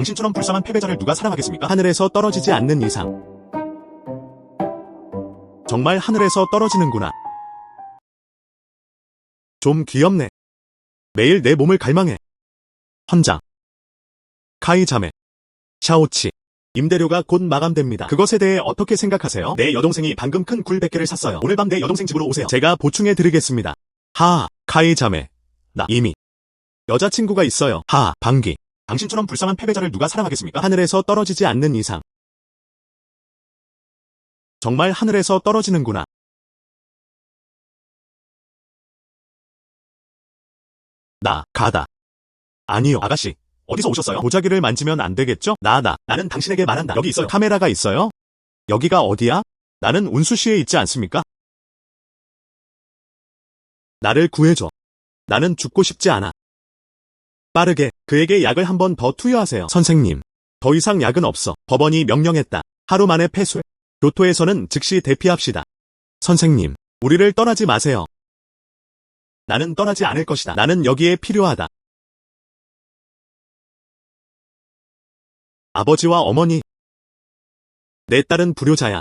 당신처럼 불쌍한 패배자를 누가 사랑하겠습니까? 하늘에서 떨어지지 않는 이상. 정말 하늘에서 떨어지는구나. 좀 귀엽네. 매일 내 몸을 갈망해. 헌장. 카이 자매. 샤오치. 임대료가 곧 마감됩니다. 그것에 대해 어떻게 생각하세요? 내 여동생이 방금 큰 굴 100개를 샀어요. 오늘 밤 내 여동생 집으로 오세요. 제가 보충해 드리겠습니다. 하하, 카이 자매. 나 이미 여자친구가 있어요. 하하, 방귀. 당신처럼 불쌍한 패배자를 누가 사랑하겠습니까? 하늘에서 떨어지지 않는 이상. 정말 하늘에서 떨어지는구나. 나, 가다. 아니요, 아가씨. 어디서 오셨어요? 보자기를 만지면 안 되겠죠? 나는 당신에게 말한다. 여기 있어요. 카메라가 있어요? 여기가 어디야? 나는 운수시에 있지 않습니까? 나를 구해줘. 나는 죽고 싶지 않아. 빠르게 그에게 약을 한 번 더 투여하세요. 선생님, 더 이상 약은 없어. 법원이 명령했다. 하루 만에 폐쇄. 교토에서는 즉시 대피합시다. 선생님, 우리를 떠나지 마세요. 나는 떠나지 않을 것이다. 나는 여기에 필요하다. 아버지와 어머니. 내 딸은 불효자야.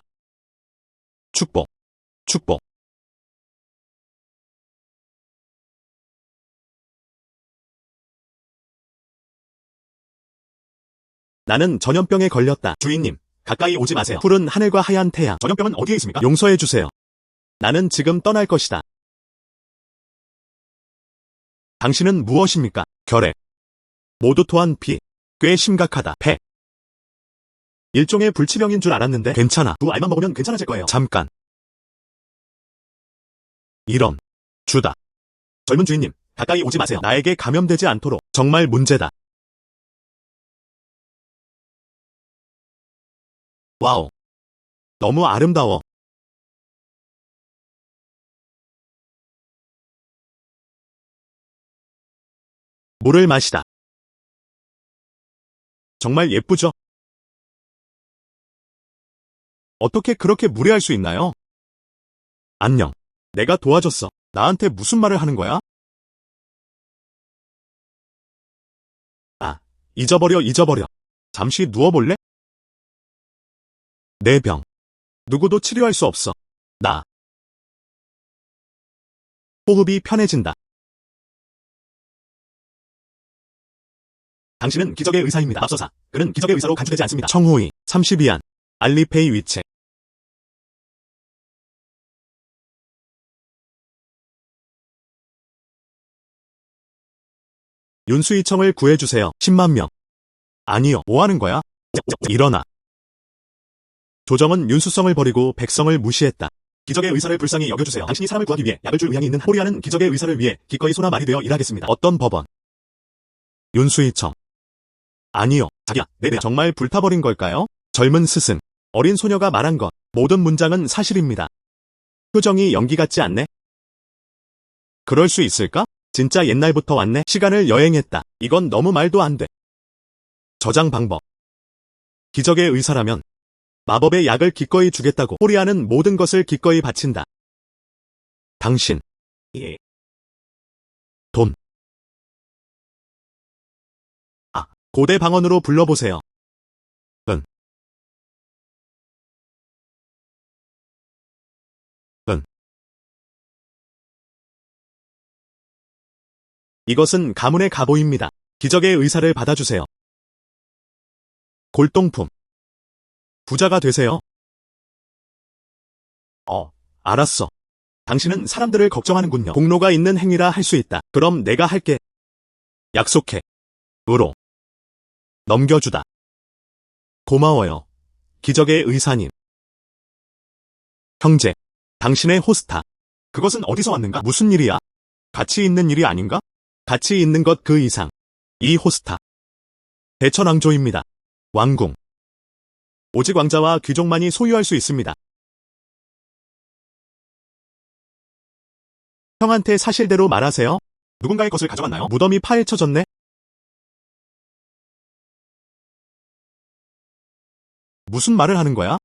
축복. 축복. 나는 전염병에 걸렸다. 주인님, 가까이 오지 마세요. 푸른 하늘과 하얀 태양. 전염병은 어디에 있습니까? 용서해주세요. 나는 지금 떠날 것이다. 당신은 무엇입니까? 결핵. 모두 토한 피. 꽤 심각하다. 폐. 일종의 불치병인 줄 알았는데 괜찮아. 두 알만 먹으면 괜찮아질 거예요. 잠깐. 이런. 주다. 젊은 주인님, 가까이 오지 마세요. 나에게 감염되지 않도록. 정말 문제다. 와우. 너무 아름다워. 물을 마시다. 정말 예쁘죠? 어떻게 그렇게 무례할 수 있나요? 안녕. 내가 도와줬어. 나한테 무슨 말을 하는 거야? 아, 잊어버려. 잠시 누워볼래? 내 병. 누구도 치료할 수 없어. 나. 호흡이 편해진다. 당신은 기적의 의사입니다. 맙소사. 그는 기적의 의사로 간주되지 않습니다. 청후이, 32안. 알리페이 위체. 윤수이청을 구해주세요. 10만 명. 아니요, 뭐하는 거야? 일어나. 조정은 윤수성을 버리고 백성을 무시했다. 기적의 의사를 불쌍히 여겨주세요. 당신이 사람을 구하기 위해 약을 줄 의향이 있는 호리아는 기적의 의사를 위해 기꺼이 손아 말이 되어 일하겠습니다. 어떤 법원? 윤수이청. 아니요, 자기야, 네, 정말 불타버린 걸까요? 젊은 스승, 어린 소녀가 말한 것, 모든 문장은 사실입니다. 표정이 연기 같지 않네? 그럴 수 있을까? 진짜 옛날부터 왔네? 시간을 여행했다. 이건 너무 말도 안 돼. 저장 방법. 기적의 의사라면 마법의 약을 기꺼이 주겠다고. 호리아는 모든 것을 기꺼이 바친다. 당신. 예. 돈. 아, 고대 방언으로 불러보세요. 응. 응. 이것은 가문의 가보입니다. 기적의 의사를 받아주세요. 골동품. 부자가 되세요. 알았어. 당신은 사람들을 걱정하는군요. 공로가 있는 행위라 할 수 있다. 그럼 내가 할게. 약속해. 으로. 넘겨주다. 고마워요. 기적의 의사님. 형제. 당신의 호스타. 그것은 어디서 왔는가? 무슨 일이야? 가치 있는 일이 아닌가? 가치 있는 것 그 이상. 이 호스타. 대천왕조입니다. 왕궁. 오직 왕자와 귀족만이 소유할 수 있습니다. 형한테 사실대로 말하세요. 누군가의 것을 가져갔나요? 무덤이 파헤쳐졌네? 무슨 말을 하는 거야?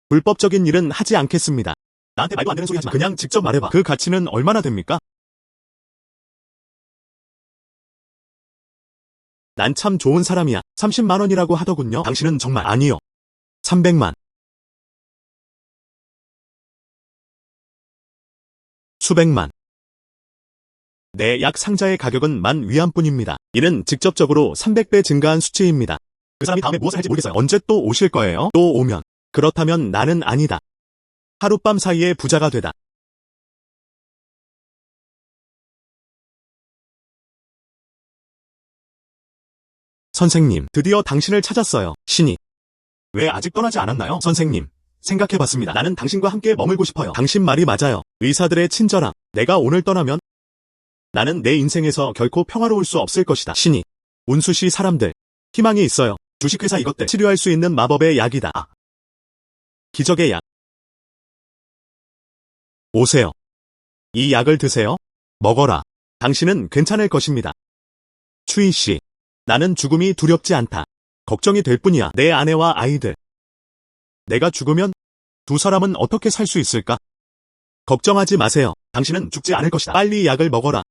불법적인 일은 하지 않겠습니다. 나한테 말도 안 되는 소리 하지 마. 그냥 직접 말해봐. 그 가치는 얼마나 됩니까? 난 참 좋은 사람이야. 30만 원이라고 하더군요. 당신은 정말 아니요. 300만. 수백만. 내 약 상자의 가격은 10,000위안뿐입니다. 이는 직접적으로 300배 증가한 수치입니다. 그 사람이 다음에 무엇을 할지 모르겠어요. 언제 또 오실 거예요? 또 오면. 그렇다면 나는 아니다. 하룻밤 사이에 부자가 되다. 선생님, 드디어 당신을 찾았어요. 신이. 왜 아직 떠나지 않았나요? 선생님, 생각해봤습니다. 나는 당신과 함께 머물고 싶어요. 당신 말이 맞아요. 의사들의 친절함. 내가 오늘 떠나면 나는 내 인생에서 결코 평화로울 수 없을 것이다. 신이. 운수시 사람들. 희망이 있어요. 주식회사 이것들. 치료할 수 있는 마법의 약이다. 기적의 약. 오세요. 이 약을 드세요. 먹어라. 당신은 괜찮을 것입니다. 추이씨. 나는 죽음이 두렵지 않다. 걱정이 될 뿐이야. 내 아내와 아이들. 내가 죽으면 두 사람은 어떻게 살 수 있을까? 걱정하지 마세요. 당신은 죽지 않을 것이다. 빨리 약을 먹어라.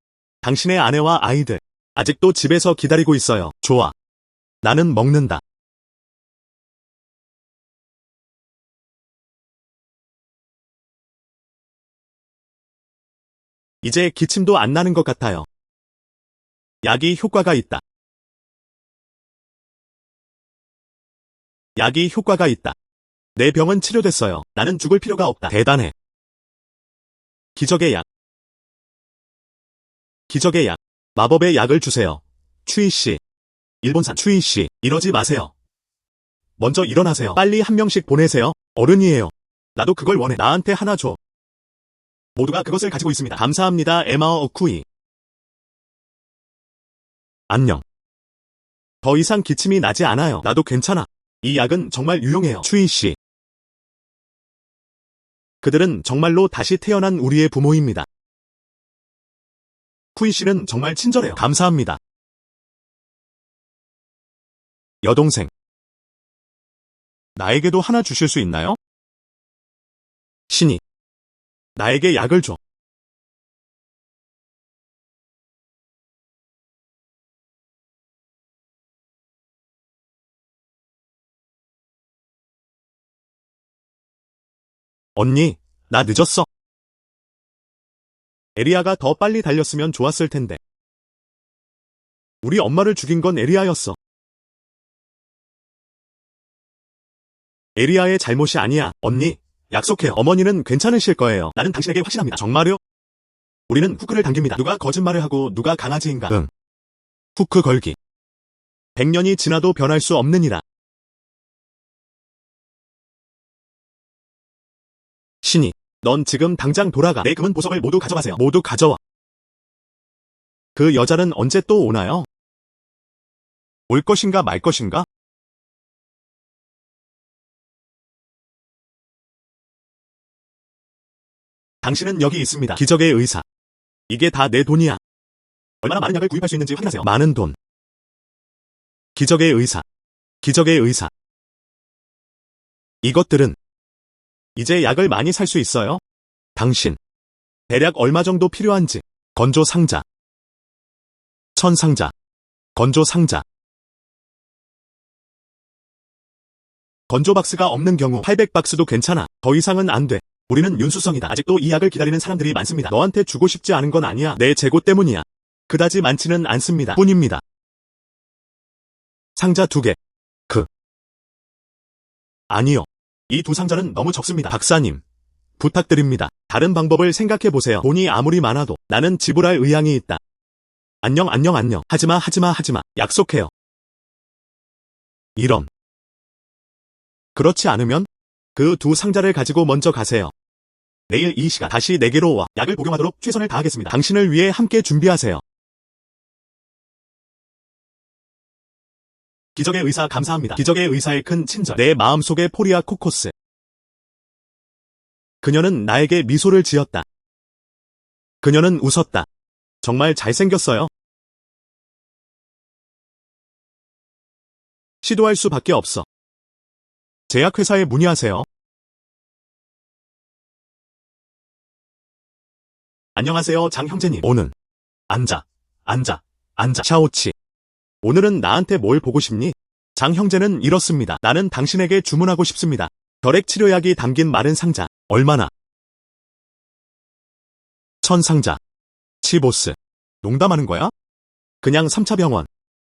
당신의 아내와 아이들. 아직도 집에서 기다리고 있어요. 좋아. 나는 먹는다. 이제 기침도 안 나는 것 같아요. 약이 효과가 있다. 약이 효과가 있다. 내 병은 치료됐어요. 나는 죽을 필요가 없다. 대단해. 기적의 약. 기적의 약. 마법의 약을 주세요. 추이씨. 일본산 추이씨. 이러지 마세요. 먼저 일어나세요. 빨리 한 명씩 보내세요. 어른이에요. 나도 그걸 원해. 나한테 하나 줘. 모두가 그것을 가지고 있습니다. 감사합니다. 에마어 어쿠이. 안녕. 더 이상 기침이 나지 않아요. 나도 괜찮아. 이 약은 정말 유용해요. 추이씨. 그들은 정말로 다시 태어난 우리의 부모입니다. 쿠이씨는 정말 친절해요. 감사합니다. 여동생. 나에게도 하나 주실 수 있나요? 신이. 나에게 약을 줘. 언니, 나 늦었어. 에리아가 더 빨리 달렸으면 좋았을 텐데. 우리 엄마를 죽인 건 에리아였어. 에리아의 잘못이 아니야. 언니, 약속해요. 어머니는 괜찮으실 거예요. 나는 당신에게 확신합니다. 정말요? 우리는 후크를 당깁니다. 누가 거짓말을 하고 누가 강아지인가? 응. 후크 걸기. 100년이 지나도 변할 수 없느니라. 신이. 넌 지금 당장 돌아가. 내 금은 보석을 모두 가져가세요. 모두 가져와. 그 여자는 언제 또 오나요? 올 것인가 말 것인가? 당신은 여기 있습니다. 기적의 의사. 이게 다 내 돈이야. 얼마나 많은 약을 구입할 수 있는지 확인하세요. 많은 돈. 기적의 의사. 기적의 의사. 이것들은 이제 약을 많이 살 수 있어요? 당신. 대략 얼마 정도 필요한지. 건조 상자. 1000상자. 건조 상자. 건조 박스가 없는 경우 800박스도 괜찮아. 더 이상은 안 돼. 우리는 윤수성이다. 아직도 이 약을 기다리는 사람들이 많습니다. 너한테 주고 싶지 않은 건 아니야. 내 재고 때문이야. 그다지 많지는 않습니다. 뿐입니다. 상자 2개. 아니요. 이 두 상자는 너무 적습니다. 박사님. 부탁드립니다. 다른 방법을 생각해보세요. 돈이 아무리 많아도 나는 지불할 의향이 있다. 안녕. 하지마. 약속해요. 이런. 그렇지 않으면 그 두 상자를 가지고 먼저 가세요. 내일 이 시간 다시 내게로 와. 약을 복용하도록 최선을 다하겠습니다. 당신을 위해 함께 준비하세요. 기적의 의사 감사합니다. 기적의 의사의 큰 친절. 내 마음속의 포리아 코코스. 그녀는 나에게 미소를 지었다. 그녀는 웃었다. 정말 잘생겼어요. 시도할 수밖에 없어. 제약회사에 문의하세요. 안녕하세요, 장 형제님. 오는. 앉아. 샤오치. 오늘은 나한테 뭘 보고 싶니? 장 형제는 이렇습니다. 나는 당신에게 주문하고 싶습니다. 결핵 치료약이 담긴 마른 상자. 얼마나? 1000상자. 치보스. 농담하는 거야? 그냥 3차 병원.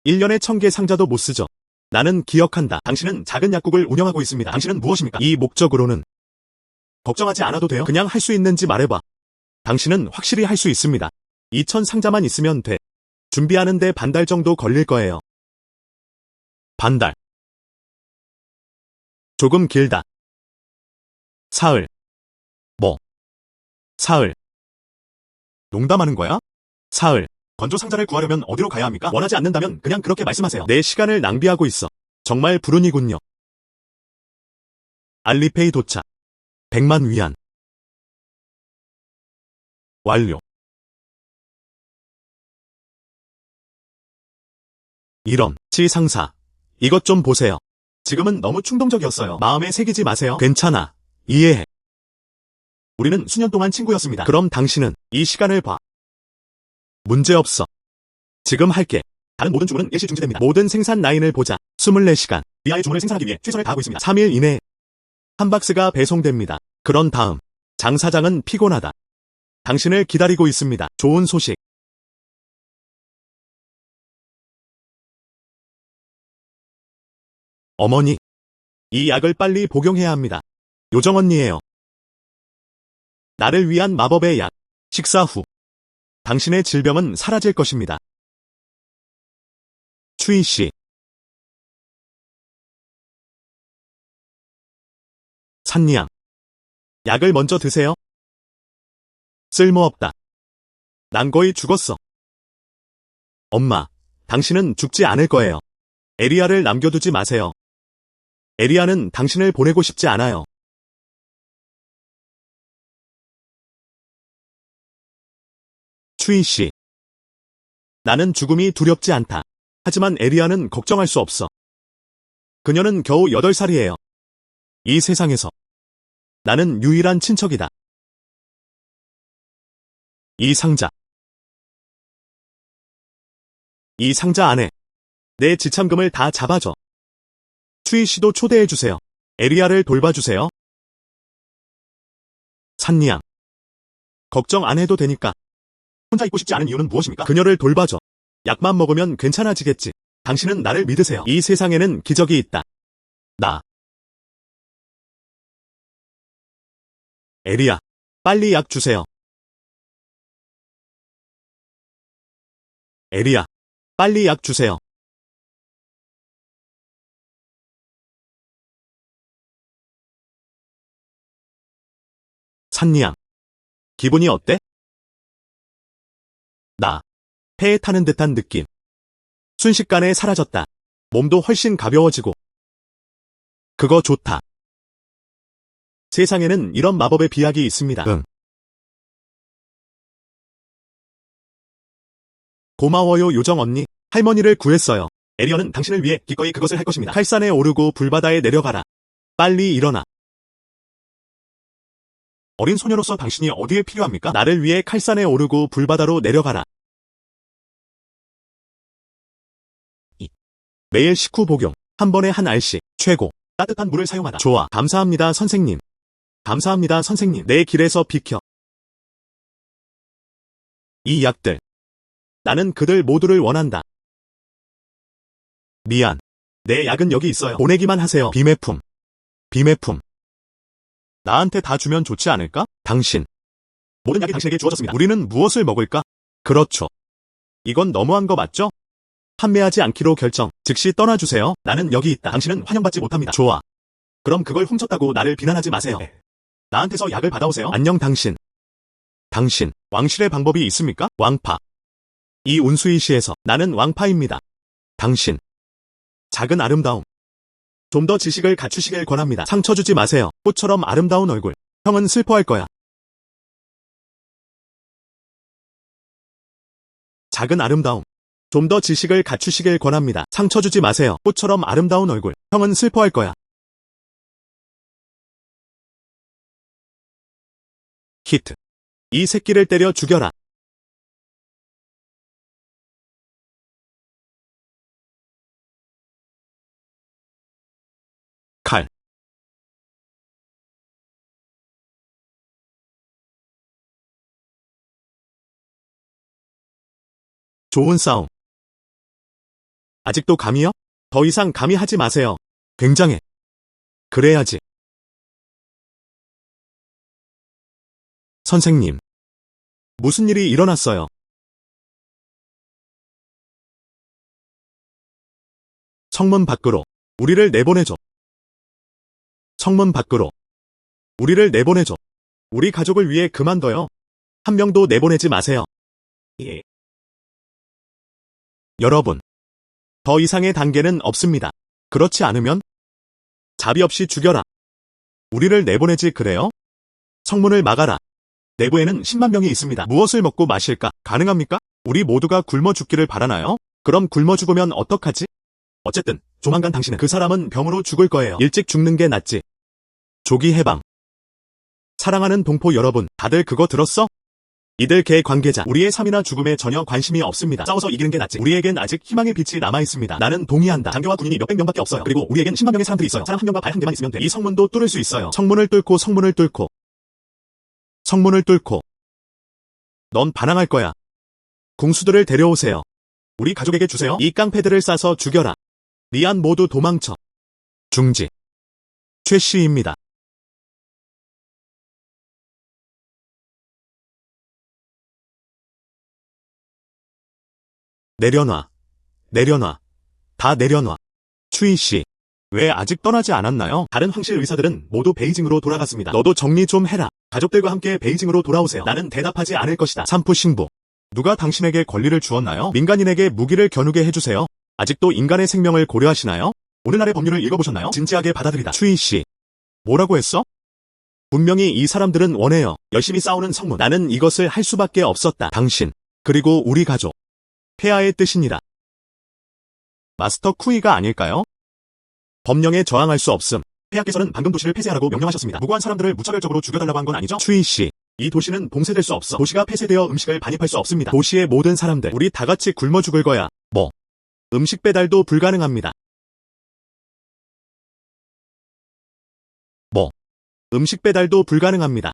1년에 1000개 상자도 못 쓰죠. 나는 기억한다. 당신은 작은 약국을 운영하고 있습니다. 당신은 무엇입니까? 이 목적으로는 걱정하지 않아도 돼요. 그냥 할 수 있는지 말해봐. 당신은 확실히 할 수 있습니다. 2000상자만 있으면 돼. 준비하는데 반달 정도 걸릴 거예요. 반달. 조금 길다. 사흘. 뭐? 사흘. 농담하는 거야? 사흘. 건조 상자를 구하려면 어디로 가야 합니까? 원하지 않는다면 그냥 그렇게 말씀하세요. 내 시간을 낭비하고 있어. 정말 불운이군요. 알리페이 도착. 100만 위안. 완료. 이런, 치상사. 이것 좀 보세요. 지금은 너무 충동적이었어요. 마음에 새기지 마세요. 괜찮아. 이해해. 우리는 수년 동안 친구였습니다. 그럼 당신은 이 시간을 봐. 문제없어. 지금 할게. 다른 모든 주문은 일시 중지됩니다. 모든 생산 라인을 보자. 24시간. 리아의 주문을 생산하기 위해 최선을 다하고 있습니다. 3일 이내에 한 박스가 배송됩니다. 그런 다음 장 사장은 피곤하다. 당신을 기다리고 있습니다. 좋은 소식. 어머니, 이 약을 빨리 복용해야 합니다. 요정 언니예요. 나를 위한 마법의 약. 식사 후 당신의 질병은 사라질 것입니다. 추이 씨. 산리양. 약을 먼저 드세요. 쓸모없다. 난 거의 죽었어. 엄마, 당신은 죽지 않을 거예요. 에리아를 남겨두지 마세요. 에리아는 당신을 보내고 싶지 않아요. 추이 씨. 나는 죽음이 두렵지 않다. 하지만 에리아는 걱정할 수 없어. 그녀는 겨우 8살이에요. 이 세상에서 나는 유일한 친척이다. 이 상자. 이 상자 안에 내 지참금을 다 잡아줘. 추이 씨도 초대해주세요. 에리아를 돌봐주세요. 산리양. 걱정 안 해도 되니까. 혼자 있고 싶지 않은 이유는 무엇입니까? 그녀를 돌봐줘. 약만 먹으면 괜찮아지겠지. 당신은 나를 믿으세요. 이 세상에는 기적이 있다. 나. 에리아, 빨리 약 주세요. 에리아, 빨리 약 주세요. 산리양. 기분이 어때? 나. 폐에 타는 듯한 느낌. 순식간에 사라졌다. 몸도 훨씬 가벼워지고. 그거 좋다. 세상에는 이런 마법의 비약이 있습니다. 응. 고마워요 요정 언니. 할머니를 구했어요. 에리어는 당신을 위해 기꺼이 그것을 할 것입니다. 칼산에 오르고 불바다에 내려가라. 빨리 일어나. 어린 소녀로서 당신이 어디에 필요합니까? 나를 위해 칼산에 오르고 불바다로 내려가라. 매일 식후 복용. 한 번에 한 알씩. 최고. 따뜻한 물을 사용하다. 좋아. 감사합니다 선생님. 감사합니다 선생님. 내 길에서 비켜. 이 약들. 나는 그들 모두를 원한다. 미안. 내 약은 여기 있어요. 보내기만 하세요. 비매품. 비매품. 나한테 다 주면 좋지 않을까? 당신. 모든 약이 당신에게 주어졌습니다. 우리는 무엇을 먹을까? 그렇죠. 이건 너무한 거 맞죠? 판매하지 않기로 결정. 즉시 떠나주세요. 나는 여기 있다. 당신은 환영받지 못합니다. 좋아. 그럼 그걸 훔쳤다고 나를 비난하지 마세요. 나한테서 약을 받아오세요. 안녕 당신. 당신, 왕실의 방법이 있습니까? 왕파. 이 운수이 시에서 나는 왕파입니다. 당신. 작은 아름다움. 좀 더 지식을 갖추시길 권합니다. 상처 주지 마세요. 꽃처럼 아름다운 얼굴. 형은 슬퍼할 거야. 작은 아름다움. 좀 더 지식을 갖추시길 권합니다. 상처 주지 마세요. 꽃처럼 아름다운 얼굴. 형은 슬퍼할 거야. 히트. 이 새끼를 때려 죽여라. 좋은 싸움. 아직도 감이요? 더 이상 감히 하지 마세요. 굉장해. 그래야지. 선생님. 무슨 일이 일어났어요? 성문 밖으로. 우리를 내보내줘. 성문 밖으로. 우리를 내보내줘. 우리 가족을 위해 그만둬요. 한 명도 내보내지 마세요. 예. 여러분. 더 이상의 단계는 없습니다. 그렇지 않으면 자비 없이 죽여라. 우리를 내보내지 그래요? 성문을 막아라. 내부에는 10만 명이 있습니다. 무엇을 먹고 마실까? 가능합니까? 우리 모두가 굶어 죽기를 바라나요? 그럼 굶어 죽으면 어떡하지? 어쨌든 조만간 당신은 그 사람은 병으로 죽을 거예요. 일찍 죽는 게 낫지. 조기 해방. 사랑하는 동포 여러분, 다들 그거 들었어? 이들 개 관계자, 우리의 삶이나 죽음에 전혀 관심이 없습니다. 싸워서 이기는 게 낫지. 우리에겐 아직 희망의 빛이 남아있습니다. 나는 동의한다. 장교와 군인이 몇백 명밖에 없어요. 그리고 우리에겐 10만 명의 사람들이 있어요. 사람 한 명과 발 한 개만 있으면 돼. 이 성문도 뚫을 수 있어요. 성문을 뚫고 성문을 뚫고 성문을 뚫고 넌 반항할 거야. 궁수들을 데려오세요. 우리 가족에게 주세요. 이 깡패들을 싸서 죽여라. 리안 모두 도망쳐. 중지. 최씨입니다. 내려놔. 내려놔. 다 내려놔. 추이씨. 왜 아직 떠나지 않았나요? 다른 황실 의사들은 모두 베이징으로 돌아갔습니다. 너도 정리 좀 해라. 가족들과 함께 베이징으로 돌아오세요. 나는 대답하지 않을 것이다. 산부 신부. 누가 당신에게 권리를 주었나요? 민간인에게 무기를 겨누게 해주세요. 아직도 인간의 생명을 고려하시나요? 오늘날의 법률을 읽어보셨나요? 진지하게 받아들이다. 추이씨. 뭐라고 했어? 분명히 이 사람들은 원해요. 열심히 싸우는 성문. 나는 이것을 할 수밖에 없었다. 당신. 그리고 우리 가족. 폐하의 뜻이니라. 마스터 쿠이가 아닐까요? 법령에 저항할 수 없음. 폐하께서는 방금 도시를 폐쇄하라고 명령하셨습니다. 무고한 사람들을 무차별적으로 죽여달라고 한 건 아니죠? 추이씨. 이 도시는 봉쇄될 수 없어. 도시가 폐쇄되어 음식을 반입할 수 없습니다. 도시의 모든 사람들, 우리 다 같이 굶어 죽을 거야. 뭐? 음식 배달도 불가능합니다. 뭐? 음식 배달도 불가능합니다.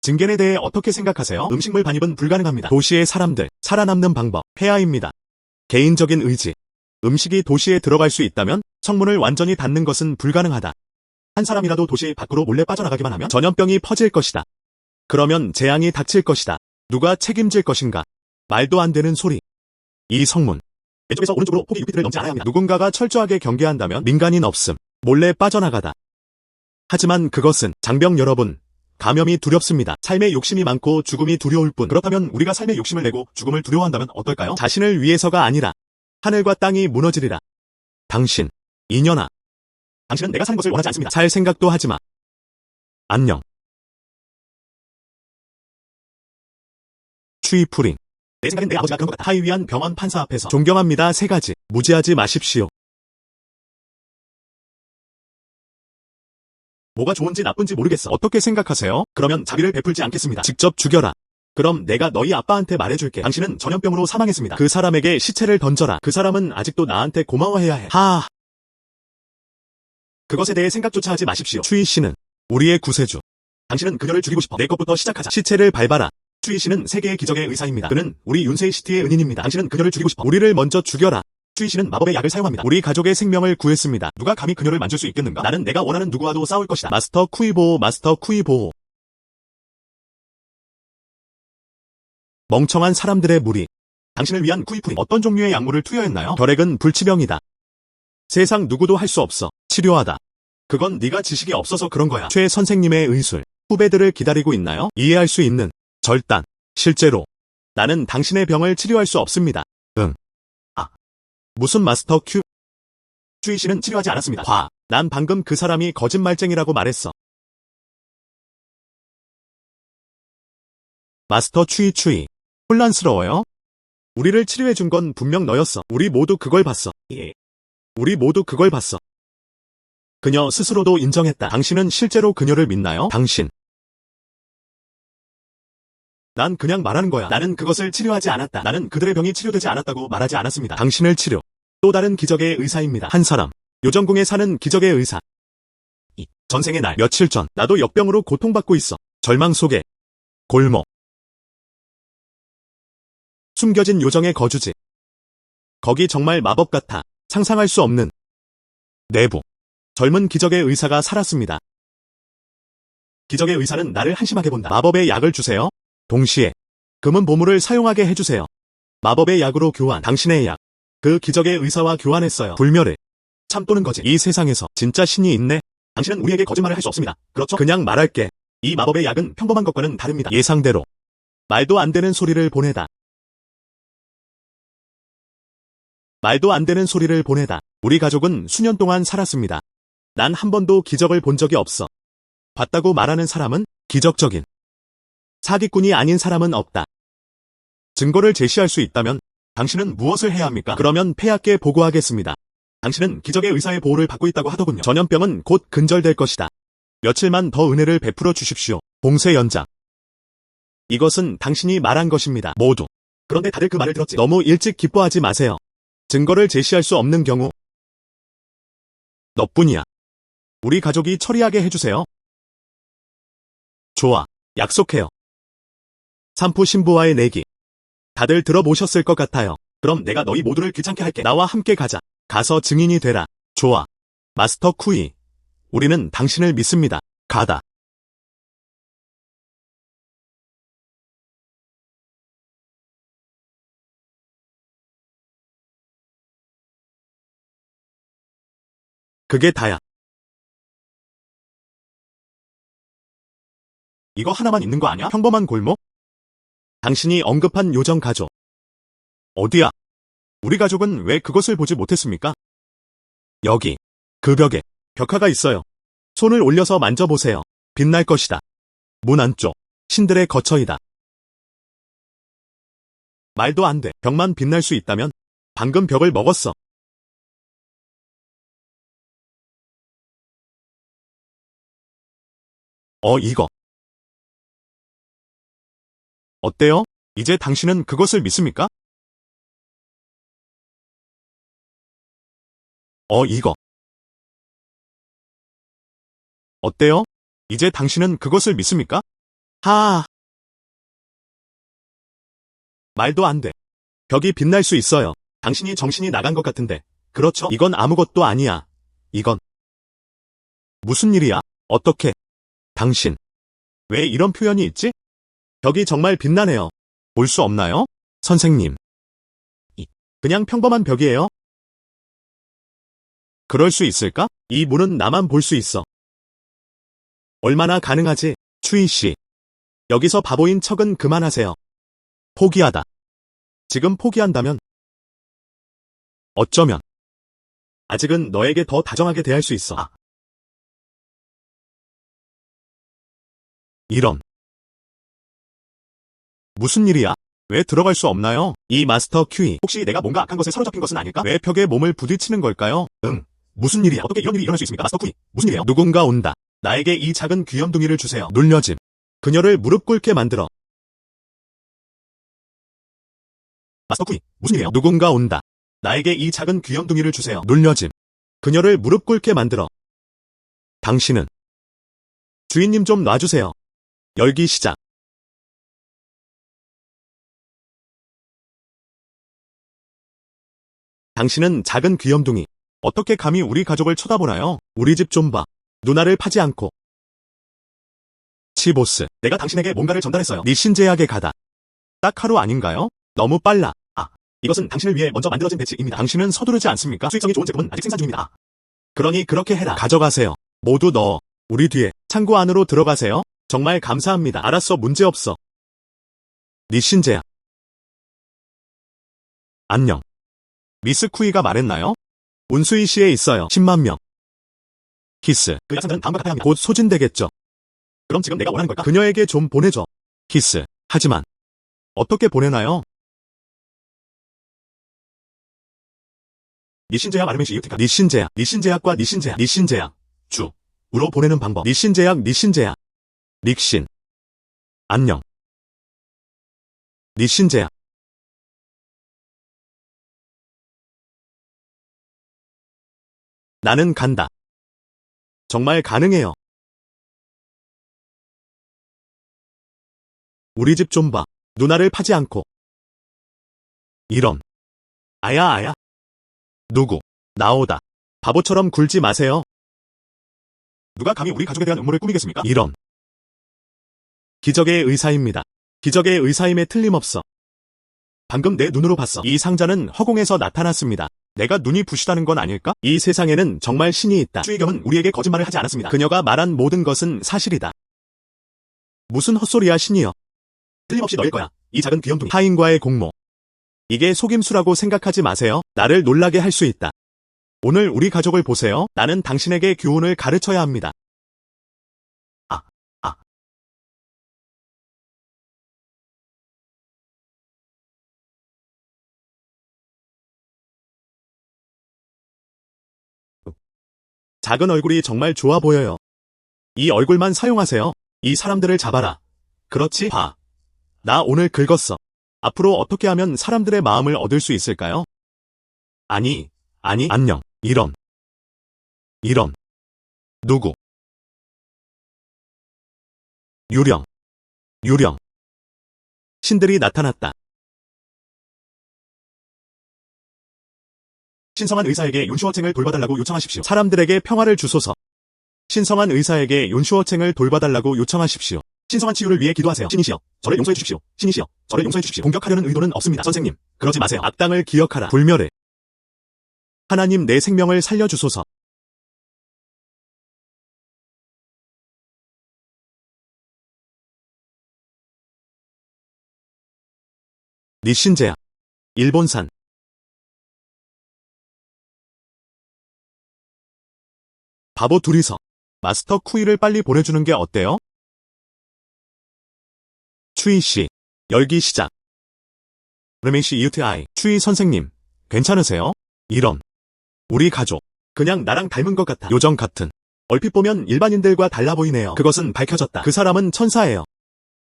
증겐에 대해 어떻게 생각하세요? 음식물 반입은 불가능합니다. 도시의 사람들, 살아남는 방법, 폐하입니다. 개인적인 의지. 음식이 도시에 들어갈 수 있다면 성문을 완전히 닫는 것은 불가능하다. 한 사람이라도 도시 밖으로 몰래 빠져나가기만 하면 전염병이 퍼질 것이다. 그러면 재앙이 닥칠 것이다. 누가 책임질 것인가? 말도 안 되는 소리. 이 성문. 왼쪽에서 오른쪽으로 폭이 6피트를 넘지 않아야 합니다. 누군가가 철저하게 경계한다면 민간인 없음. 몰래 빠져나가다. 하지만 그것은 장병 여러분. 감염이 두렵습니다. 삶에 욕심이 많고 죽음이 두려울 뿐. 그렇다면 우리가 삶에 욕심을 내고 죽음을 두려워한다면 어떨까요? 자신을 위해서가 아니라 하늘과 땅이 무너지리라. 당신, 이년아. 당신은 내가 사는 것을 원하지 않습니다. 살 생각도 하지 마. 안녕. 추이프링. 내 생각엔 내 아버지가 그런 것 같아. 하이위안 병원 판사 앞에서 존경합니다. 3가지. 무지하지 마십시오. 뭐가 좋은지 나쁜지 모르겠어. 어떻게 생각하세요? 그러면 자비를 베풀지 않겠습니다. 직접 죽여라. 그럼 내가 너희 아빠한테 말해줄게. 당신은 전염병으로 사망했습니다. 그 사람에게 시체를 던져라. 그 사람은 아직도 나한테 고마워해야 해. 하하. 그것에 대해 생각조차 하지 마십시오. 추이 씨는 우리의 구세주. 당신은 그녀를 죽이고 싶어. 내 것부터 시작하자. 시체를 밟아라. 추이 씨는 세계의 기적의 의사입니다. 그는 우리 윤세이 시티의 은인입니다. 당신은 그녀를 죽이고 싶어. 우리를 먼저 죽여라. 추이 씨는 마법의 약을 사용합니다. 우리 가족의 생명을 구했습니다. 누가 감히 그녀를 만질 수 있겠는가? 나는 내가 원하는 누구와도 싸울 것이다. 마스터 쿠이 보호, 마스터 쿠이 보호. 멍청한 사람들의 무리. 당신을 위한 쿠이프링. 어떤 종류의 약물을 투여했나요? 결핵은 불치병이다. 세상 누구도 할 수 없어. 치료하다. 그건 네가 지식이 없어서 그런 거야. 최 선생님의 의술. 후배들을 기다리고 있나요? 이해할 수 있는 절단. 실제로 나는 당신의 병을 치료할 수 없습니다. 응. 아. 무슨 마스터 큐? 추이 씨는 치료하지 않았습니다. 난 방금 그 사람이 거짓말쟁이라고 말했어. 마스터 추이. 혼란스러워요? 우리를 치료해준 건 분명 너였어. 우리 모두 그걸 봤어. 예. 우리 모두 그걸 봤어. 그녀 스스로도 인정했다. 당신은 실제로 그녀를 믿나요? 당신. 난 그냥 말하는 거야. 나는 그것을 치료하지 않았다. 나는 그들의 병이 치료되지 않았다고 말하지 않았습니다. 당신을 치료. 또 다른 기적의 의사입니다. 한 사람. 요정궁에 사는 기적의 의사. 전생의 날. 며칠 전. 나도 역병으로 고통받고 있어. 절망 속에. 골목. 숨겨진 요정의 거주지. 거기 정말 마법 같아. 상상할 수 없는. 내부. 젊은 기적의 의사가 살았습니다. 기적의 의사는 나를 한심하게 본다. 마법의 약을 주세요. 동시에 금은 보물을 사용하게 해주세요. 마법의 약으로 교환. 당신의 약. 그 기적의 의사와 교환했어요. 불멸을. 참 또는 거짓. 이 세상에서 진짜 신이 있네. 당신은 우리에게 거짓말을 할 수 없습니다. 그렇죠? 그냥 말할게. 이 마법의 약은 평범한 것과는 다릅니다. 예상대로. 말도 안 되는 소리를 보내다. 말도 안 되는 소리를 보내다. 우리 가족은 수년 동안 살았습니다. 난 한 번도 기적을 본 적이 없어. 봤다고 말하는 사람은 기적적인. 사기꾼이 아닌 사람은 없다. 증거를 제시할 수 있다면 당신은 무엇을 해야 합니까? 그러면 폐하께 보고하겠습니다. 당신은 기적의 의사의 보호를 받고 있다고 하더군요. 전염병은 곧 근절될 것이다. 며칠만 더 은혜를 베풀어 주십시오. 봉쇄 연장. 이것은 당신이 말한 것입니다. 모두. 그런데 다들 그 말을 들었지. 너무 일찍 기뻐하지 마세요. 증거를 제시할 수 없는 경우 너뿐이야. 우리 가족이 처리하게 해주세요. 좋아. 약속해요. 산부 신부와의 내기. 다들 들어보셨을 것 같아요. 그럼 내가 너희 모두를 귀찮게 할게. 나와 함께 가자. 가서 증인이 되라. 좋아. 마스터 쿠이. 우리는 당신을 믿습니다. 가다. 그게 다야. 이거 하나만 있는 거 아니야? 평범한 골목? 당신이 언급한 요정 가족. 어디야? 우리 가족은 왜 그것을 보지 못했습니까? 여기. 그 벽에 벽화가 있어요. 손을 올려서 만져보세요. 빛날 것이다. 문 안쪽. 신들의 거처이다. 말도 안 돼. 벽만 빛날 수 있다면 방금 벽을 먹었어. 이거. 어때요? 이제 당신은 그것을 믿습니까? 이거. 어때요? 이제 당신은 그것을 믿습니까? 하. 말도 안 돼. 벽이 빛날 수 있어요. 당신이 정신이 나간 것 같은데. 그렇죠? 이건 아무것도 아니야. 이건. 무슨 일이야? 어떻게? 당신. 왜 이런 표현이 있지? 벽이 정말 빛나네요. 볼 수 없나요? 선생님. 그냥 평범한 벽이에요? 그럴 수 있을까? 이 문은 나만 볼 수 있어. 얼마나 가능하지? 추이 씨. 여기서 바보인 척은 그만하세요. 포기하다. 지금 포기한다면? 어쩌면. 아직은 너에게 더 다정하게 대할 수 있어. 이런. 무슨 일이야? 왜 들어갈 수 없나요? 이 마스터 큐이. 혹시 내가 뭔가 악한 것에 사로잡힌 것은 아닐까? 왜 벽에 몸을 부딪히는 걸까요? 무슨 일이야? 어떻게 이런 일이 일어날 수 있습니까? 마스터 큐이. 무슨 일이에요? 누군가 온다. 나에게 이 작은 귀염둥이를 주세요. 눌려짐. 그녀를 무릎 꿇게 만들어. 마스터 큐이. 무슨 일이에요? 누군가 온다. 나에게 이 작은 귀염둥이를 주세요. 눌려짐. 그녀를 무릎 꿇게 만들어. 당신은. 주인님 좀 놔주세요. 열기 시작. 당신은 작은 귀염둥이. 어떻게 감히 우리 가족을 쳐다보나요? 우리 집 좀 봐. 누나를 파지 않고. 치보스. 내가 당신에게 뭔가를 전달했어요. 니신제약에 가다. 딱 하루 아닌가요? 너무 빨라. 이것은 당신을 위해 먼저 만들어진 배치입니다. 당신은 서두르지 않습니까? 수익성이 좋은 제품은 아직 생산 중입니다. 그러니 그렇게 해라. 가져가세요. 모두 넣어. 우리 뒤에 창고 안으로 들어가세요. 정말 감사합니다. 알았어, 문제없어. 니신제약. 안녕. 미스 쿠이가 말했나요? 운수이 시에 있어요. 10만 명. 키스. 그 약상자는 다음과 같아야 합니다. 곧 소진되겠죠. 그럼 지금 내가 원하는 걸까? 그녀에게 좀 보내줘. 키스. 하지만 어떻게 보내나요? 니신제약 아르메시 이우티카. 니신제약과 니신제약. 우로 보내는 방법. 니신제약. 릭신. 안녕. 니신제약. 나는 간다. 정말 가능해요. 우리 집 좀 봐. 누나를 파지 않고. 이런. 아야. 누구? 나오다. 바보처럼 굴지 마세요. 누가 감히 우리 가족에 대한 음모를 꾸미겠습니까? 이런. 기적의 의사입니다. 기적의 의사임에 틀림없어. 방금 내 눈으로 봤어. 이 상자는 허공에서 나타났습니다. 내가 눈이 부시다는 건 아닐까? 이 세상에는 정말 신이 있다. 추이경은 우리에게 거짓말을 하지 않았습니다. 그녀가 말한 모든 것은 사실이다. 무슨 헛소리야 신이여. 틀림없이 너일 거야. 이 작은 귀염둥이. 타인과의 공모. 이게 속임수라고 생각하지 마세요. 나를 놀라게 할 수 있다. 오늘 우리 가족을 보세요. 나는 당신에게 교훈을 가르쳐야 합니다. 작은 얼굴이 정말 좋아 보여요. 이 얼굴만 사용하세요. 이 사람들을 잡아라. 그렇지, 봐. 나 오늘 긁었어. 앞으로 어떻게 하면 사람들의 마음을 얻을 수 있을까요? 아니, 안녕. 이런. 누구? 유령. 신들이 나타났다. 신성한 의사에게 윤슈어챙을 돌봐달라고 요청하십시오. 사람들에게 평화를 주소서. 신성한 의사에게 윤슈어챙을 돌봐달라고 요청하십시오. 신성한 치유를 위해 기도하세요. 신이시여, 저를 용서해 주십시오. 신이시여, 저를 용서해 주십시오. 공격하려는 의도는 없습니다. 선생님, 그러지 마세요. 악당을 기억하라. 불멸해. 하나님 내 생명을 살려주소서. 니신제야. 일본산. 바보 둘이서. 마스터 쿠이를 빨리 보내주는 게 어때요? 추이씨. 열기 시작. 르메시 이으트아이. 추이 선생님. 괜찮으세요? 이런. 우리 가족. 그냥 나랑 닮은 것 같아. 요정 같은. 얼핏 보면 일반인들과 달라 보이네요. 그것은 밝혀졌다. 그 사람은 천사예요.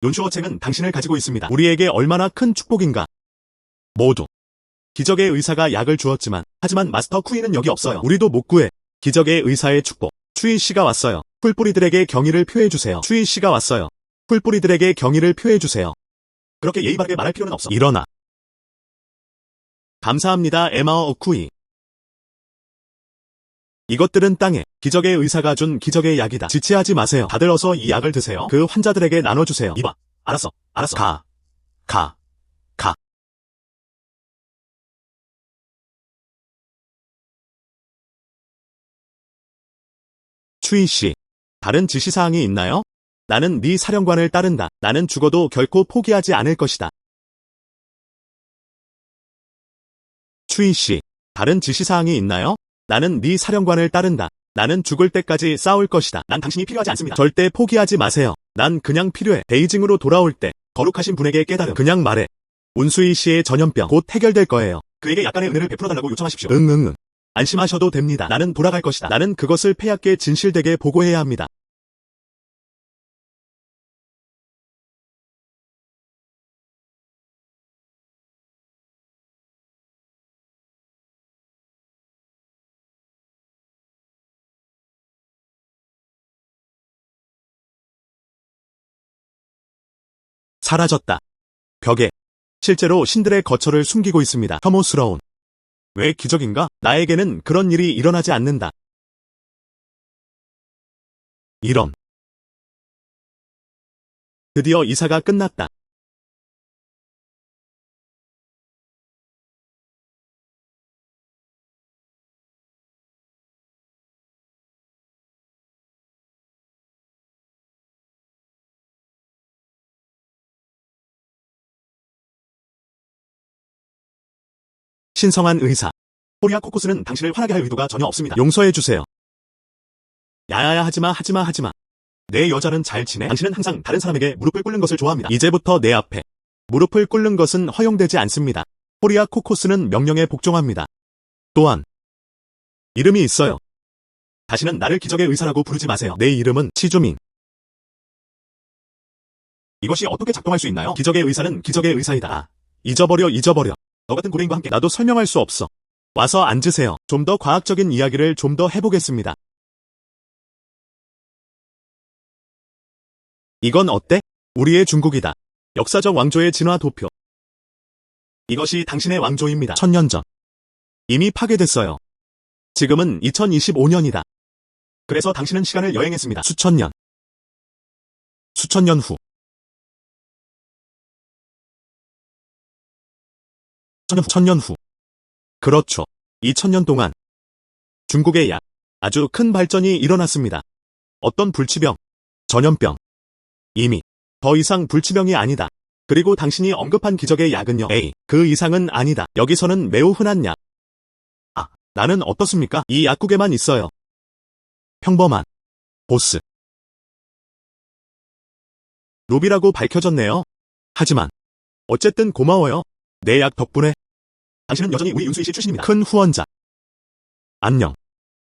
윤슈어챙은 당신을 가지고 있습니다. 우리에게 얼마나 큰 축복인가. 모두. 기적의 의사가 약을 주었지만, 하지만 마스터 쿠이는 여기 없어요. 우리도 못 구해. 기적의 의사의 축복. 추이 씨가 왔어요. 풀뿌리들에게 경의를 표해주세요. 추이 씨가 왔어요. 풀뿌리들에게 경의를 표해주세요. 그렇게 예의 바르게 말할 필요는 없어. 일어나. 감사합니다, 에마어 쿠이. 이것들은 땅에 기적의 의사가 준 기적의 약이다. 지체하지 마세요. 다들 어서 이 약을 드세요. 그 환자들에게 나눠주세요. 이봐. 알았어. 가. 추이 씨. 다른 지시사항이 있나요? 나는 네 사령관을 따른다. 나는 죽어도 결코 포기하지 않을 것이다. 추이 씨. 다른 지시사항이 있나요? 나는 네 사령관을 따른다. 나는 죽을 때까지 싸울 것이다. 난 당신이 필요하지 않습니다. 절대 포기하지 마세요. 난 그냥 필요해. 베이징으로 돌아올 때 거룩하신 분에게 깨달음. 그냥 말해. 운수이 씨의 전염병 곧 해결될 거예요. 그에게 약간의 은혜를 베풀어달라고 요청하십시오. 응. 안심하셔도 됩니다. 나는 돌아갈 것이다. 나는 그것을 폐하께 진실되게 보고해야 합니다. 사라졌다. 벽에. 실제로 신들의 거처를 숨기고 있습니다. 혐오스러운. 왜 기적인가? 나에게는 그런 일이 일어나지 않는다. 이런. 드디어 이사가 끝났다. 신성한 의사. 호리아 코코스는 당신을 화나게 할 의도가 전혀 없습니다. 용서해주세요. 야야야 하지마. 내 여자는 잘 지내? 당신은 항상 다른 사람에게 무릎을 꿇는 것을 좋아합니다. 이제부터 내 앞에 무릎을 꿇는 것은 허용되지 않습니다. 호리아 코코스는 명령에 복종합니다. 또한 이름이 있어요. 다시는 나를 기적의 의사라고 부르지 마세요. 내 이름은 치주민. 이것이 어떻게 작동할 수 있나요? 기적의 의사는 기적의 의사이다. 잊어버려. 너 같은 고래인과 함께 나도 설명할 수 없어. 와서 앉으세요. 좀 더 과학적인 이야기를 좀 더 해보겠습니다. 이건 어때? 우리의 중국이다. 역사적 왕조의 진화 도표. 이것이 당신의 왕조입니다. 1000년 전. 이미 파괴됐어요. 지금은 2025년이다. 그래서 당신은 시간을 여행했습니다. 수천 년. 수천 년 후. 천년 후. 그렇죠. 2000년 동안 중국의 아주 큰 발전이 일어났습니다. 어떤 불치병, 전염병. 이미 더 이상 불치병이 아니다. 그리고 당신이 언급한 기적의 약은요. 그 이상은 아니다. 여기서는 매우 흔한 약. 나는 어떻습니까? 이 약국에만 있어요. 평범한 보스. 루비라고 밝혀졌네요. 하지만 어쨌든 고마워요. 내 약 덕분에. 당신은 여전히 우리 윤수이 씨 출신입니다. 큰 후원자. 안녕.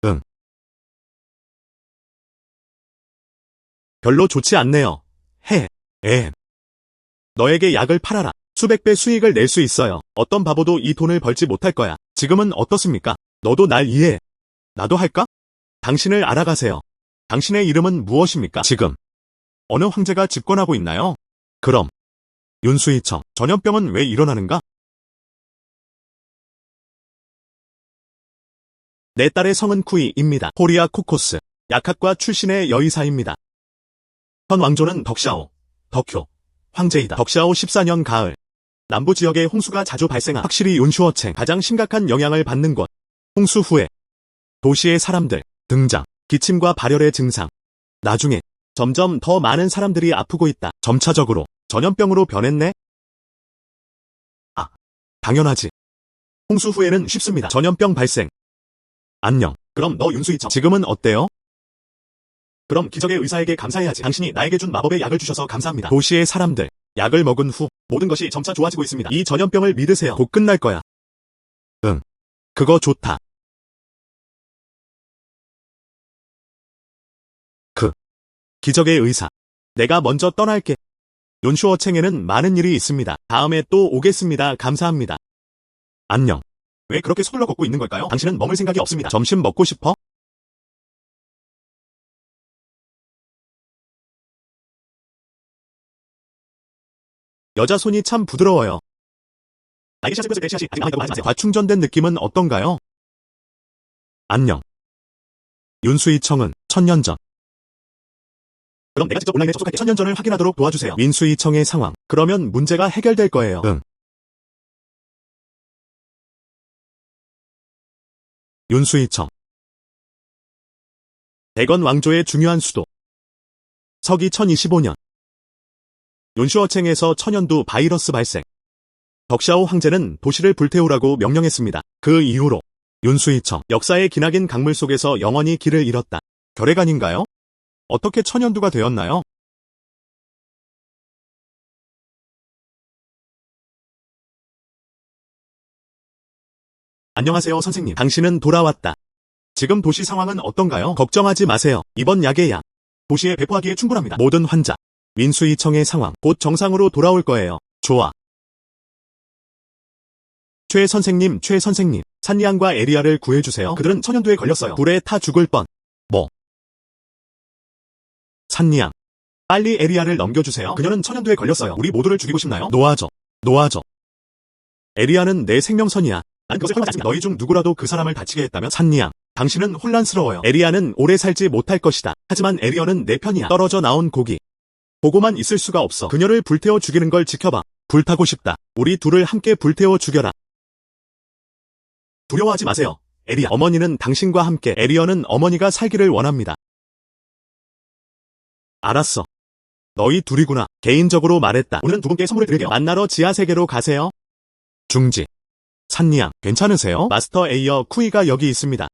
응. 별로 좋지 않네요. 너에게 약을 팔아라. 수백 배 수익을 낼 수 있어요. 어떤 바보도 이 돈을 벌지 못할 거야. 지금은 어떻습니까? 너도 날 이해해. 나도 할까? 당신을 알아가세요. 당신의 이름은 무엇입니까? 지금 어느 황제가 집권하고 있나요? 그럼 윤수이청. 전염병은 왜 일어나는가? 내 딸의 성은 쿠이입니다. 코리아 코코스. 약학과 출신의 여의사입니다. 현 왕조는 덕샤오, 덕효, 황제이다. 덕샤오 14년 가을. 남부 지역에 홍수가 자주 발생하 확실히 윤슈어챙 가장 심각한 영향을 받는 곳. 홍수 후에 도시의 사람들 등장. 기침과 발열의 증상. 나중에 점점 더 많은 사람들이 아프고 있다. 점차적으로 전염병으로 변했네? 당연하지. 홍수 후에는 쉽습니다. 전염병 발생. 안녕. 그럼 너 윤수이청. 지금은 어때요? 그럼 기적의 의사에게 감사해야지. 당신이 나에게 준 마법의 약을 주셔서 감사합니다. 도시의 사람들. 약을 먹은 후 모든 것이 점차 좋아지고 있습니다. 이 전염병을 믿으세요. 곧 끝날 거야. 응. 그거 좋다. 기적의 의사. 내가 먼저 떠날게. 윤슈어챙에는 많은 일이 있습니다. 다음에 또 오겠습니다. 감사합니다. 안녕. 왜 그렇게 서둘러 걷고 있는 걸까요? 당신은 머물 생각이 없습니다. 점심 먹고 싶어? 여자 손이 참 부드러워요. 나에게 샷을 뺐을 때 샷이 아직 남아있다고 하지 마세요. 과충전된 느낌은 어떤가요? 안녕. 윤수이청은 1000년 전. 그럼 내가 직접 온라인에 접속할게. 1000년 전을 확인하도록 도와주세요. 민수이청의 상황. 그러면 문제가 해결될 거예요. 응. 윤수이청. 대건 왕조의 중요한 수도. 서기 1025년. 윤슈어챙에서 천연두 바이러스 발생. 덕샤오 황제는 도시를 불태우라고 명령했습니다. 그 이후로 윤수이청 역사의 기나긴 강물 속에서 영원히 길을 잃었다. 결핵아닌가요? 어떻게 천연두가 되었나요? 안녕하세요, 선생님. 당신은 돌아왔다. 지금 도시 상황은 어떤가요? 걱정하지 마세요. 이번 약의 약. 도시에 배포하기에 충분합니다. 모든 환자. 민수이청의 상황. 곧 정상으로 돌아올 거예요. 좋아. 최 선생님. 산리안과 에리아를 구해주세요. 그들은 천연두에 걸렸어요. 불에 타 죽을 뻔. 뭐? 산리안. 빨리 에리아를 넘겨주세요. 그녀는 천연두에 걸렸어요. 우리 모두를 죽이고 싶나요? 놓아줘. 에리아는 내 생명선이야. 난 그것을 허용하지 않습니다. 너희 중 누구라도 그 사람을 다치게 했다면 산리안. 당신은 혼란스러워요. 에리아는 오래 살지 못할 것이다. 하지만 에리어는 내 편이야. 떨어져 나온 고기. 보고만 있을 수가 없어. 그녀를 불태워 죽이는 걸 지켜봐. 불타고 싶다. 우리 둘을 함께 불태워 죽여라. 두려워하지 마세요. 에리아. 어머니는 당신과 함께. 에리어는 어머니가 살기를 원합니다. 알았어. 너희 둘이구나. 개인적으로 말했다. 오늘은 두 분께 선물을 드릴게요. 만나러 지하세계로 가세요. 중지. 산리안, 괜찮으세요? 마스터 에이어 쿠이가 여기 있습니다.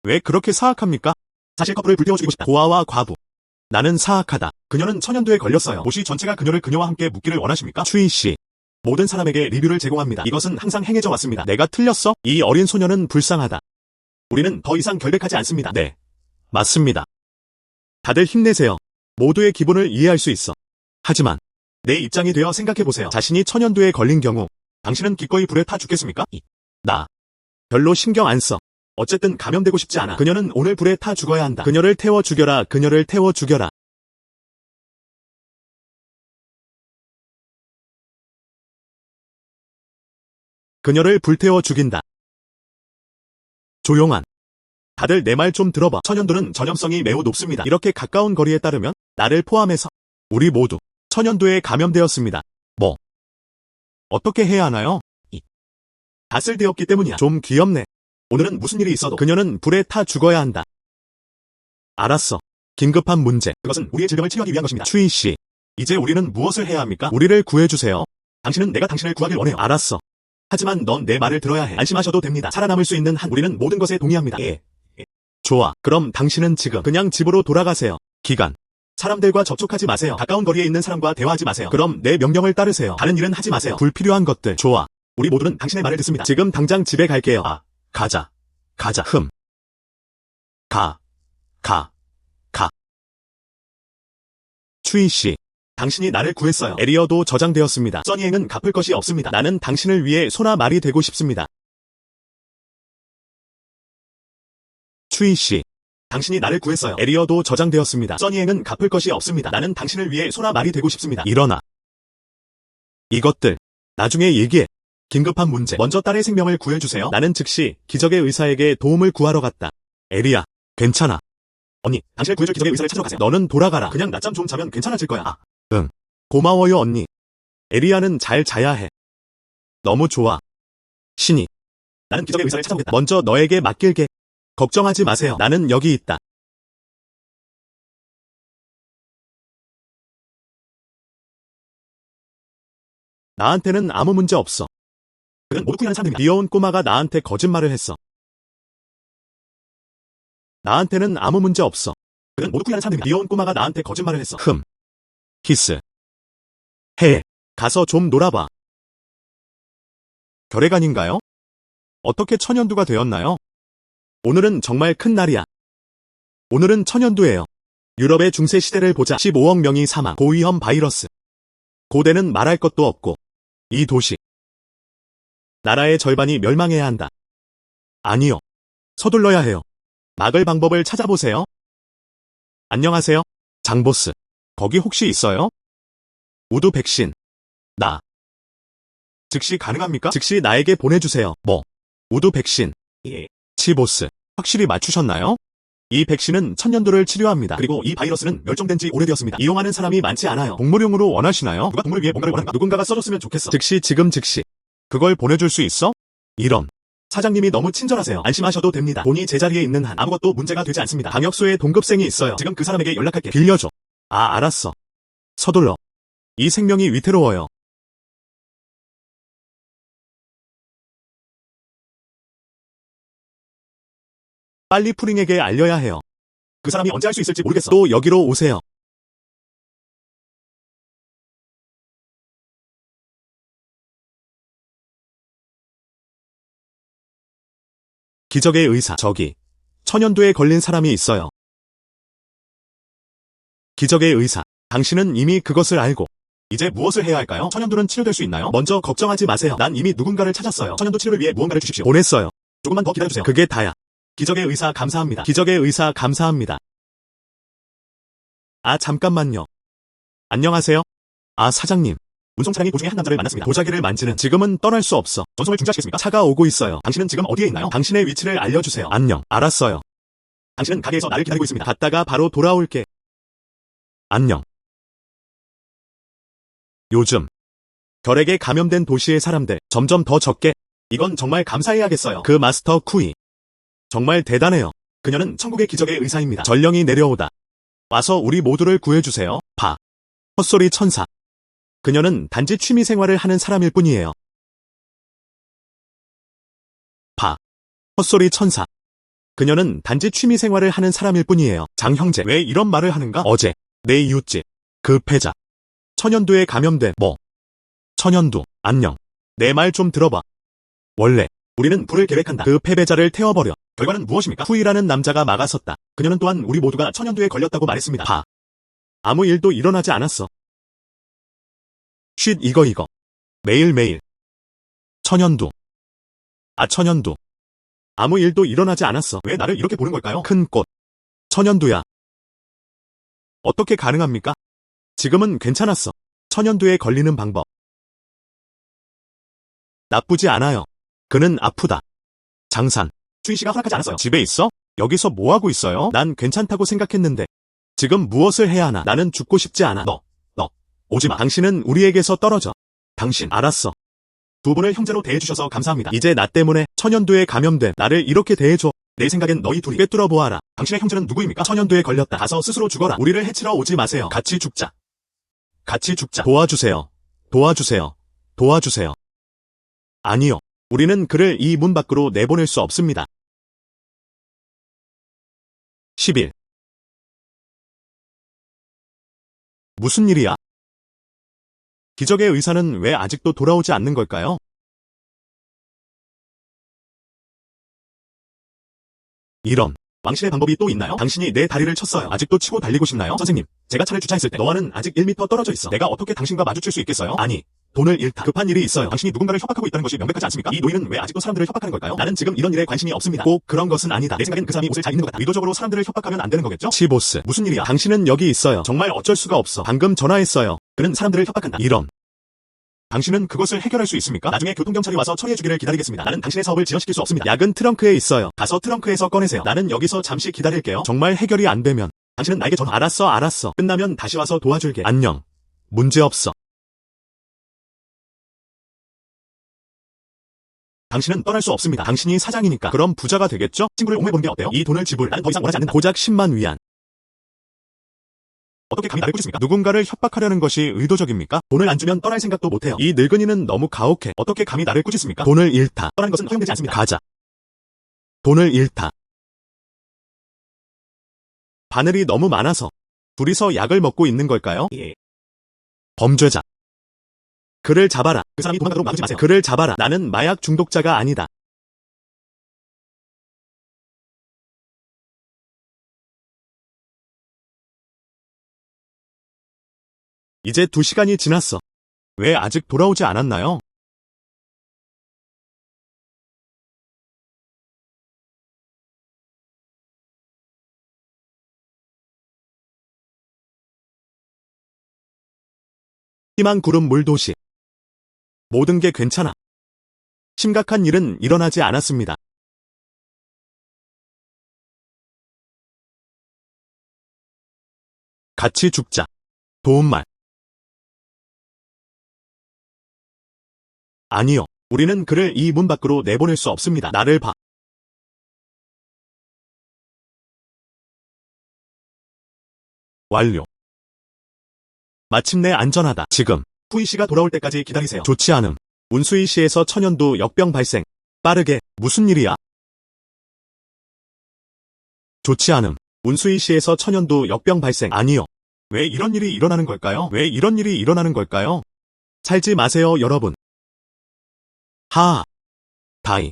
왜 그렇게 사악합니까? 사실 커플을 불태워 죽이고 싶다. 고아와 과부. 나는 사악하다. 그녀는 천연두에 걸렸어요. 도시 전체가 그녀를 그녀와 함께 묻기를 원하십니까? 추이씨. 모든 사람에게 리뷰를 제공합니다. 이것은 항상 행해져 왔습니다. 내가 틀렸어? 이 어린 소녀는 불쌍하다. 우리는 더 이상 결백하지 않습니다. 네. 맞습니다. 다들 힘내세요. 모두의 기분을 이해할 수 있어. 하지만 내 입장이 되어 생각해보세요. 자신이 천연두에 걸린 경우 당신은 기꺼이 불에 타 죽겠습니까? 나 별로 신경 안 써. 어쨌든 감염되고 싶지 않아. 그녀는 오늘 불에 타 죽어야 한다. 그녀를 태워 죽여라. 그녀를 태워 죽여라. 그녀를 불태워 죽인다. 조용한. 다들 내 말 좀 들어봐. 천연두는 전염성이 매우 높습니다. 이렇게 가까운 거리에 따르면 나를 포함해서 우리 모두 천연두에 감염되었습니다. 뭐? 어떻게 해야 하나요? 다슬되었기 때문이야. 좀 귀엽네. 오늘은 무슨 일이 있어도 그녀는 불에 타 죽어야 한다. 알았어. 긴급한 문제. 그것은 우리의 질병을 치료하기 위한 것입니다. 추이 씨. 이제 우리는 무엇을 해야 합니까? 우리를 구해주세요. 당신은 내가 당신을 구하길 원해요. 알았어. 하지만 넌 내 말을 들어야 해. 안심하셔도 됩니다. 살아남을 수 있는 한 우리는 모든 것에 동의합니다. 예. 좋아. 그럼 당신은 지금 그냥 집으로 돌아가세요. 기간. 사람들과 접촉하지 마세요. 가까운 거리에 있는 사람과 대화하지 마세요. 그럼 내 명령을 따르세요. 다른 일은 하지 마세요. 불필요한 것들. 좋아. 우리 모두는 당신의 말을 듣습니다. 지금 당장 집에 갈게요. 가자. 가자. 가. 추이 씨. 당신이 나를 구했어요. 에리어도 저장되었습니다. 써니행은 갚을 것이 없습니다. 나는 당신을 위해 소나 말이 되고 싶습니다. 추이 씨. 당신이 나를 구했어요. 에리어도 저장되었습니다. 써니행은 갚을 것이 없습니다. 나는 당신을 위해 소나 말이 되고 싶습니다. 일어나. 이것들. 나중에 얘기해. 긴급한 문제. 먼저 딸의 생명을 구해주세요. 나는 즉시 기적의 의사에게 도움을 구하러 갔다. 에리야. 괜찮아. 언니, 당신을 구해줄 기적의 의사를 찾으러 가세요. 너는 돌아가라. 그냥 낮잠 좀 자면 괜찮아질 거야. 응. 고마워요, 언니. 에리야는 잘 자야 해. 너무 좋아. 신이. 나는 기적의 의사를 찾아오겠다. 먼저 너에게 맡길게. 걱정하지 마세요. 나는 여기 있다. 나한테는 아무 문제 없어. 그는 모두 쿠이라는 사람입니다. 귀여운 꼬마가 나한테 거짓말을 했어. 나한테는 아무 문제 없어. 그는 모두 쿠이라는 사람입니다. 귀여운 꼬마가 나한테 거짓말을 했어. 키스. 해. 가서 좀 놀아봐. 결핵아닌가요? 어떻게 천연두가 되었나요? 오늘은 정말 큰 날이야. 오늘은 천연두예요. 유럽의 중세 시대를 보자. 15억 명이 사망. 고위험 바이러스. 고대는 말할 것도 없고. 이 도시. 나라의 절반이 멸망해야 한다. 아니요. 서둘러야 해요. 막을 방법을 찾아보세요. 안녕하세요. 장보스. 거기 혹시 있어요? 우드 백신. 나. 즉시 가능합니까? 즉시 나에게 보내주세요. 뭐? 우드 백신. 예. 치보스. 확실히 맞추셨나요? 이 백신은 천연두를 치료합니다. 그리고 이 바이러스는 멸종된 지 오래되었습니다. 이용하는 사람이 많지 않아요. 동물용으로 원하시나요? 누가 동물을 위해 뭔가를 원한가? 누군가가 써줬으면 좋겠어. 즉시 지금 즉시. 그걸 보내줄 수 있어? 이런. 사장님이 너무 친절하세요. 안심하셔도 됩니다. 돈이 제자리에 있는 한 아무것도 문제가 되지 않습니다. 방역소에 동급생이 있어요. 지금 그 사람에게 연락할게. 빌려줘. 알았어. 서둘러. 이 생명이 위태로워요. 빨리 푸링에게 알려야 해요. 그 사람이 언제 할 수 있을지 모르겠어. 또 여기로 오세요. 기적의 의사. 저기. 천연두에 걸린 사람이 있어요. 기적의 의사. 당신은 이미 그것을 알고. 이제 무엇을 해야 할까요? 천연두는 치료될 수 있나요? 먼저 걱정하지 마세요. 난 이미 누군가를 찾았어요. 천연두 치료를 위해 무언가를 주십시오. 보냈어요. 조금만 더 기다려주세요. 그게 다야. 기적의 의사 감사합니다. 기적의 의사 감사합니다. 잠깐만요. 안녕하세요. 사장님. 운송 차량이 도중에 한 남자를 만났습니다. 도자기를 만지는. 지금은 떠날 수 없어. 전송을 중지하시겠습니까? 차가 오고 있어요. 당신은 지금 어디에 있나요? 당신의 위치를 알려주세요. 안녕. 알았어요. 당신은 가게에서 나를 기다리고 있습니다. 갔다가 바로 돌아올게. 안녕. 요즘 결핵에 감염된 도시의 사람들 점점 더 적게. 이건 정말 감사해야겠어요. 그 마스터 쿠이. 정말 대단해요. 그녀는 천국의 기적의 의사입니다. 전령이 내려오다. 와서 우리 모두를 구해주세요. 헛소리 천사. 그녀는 단지 취미 생활을 하는 사람일 뿐이에요. 헛소리 천사. 그녀는 단지 취미 생활을 하는 사람일 뿐이에요. 장형제. 왜 이런 말을 하는가? 어제 내 이웃집 그 패자 천연두에 감염된. 천연두. 안녕. 내 말 좀 들어봐. 원래 우리는 불을 계획한다. 그 패배자를 태워버려. 결과는 무엇입니까? 후이라는 남자가 막아섰다. 그녀는 또한 우리 모두가 천연두에 걸렸다고 말했습니다. 아무 일도 일어나지 않았어. 쉿 이거. 매일매일. 천연두. 천연두. 아무 일도 일어나지 않았어. 왜 나를 이렇게 보는 걸까요? 큰 꽃. 천연두야. 어떻게 가능합니까? 지금은 괜찮았어. 천연두에 걸리는 방법. 나쁘지 않아요. 그는 아프다. 장산. 수희 씨가 허락하지 않았어요. 집에 있어? 여기서 뭐 하고 있어요? 난 괜찮다고 생각했는데. 지금 무엇을 해야 하나? 나는 죽고 싶지 않아. 너, 오지 마. 당신은 우리에게서 떨어져. 당신, 알았어. 두 분을 형제로 대해주셔서 감사합니다. 이제 나 때문에 천연두에 감염된 나를 이렇게 대해줘. 내 생각엔 너희 둘이 꿰뚫어 보아라. 당신의 형제는 누구입니까? 천연두에 걸렸다. 가서 스스로 죽어라. 우리를 해치러 오지 마세요. 같이 죽자. 같이 죽자. 도와주세요. 도와주세요. 도와주세요. 아니요. 우리는 그를 이 문 밖으로 내보낼 수 없습니다. 10일. 무슨 일이야? 기적의 의사는 왜 아직도 돌아오지 않는 걸까요? 이런. 왕실의 방법이 또 있나요? 당신이 내 다리를 쳤어요. 아직도 치고 달리고 싶나요? 선생님, 제가 차를 주차했을 때 너와는 아직 1m 떨어져 있어. 내가 어떻게 당신과 마주칠 수 있겠어요? 아니, 돈을 잃다. 급한 일이 있어요. 당신이 누군가를 협박하고 있다는 것이 명백하지 않습니까? 이 노인은 왜 아직도 사람들을 협박하는 걸까요? 나는 지금 이런 일에 관심이 없습니다. 꼭 그런 것은 아니다. 내 생각엔 그 사람이 옷을 잘 입는 것 같다. 의도적으로 사람들을 협박하면 안 되는 거겠죠? 치보스, 무슨 일이야? 당신은 여기 있어요. 정말 어쩔 수가 없어. 방금 전화했어요. 그는 사람들을 협박한다. 이런. 당신은 그것을 해결할 수 있습니까? 나중에 교통경찰이 와서 처리해주기를 기다리겠습니다. 나는 당신의 사업을 지연시킬 수 없습니다. 약은 트렁크에 있어요. 가서 트렁크에서 꺼내세요. 나는 여기서 잠시 기다릴게요. 정말 해결이 안 되면 당신은 나에게 전화. 알았어. 끝나면 다시 와서 도와줄게. 안녕. 문제없어. 당신은 떠날 수 없습니다. 당신이 사장이니까. 그럼 부자가 되겠죠? 친구를 옹호해보는 게 어때요? 이 돈을 지불. 나는 더 이상 원하지 않는다. 고작 10만 위안. 어떻게 감히 나를 꾸짖습니까? 누군가를 협박하려는 것이 의도적입니까? 돈을 안 주면 떠날 생각도 못해요. 이 늙은이는 너무 가혹해. 어떻게 감히 나를 꾸짖습니까? 돈을 잃다. 떠나는 것은 허용되지 않습니다. 가자. 돈을 잃다. 바늘이 너무 많아서 둘이서 약을 먹고 있는 걸까요? 예. 범죄자. 그를 잡아라. 그 사람이 도망가도록 막지 마세요. 그를 잡아라. 나는 마약 중독자가 아니다. 이제 2시간이 지났어. 왜 아직 돌아오지 않았나요? 희망 구름 물 도시. 모든 게 괜찮아. 심각한 일은 일어나지 않았습니다. 같이 죽자. 도움말. 아니요. 우리는 그를 이 문 밖으로 내보낼 수 없습니다. 나를 봐. 완료. 마침내 안전하다. 지금. 후이 씨가 돌아올 때까지 기다리세요. 좋지 않음. 운수이 씨에서 천연두 역병 발생. 빠르게. 무슨 일이야? 좋지 않음. 운수이 씨에서 천연두 역병 발생. 아니요. 왜 이런 일이 일어나는 걸까요? 왜 이런 일이 일어나는 걸까요? 살지 마세요, 여러분. 하하. 다이.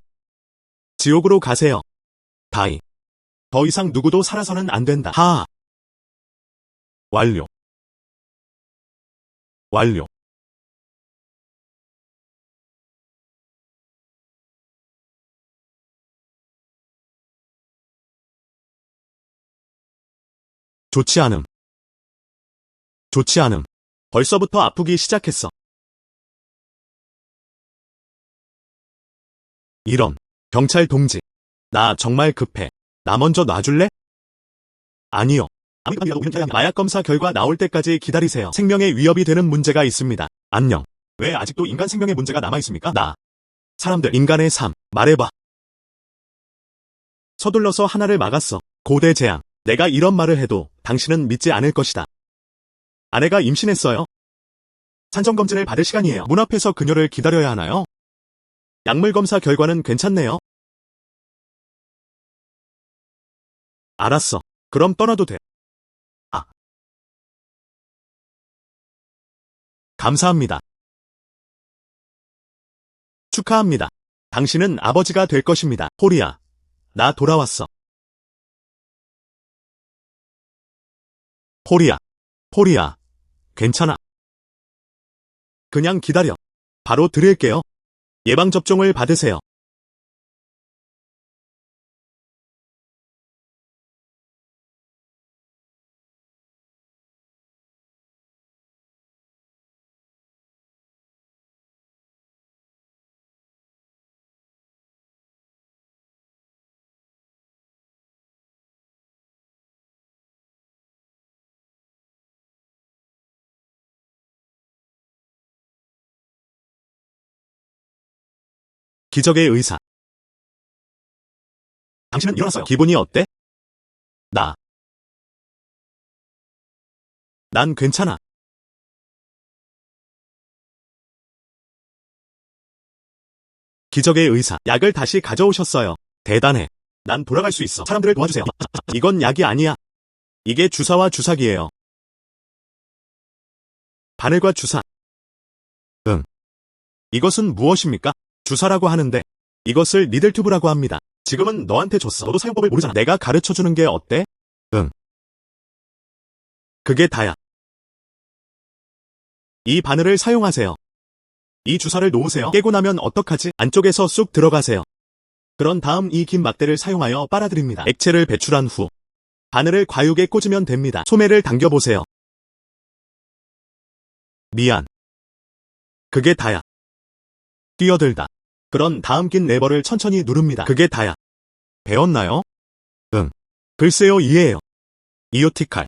지옥으로 가세요. 다이. 더 이상 누구도 살아서는 안 된다. 하하. 완료. 완료. 좋지 않음. 좋지 않음. 벌써부터 아프기 시작했어. 이런. 경찰 동지. 나 정말 급해. 나 먼저 놔줄래? 아니요. 아무리라도 우리는 해야 합니다. 마약 검사 결과 나올 때까지 기다리세요. 생명에 위협이 되는 문제가 있습니다. 안녕. 왜 아직도 인간 생명의 문제가 남아있습니까? 사람들, 인간의 삶. 말해봐. 서둘러서 하나를 막았어. 고대 재앙. 내가 이런 말을 해도 당신은 믿지 않을 것이다. 아내가 임신했어요. 산정검진을 받을 시간이에요. 문 앞에서 그녀를 기다려야 하나요? 약물 검사 결과는 괜찮네요. 알았어. 그럼 떠나도 돼. 아. 감사합니다. 축하합니다. 당신은 아버지가 될 것입니다. 호리야. 나 돌아왔어. 호리야. 괜찮아. 그냥 기다려. 바로 드릴게요. 예방접종을 받으세요. 기적의 의사. 당신은 일어났어요. 기분이 어때? 난 괜찮아. 기적의 의사. 약을 다시 가져오셨어요. 대단해. 난 돌아갈 수 있어. 사람들을 도와주세요. 이건 약이 아니야. 이게 주사와 주사기예요. 바늘과 주사. 응. 이것은 무엇입니까? 주사라고 하는데 이것을 니들튜브라고 합니다. 지금은 너한테 줬어. 너도 사용법을 모르잖아. 내가 가르쳐주는 게 어때? 응. 그게 다야. 이 바늘을 사용하세요. 이 주사를 놓으세요. 깨고 나면 어떡하지? 안쪽에서 쑥 들어가세요. 그런 다음 이 긴 막대를 사용하여 빨아들입니다. 액체를 배출한 후 바늘을 과육에 꽂으면 됩니다. 소매를 당겨보세요. 미안. 그게 다야. 뛰어들다. 그런 다음 긴 레버를 천천히 누릅니다. 그게 다야. 배웠나요? 응. 글쎄요, 이해해요. 이오티칼.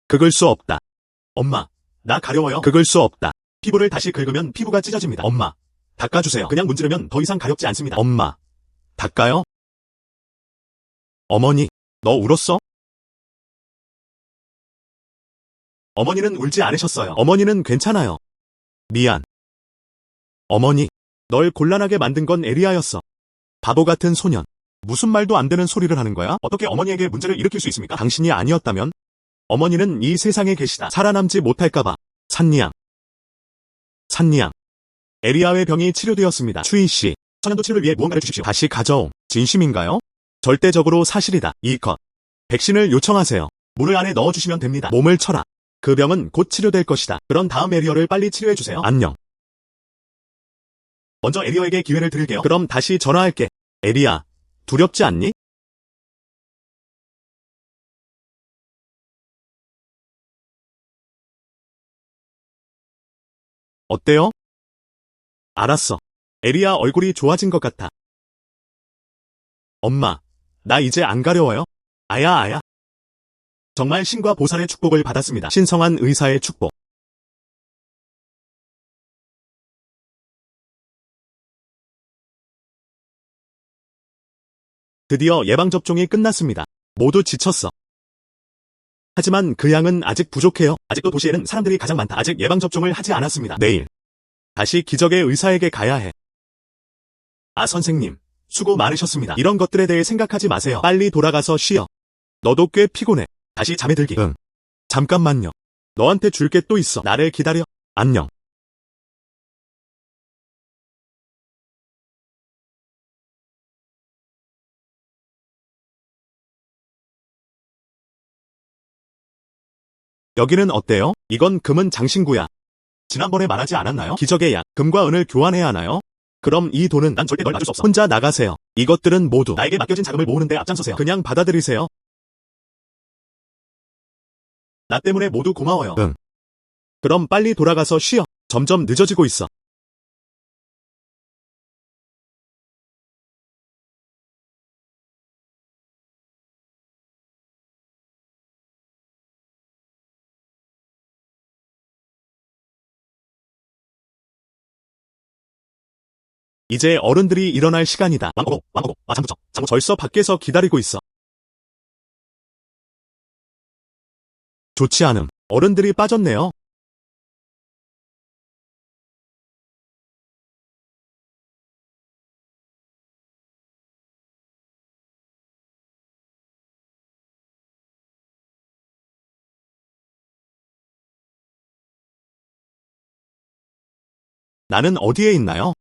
긁을 수 없다. 엄마, 나 가려워요. 긁을 수 없다. 피부를 다시 긁으면 피부가 찢어집니다. 엄마, 닦아주세요. 그냥 문지르면 더 이상 가렵지 않습니다. 엄마, 닦아요? 어머니, 너 울었어? 어머니는 울지 않으셨어요. 어머니는 괜찮아요. 미안. 어머니, 널 곤란하게 만든 건 에리아였어. 바보 같은 소년. 무슨 말도 안 되는 소리를 하는 거야? 어떻게 어머니에게 문제를 일으킬 수 있습니까? 당신이 아니었다면? 어머니는 이 세상에 계시다. 살아남지 못할까봐. 산니양. 에리아의 병이 치료되었습니다. 추이씨, 천연도 치료를 위해 무언가를 주십시오. 다시 가져옴. 진심인가요? 절대적으로 사실이다. 이컷. 백신을 요청하세요. 물을 안에 넣어주시면 됩니다. 몸을 쳐라. 그 병은 곧 치료될 것이다. 그런 다음 에리어를 빨리 치료해주세요. 안녕. 먼저 에리어에게 기회를 드릴게요. 그럼 다시 전화할게. 에리아, 두렵지 않니? 어때요? 알았어. 에리아 얼굴이 좋아진 것 같아. 엄마, 나 이제 안 가려워요? 아야. 정말 신과 보살의 축복을 받았습니다. 신성한 의사의 축복. 드디어 예방접종이 끝났습니다. 모두 지쳤어. 하지만 그 양은 아직 부족해요. 아직도 도시에는 사람들이 가장 많다. 아직 예방접종을 하지 않았습니다. 내일 다시 기적의 의사에게 가야 해. 아, 선생님, 수고 많으셨습니다. 이런 것들에 대해 생각하지 마세요. 빨리 돌아가서 쉬어. 너도 꽤 피곤해. 다시 잠에 들기. 응. 잠깐만요. 너한테 줄 게 또 있어. 나를 기다려. 안녕. 여기는 어때요? 이건 금은 장신구야. 지난번에 말하지 않았나요? 기적의 약, 금과 은을 교환해야 하나요? 그럼 이 돈은 난 절대 널 놔줄 수 없어. 혼자 나가세요. 이것들은 모두 나에게 맡겨진 자금을 모으는데 앞장서세요. 그냥 받아들이세요. 나 때문에 모두 고마워요. 응. 그럼 빨리 돌아가서 쉬어. 점점 늦어지고 있어. 이제 어른들이 일어날 시간이다. 왕고고, 장부쳐. 벌써 밖에서 기다리고 있어. 좋지 않음. 어른들이 빠졌네요. 나는 어디에 있나요?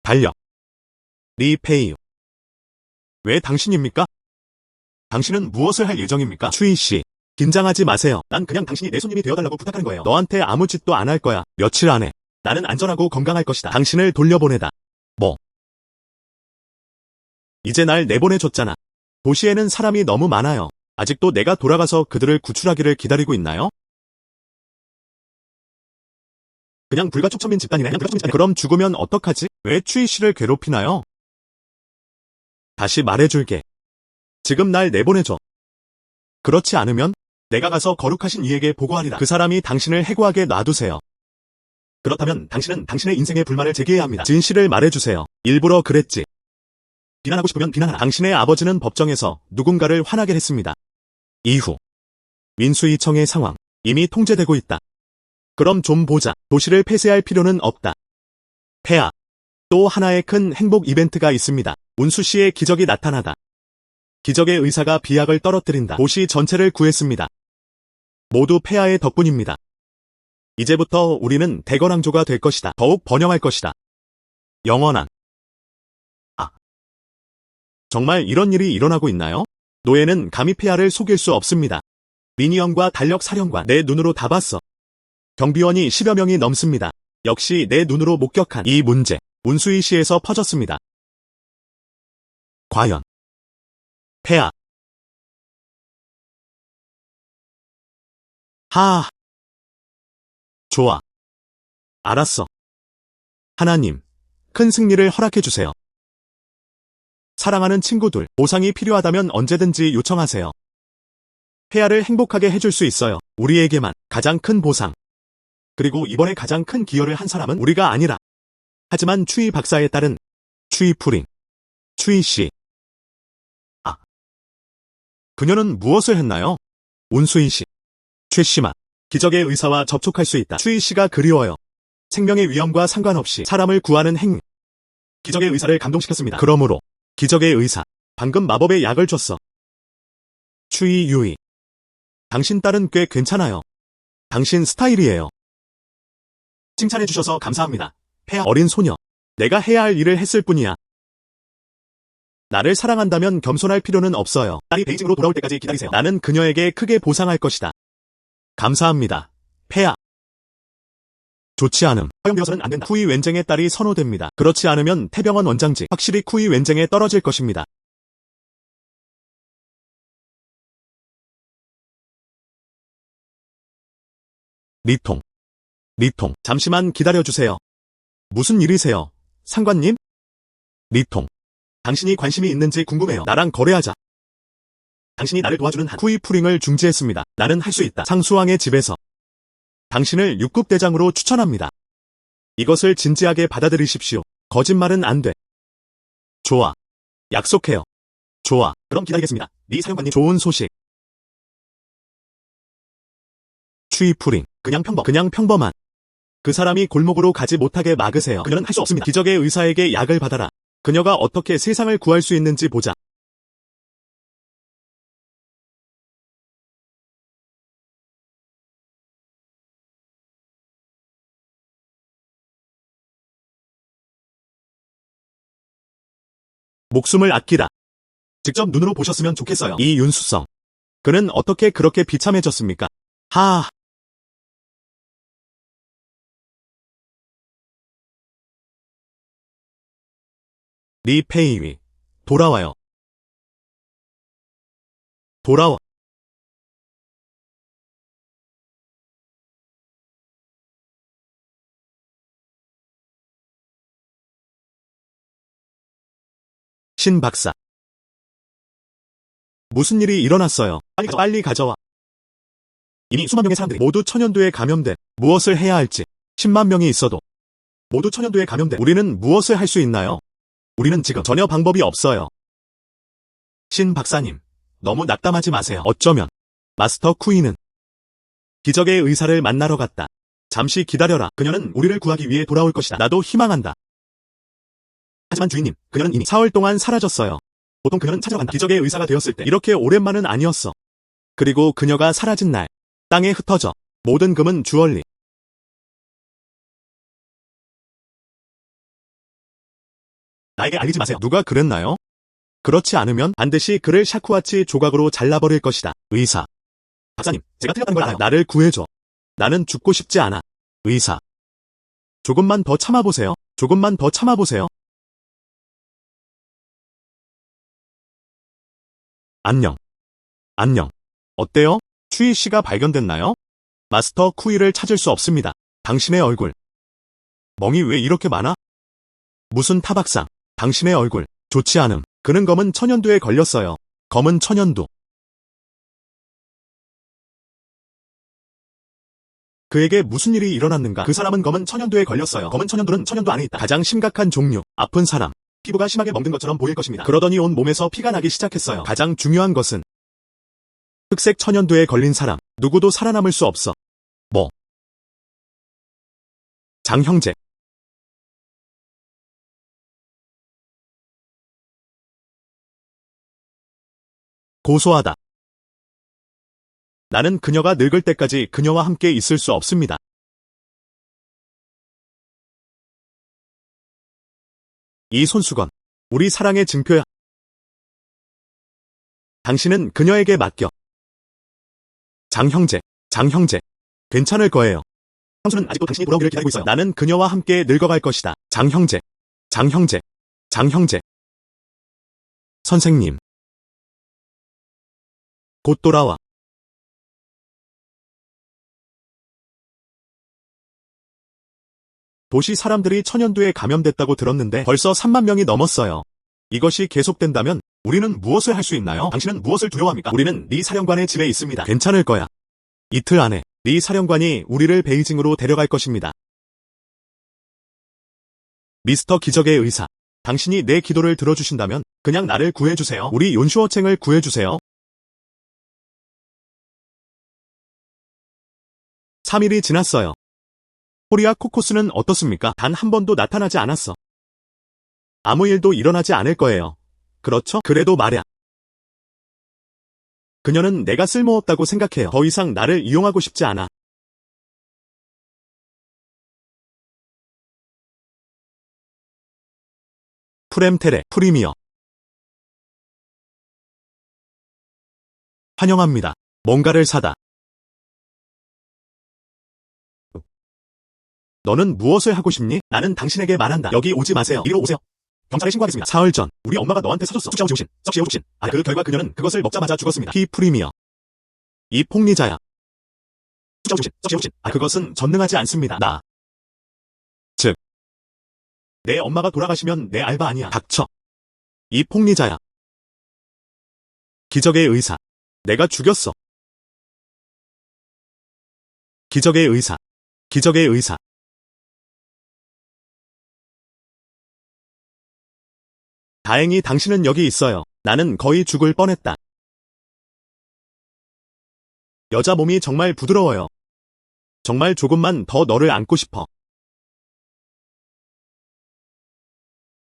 달려. 리페이유. 왜 당신입니까? 당신은 무엇을 할 예정입니까? 추이씨, 긴장하지 마세요. 난 그냥 당신이 내 손님이 되어달라고 부탁하는 거예요. 너한테 아무 짓도 안 할 거야. 며칠 안에. 나는 안전하고 건강할 것이다. 당신을 돌려보내다. 뭐? 이제 날 내보내줬잖아. 도시에는 사람이 너무 많아요. 아직도 내가 돌아가서 그들을 구출하기를 기다리고 있나요? 그냥 불가촉천민 집단이네. 그럼 죽으면 어떡하지? 왜 추이씨를 괴롭히나요? 다시 말해줄게. 지금 날 내보내줘. 그렇지 않으면 내가 가서 거룩하신 이에게 보고하리라. 그 사람이 당신을 해고하게 놔두세요. 그렇다면 당신은 당신의 인생의 불만을 제기해야 합니다. 진실을 말해주세요. 일부러 그랬지. 비난하고 싶으면 비난하라. 당신의 아버지는 법정에서 누군가를 화나게 했습니다. 이후 민수이청의 상황 이미 통제되고 있다. 그럼 좀 보자. 도시를 폐쇄할 필요는 없다. 폐하. 또 하나의 큰 행복 이벤트가 있습니다. 운수씨의 기적이 나타나다. 기적의 의사가 비약을 떨어뜨린다. 도시 전체를 구했습니다. 모두 폐하의 덕분입니다. 이제부터 우리는 대거랑조가 될 것이다. 더욱 번영할 것이다. 영원한. 정말 이런 일이 일어나고 있나요? 노예는 감히 폐하를 속일 수 없습니다. 미니언과 달력 사령관 내 눈으로 다 봤어. 경비원이 10여 명이 넘습니다. 역시 내 눈으로 목격한 이 문제 운수이시에서 퍼졌습니다. 과연 폐하. 좋아. 알았어. 하나님, 큰 승리를 허락해주세요. 사랑하는 친구들, 보상이 필요하다면 언제든지 요청하세요. 폐하를 행복하게 해줄 수 있어요. 우리에게만 가장 큰 보상. 그리고 이번에 가장 큰 기여를 한 사람은 우리가 아니라. 하지만 추이 박사의 딸은 추이 푸링, 추이 씨. 그녀는 무엇을 했나요? 운수이 씨, 최 씨만 기적의 의사와 접촉할 수 있다. 추이 씨가 그리워요. 생명의 위험과 상관없이 사람을 구하는 행위. 기적의 의사를 감동시켰습니다. 그러므로 기적의 의사, 방금 마법의 약을 줬어. 추이 유이. 당신 딸은 꽤 괜찮아요. 당신 스타일이에요. 칭찬해주셔서 감사합니다. 폐하 어린 소녀. 내가 해야 할 일을 했을 뿐이야. 나를 사랑한다면 겸손할 필요는 없어요. 딸이 베이징으로 돌아올 때까지 기다리세요. 나는 그녀에게 크게 보상할 것이다. 감사합니다. 폐하. 좋지 않음. 허용되어서는 안 된다. 쿠이 웬쟁의 딸이 선호됩니다. 그렇지 않으면 태병원 원장직 확실히 쿠이 웬쟁에 떨어질 것입니다. 리통. 잠시만 기다려주세요. 무슨 일이세요, 상관님? 리통. 당신이 관심이 있는지 궁금해요. 나랑 거래하자. 당신이 나를 도와주는 한 쿠이 푸링을 중지했습니다. 나는 할 수 있다. 상수왕의 집에서. 당신을 6급 대장으로 추천합니다. 이것을 진지하게 받아들이십시오. 거짓말은 안 돼. 좋아. 약속해요. 좋아. 그럼 기다리겠습니다. 네 사령관님. 좋은 소식. 추이 푸링. 그냥 평범한. 그 사람이 골목으로 가지 못하게 막으세요. 그녀는 할 수 없습니다. 기적의 의사에게 약을 받아라. 그녀가 어떻게 세상을 구할 수 있는지 보자. 목숨을 아끼다. 직접 눈으로 보셨으면 좋겠어요. 이 윤수성. 그는 어떻게 그렇게 비참해졌습니까? 리 페이위. 돌아와요. 돌아와. 신 박사. 무슨 일이 일어났어요? 빨리 가져와. 이미 수만 명의 사람들이 모두 천연두에 감염돼. 무엇을 해야 할지. 10만 명이 있어도 모두 천연두에 감염돼. 우리는 무엇을 할 수 있나요? 우리는 지금 전혀 방법이 없어요. 신 박사님, 너무 낙담하지 마세요. 어쩌면 마스터 쿠이는 기적의 의사를 만나러 갔다. 잠시 기다려라. 그녀는 우리를 구하기 위해 돌아올 것이다. 나도 희망한다. 하지만 주인님, 그녀는 이미 4월 동안 사라졌어요. 보통 그녀는 찾으러 간다. 기적의 의사가 되었을 때 이렇게 오랜만은 아니었어. 그리고 그녀가 사라진 날, 땅에 흩어져. 모든 금은 주얼리. 나에게 알리지 마세요. 누가 그랬나요? 그렇지 않으면 반드시 그를 샤쿠아치 조각으로 잘라버릴 것이다. 의사. 박사님, 제가 틀렸다는 걸 알아요. 나를 구해줘. 나는 죽고 싶지 않아. 의사. 조금만 더 참아보세요. 조금만 더 참아보세요. 안녕. 어때요? 추이 씨가 발견됐나요? 마스터 쿠이를 찾을 수 없습니다. 당신의 얼굴. 멍이 왜 이렇게 많아? 무슨 타박상. 당신의 얼굴. 좋지 않음. 그는 검은 천연두에 걸렸어요. 검은 천연두. 그에게 무슨 일이 일어났는가? 그 사람은 검은 천연두에 걸렸어요. 검은 천연두는 천연두 안에 있다. 가장 심각한 종류, 아픈 사람. 피부가 심하게 멍든 것처럼 보일 것입니다. 그러더니 온 몸에서 피가 나기 시작했어요. 가장 중요한 것은 흑색 천연두에 걸린 사람, 누구도 살아남을 수 없어. 뭐? 장형제. 고소하다. 나는 그녀가 늙을 때까지 그녀와 함께 있을 수 없습니다. 이 손수건, 우리 사랑의 증표야. 당신은 그녀에게 맡겨. 장형제, 장형제. 괜찮을 거예요. 형수는 아직도 당신이 돌아오기를 기다리고 있어요. 나는 그녀와 함께 늙어갈 것이다. 장형제, 장형제, 장형제. 선생님. 곧 돌아와. 도시 사람들이 천연두에 감염됐다고 들었는데 벌써 3만 명이 넘었어요. 이것이 계속된다면 우리는 무엇을 할 수 있나요? 당신은 무엇을 두려워합니까? 우리는 네 사령관의 집에 있습니다. 괜찮을 거야. 이틀 안에 네 사령관이 우리를 베이징으로 데려갈 것입니다. 미스터 기적의 의사, 당신이 내 기도를 들어주신다면 그냥 나를 구해주세요. 우리 윤슈어챙을 구해주세요. 3일이 지났어요. 코리아 코코스는 어떻습니까? 단 한 번도 나타나지 않았어. 아무 일도 일어나지 않을 거예요. 그렇죠? 그래도 말야. 그녀는 내가 쓸모없다고 생각해요. 더 이상 나를 이용하고 싶지 않아. 프렘테레, 프리미어. 환영합니다. 뭔가를 사다. 너는 무엇을 하고 싶니? 나는 당신에게 말한다. 여기 오지 마세요. 이리로 오세요. 경찰에 신고하겠습니다. 사흘 전 우리 엄마가 너한테 사줬어. 쑥시아오 지우신, 썩시아오 지우신. 그 결과 그녀는 그것을 먹자마자 죽었습니다. 피 프리미어. 이 폭리자야. 쑥시아오 지우신, 썩시아오 지우신. 그것은 전능하지 않습니다. 즉, 내 엄마가 돌아가시면 내 알바 아니야. 닥쳐. 이 폭리자야. 기적의 의사. 내가 죽였어. 기적의 의사. 기적의 의사. 다행히 당신은 여기 있어요. 나는 거의 죽을 뻔했다. 여자 몸이 정말 부드러워요. 정말 조금만 더 너를 안고 싶어.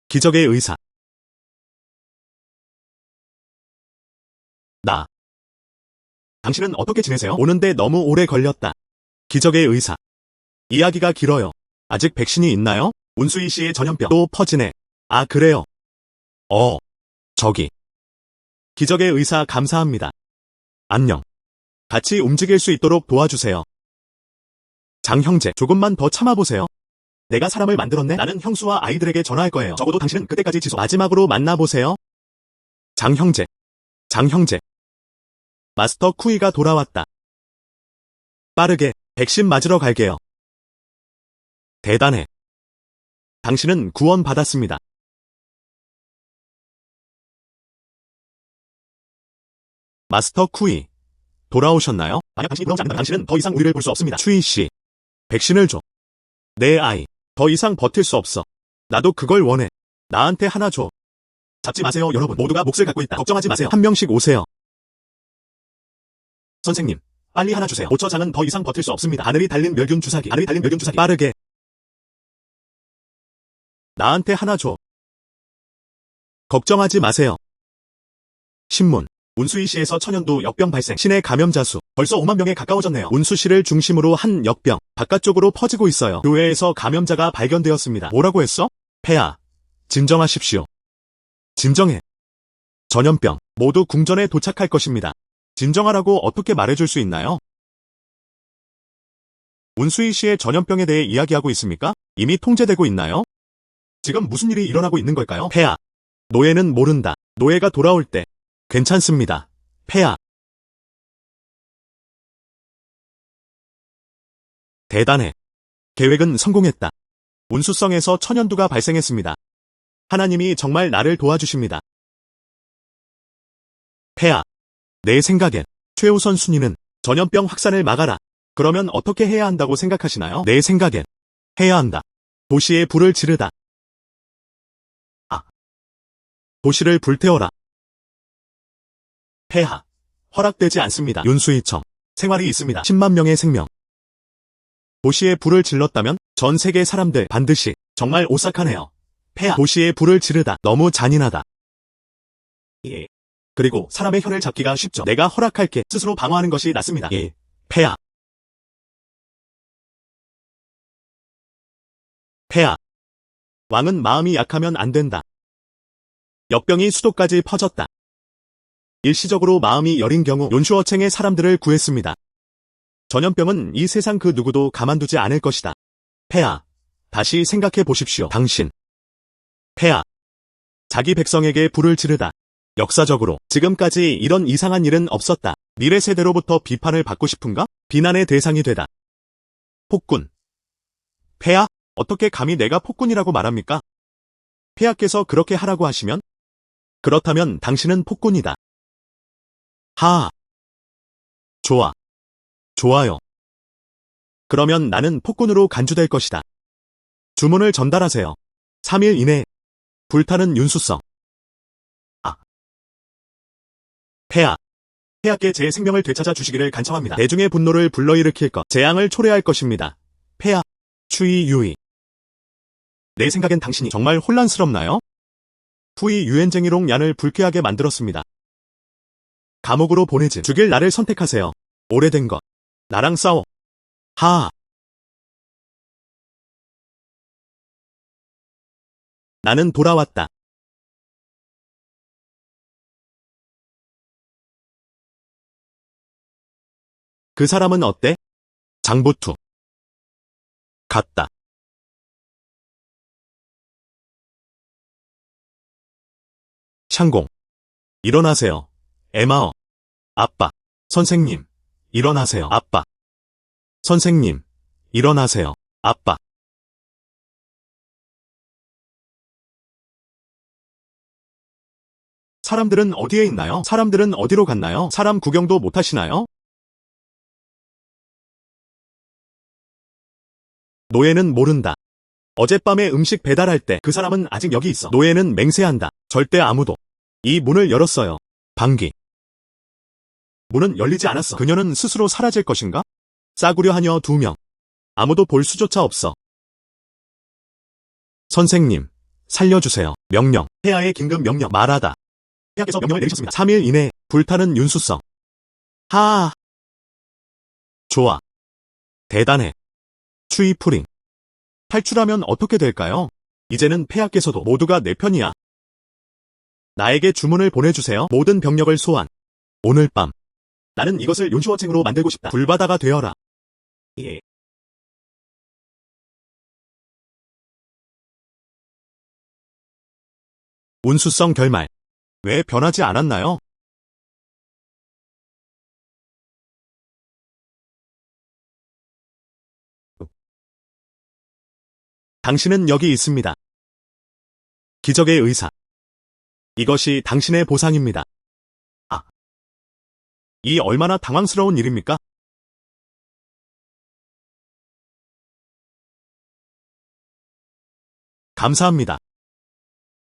기적의 의사. 당신은 어떻게 지내세요? 오는데 너무 오래 걸렸다. 기적의 의사. 이야기가 길어요. 아직 백신이 있나요? 운수이 씨의 전염병 또 퍼지네. 그래요. 저기. 기적의 의사 감사합니다. 안녕. 같이 움직일 수 있도록 도와주세요. 장형제, 조금만 더 참아보세요. 내가 사람을 만들었네. 나는 형수와 아이들에게 전화할 거예요. 적어도 당신은 그때까지 지속. 마지막으로 만나보세요. 장형제. 장형제. 마스터 쿠이가 돌아왔다. 빠르게 백신 맞으러 갈게요. 대단해. 당신은 구원받았습니다. 마스터 쿠이. 돌아오셨나요? 만약 당신이 돌아오지 않는다면 당신은 더 이상 우리를 볼 수 없습니다. 추이 씨. 백신을 줘. 내 아이. 더 이상 버틸 수 없어. 나도 그걸 원해. 나한테 하나 줘. 잡지 마세요, 여러분. 모두가 몫을 갖고 있다. 걱정하지 마세요. 한 명씩 오세요. 선생님, 빨리 하나 주세요. 오처장은 더 이상 버틸 수 없습니다. 하늘이 달린 멸균 주사기. 하늘이 달린 멸균 주사기. 빠르게. 나한테 하나 줘. 걱정하지 마세요. 신문. 운수이시에서 천연두 역병 발생. 신의 감염자 수 벌써 5만 명에 가까워졌네요. 운수시를 중심으로 한 역병 바깥쪽으로 퍼지고 있어요. 교회에서 감염자가 발견되었습니다. 뭐라고 했어? 폐하. 진정하십시오. 진정해. 전염병 모두 궁전에 도착할 것입니다. 진정하라고 어떻게 말해줄 수 있나요? 운수이시의 전염병에 대해 이야기하고 있습니까? 이미 통제되고 있나요? 지금 무슨 일이 일어나고 있는 걸까요? 폐하. 노예는 모른다. 노예가 돌아올 때 괜찮습니다. 폐하. 대단해. 계획은 성공했다. 운수성에서 천연두가 발생했습니다. 하나님이 정말 나를 도와주십니다. 폐하. 내 생각엔 최우선 순위는 전염병 확산을 막아라. 그러면 어떻게 해야 한다고 생각하시나요? 내 생각엔 해야 한다. 도시에 불을 지르다. 도시를 불태워라. 폐하. 허락되지 않습니다. 윤수이청. 생활이 있습니다. 10만 명의 생명. 도시에 불을 질렀다면 전 세계 사람들 반드시 정말 오싹하네요. 폐하. 도시에 불을 지르다. 너무 잔인하다. 예. 그리고 사람의 혀를 잡기가 쉽죠. 내가 허락할게. 스스로 방어하는 것이 낫습니다. 예. 폐하. 폐하. 왕은 마음이 약하면 안 된다. 역병이 수도까지 퍼졌다. 일시적으로 마음이 여린 경우 윤슈어챙의 사람들을 구했습니다. 전염병은 이 세상 그 누구도 가만두지 않을 것이다. 폐하. 다시 생각해 보십시오. 당신. 폐하. 자기 백성에게 불을 지르다. 역사적으로 지금까지 이런 이상한 일은 없었다. 미래 세대로부터 비판을 받고 싶은가? 비난의 대상이 되다. 폭군. 폐하? 어떻게 감히 내가 폭군이라고 말합니까? 폐하께서 그렇게 하라고 하시면? 그렇다면 당신은 폭군이다. 하하. 좋아. 좋아요. 그러면 나는 폭군으로 간주될 것이다. 주문을 전달하세요. 3일 이내 불타는 윤수성. 폐하. 폐하께 제 생명을 되찾아 주시기를 간청합니다. 대중의 분노를 불러일으킬 것, 재앙을 초래할 것입니다. 폐하. 추이 유이. 내 생각엔 당신이 정말 혼란스럽나요? 푸이 유엔쟁이롱 얀을 불쾌하게 만들었습니다. 감옥으로 보내지. 죽일 나를 선택하세요. 오래된 것. 나랑 싸워. 하하. 나는 돌아왔다. 그 사람은 어때? 장부투. 갔다. 샹공. 일어나세요. 에마어. 아빠. 선생님. 일어나세요. 아빠. 선생님. 일어나세요. 아빠. 사람들은 어디에 있나요? 사람들은 어디로 갔나요? 사람 구경도 못 하시나요? 노예는 모른다. 어젯밤에 음식 배달할 때 그 사람은 아직 여기 있어. 노예는 맹세한다. 절대 아무도. 이 문을 열었어요. 방귀. 문은 열리지 않았어. 그녀는 스스로 사라질 것인가? 싸구려 하녀 2명. 아무도 볼 수조차 없어. 선생님, 살려주세요. 명령. 폐하의 긴급 명령. 말하다. 폐하께서 명령을 내리셨습니다. 3일 이내 불타는 윤수성. 하하. 좋아. 대단해. 추이프링. 탈출하면 어떻게 될까요? 이제는 폐하께서도 모두가 내 편이야. 나에게 주문을 보내주세요. 모든 병력을 소환. 오늘 밤. 나는 이것을 윤슈어챙으로 만들고 싶다. 불바다가 되어라. 예. 운수성 결말. 왜 변하지 않았나요? 당신은 여기 있습니다. 기적의 의사. 이것이 당신의 보상입니다. 이 얼마나 당황스러운 일입니까? 감사합니다.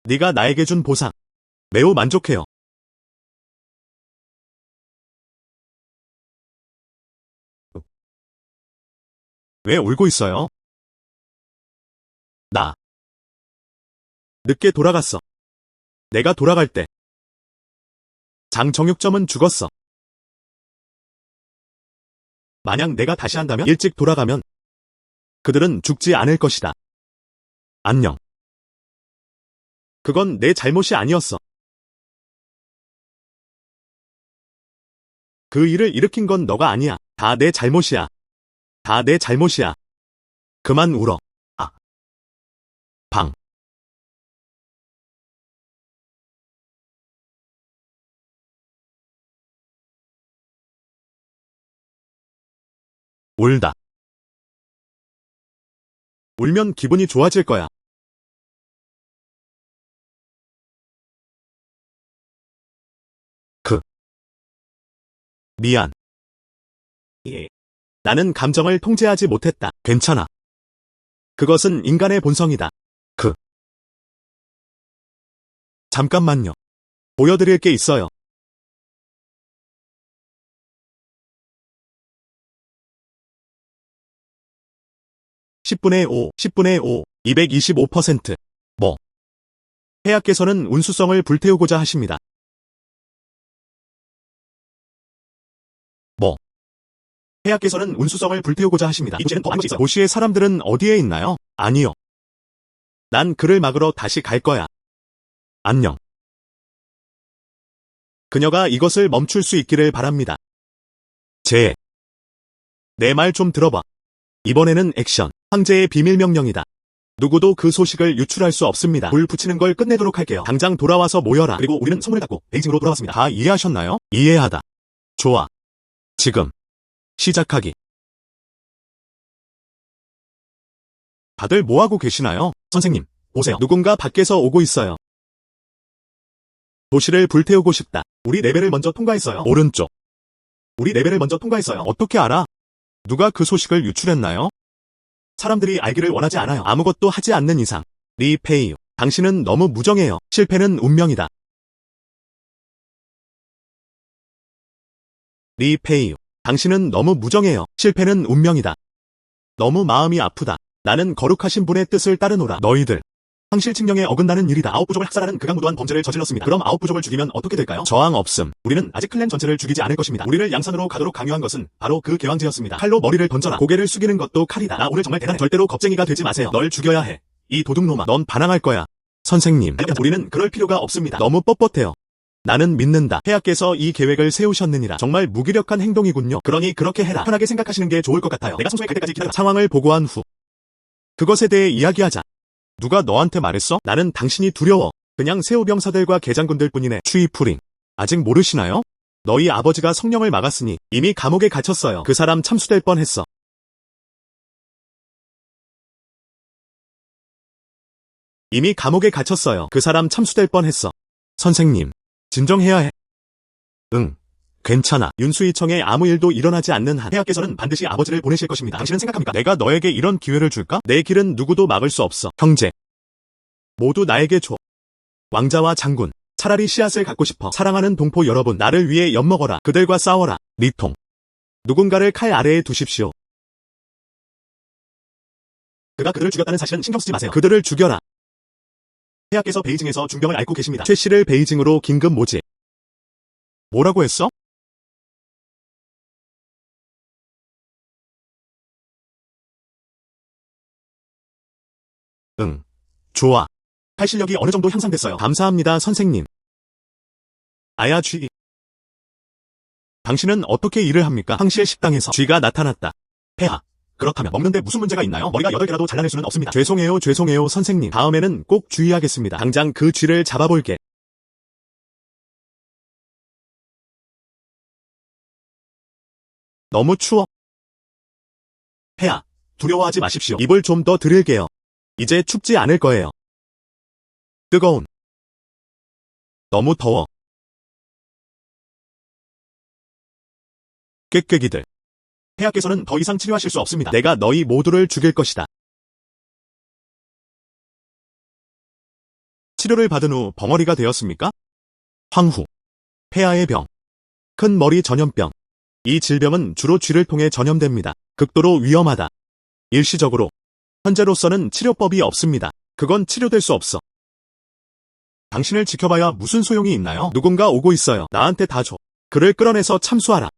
네가 나에게 준 보상. 매우 만족해요. 왜 울고 있어요? 나. 늦게 돌아갔어. 내가 돌아갈 때. 장정육점은 죽었어. 만약 내가 다시 한다면 일찍 돌아가면 그들은 죽지 않을 것이다. 안녕. 그건 내 잘못이 아니었어. 그 일을 일으킨 건 너가 아니야. 다 내 잘못이야. 다 내 잘못이야. 그만 울어. 방. 울다. 울면 기분이 좋아질 거야. 그. 미안. 예. 나는 감정을 통제하지 못했다. 괜찮아. 그것은 인간의 본성이다. 잠깐만요. 보여드릴 게 있어요. 10분의 5, 10분의 5, 225%. 뭐? 폐하께서는 운수성을 불태우고자 하십니다. 뭐? 폐하께서는 운수성을 불태우고자 하십니다. 이 도시에는 더 많은 것이 있어요. 도시의 사람들은 어디에 있나요? 아니요. 난 그를 막으러 다시 갈 거야. 안녕. 그녀가 이것을 멈출 수 있기를 바랍니다. 내 말 좀 들어봐. 이번에는 액션. 황제의 비밀 명령이다. 누구도 그 소식을 유출할 수 없습니다. 불 붙이는 걸 끝내도록 할게요. 당장 돌아와서 모여라. 그리고 우리는 선물을 갖고 베이징으로 돌아왔습니다. 다 이해하셨나요? 이해하다. 좋아. 지금 시작하기. 다들 뭐하고 계시나요? 선생님, 보세요. 누군가 밖에서 오고 있어요. 도시를 불태우고 싶다. 우리 레벨을 먼저 통과했어요. 오른쪽. 우리 레벨을 먼저 통과했어요. 어떻게 알아? 누가 그 소식을 유출했나요? 사람들이 알기를 원하지 않아요. 아무것도 하지 않는 이상. 리 페이유, 당신은 너무 무정해요. 실패는 운명이다. 리 페이유, 당신은 너무 무정해요. 실패는 운명이다. 너무 마음이 아프다. 나는 거룩하신 분의 뜻을 따르노라. 너희들. 황실 칙령에 어긋나는 일이다. 아홉부족을 학살하는 극악무도한 범죄를 저질렀습니다. 그럼 아홉부족을 죽이면 어떻게 될까요? 저항 없음. 우리는 아직 클랜 전체를 죽이지 않을 것입니다. 우리를 양산으로 가도록 강요한 것은 바로 그 개왕제였습니다. 칼로 머리를 던져라. 고개를 숙이는 것도 칼이다. 나 오늘 정말 대단해. 절대로 겁쟁이가 되지 마세요. 널 죽여야 해. 이 도둑놈아. 넌 반항할 거야. 선생님. 우리는 그럴 필요가 없습니다. 너무 뻣뻣해요. 나는 믿는다. 폐하께서 이 계획을 세우셨느니라. 정말 무기력한 행동이군요. 그러니 그렇게 해라. 편하게 생각하시는 게 좋을 것 같아요. 내가 성소에 갈 때까지 기다려. 상황을 보고한 후 그것에 대해 이야기하자. 누가 너한테 말했어? 나는 당신이 두려워. 그냥 새우병사들과 개장군들 뿐이네. 추이프링. 아직 모르시나요? 너희 아버지가 성령을 막았으니 이미 감옥에 갇혔어요. 그 사람 참수될 뻔했어. 이미 감옥에 갇혔어요. 그 사람 참수될 뻔했어. 선생님, 진정해야 해. 응. 괜찮아. 윤수이청에 아무 일도 일어나지 않는 한 폐하께서는 반드시 아버지를 보내실 것입니다. 당신은 생각합니까? 내가 너에게 이런 기회를 줄까? 내 길은 누구도 막을 수 없어. 형제. 모두 나에게 줘. 왕자와 장군. 차라리 씨앗을 갖고 싶어. 사랑하는 동포 여러분, 나를 위해 엿먹어라. 그들과 싸워라. 리통. 누군가를 칼 아래에 두십시오. 그가 그들을 죽였다는 사실은 신경 쓰지 마세요. 그들을 죽여라. 폐하께서 베이징에서 중병을 앓고 계십니다. 최 씨를 베이징으로 긴급 모집. 뭐라고 했어? 응. 좋아. 팔 실력이 어느 정도 향상됐어요. 감사합니다, 선생님. 아야 쥐. 당신은 어떻게 일을 합니까? 황실 식당에서 쥐가 나타났다. 폐하. 그렇다면 먹는데 무슨 문제가 있나요? 머리가 8개라도 잘라낼 수는 없습니다. 죄송해요, 선생님. 다음에는 꼭 주의하겠습니다. 당장 그 쥐를 잡아볼게. 너무 추워. 폐하. 두려워하지 마십시오. 입을 좀 더 드릴게요. 이제 춥지 않을 거예요. 뜨거운. 너무 더워. 꾀꾀기들. 폐하께서는 더 이상 치료하실 수 없습니다. 내가 너희 모두를 죽일 것이다. 치료를 받은 후 벙어리가 되었습니까? 황후. 폐하의 병. 큰 머리 전염병. 이 질병은 주로 쥐를 통해 전염됩니다. 극도로 위험하다. 일시적으로. 현재로서는 치료법이 없습니다. 그건 치료될 수 없어. 당신을 지켜봐야 무슨 소용이 있나요? 누군가 오고 있어요. 나한테 다 줘. 그를 끌어내서 참수하라.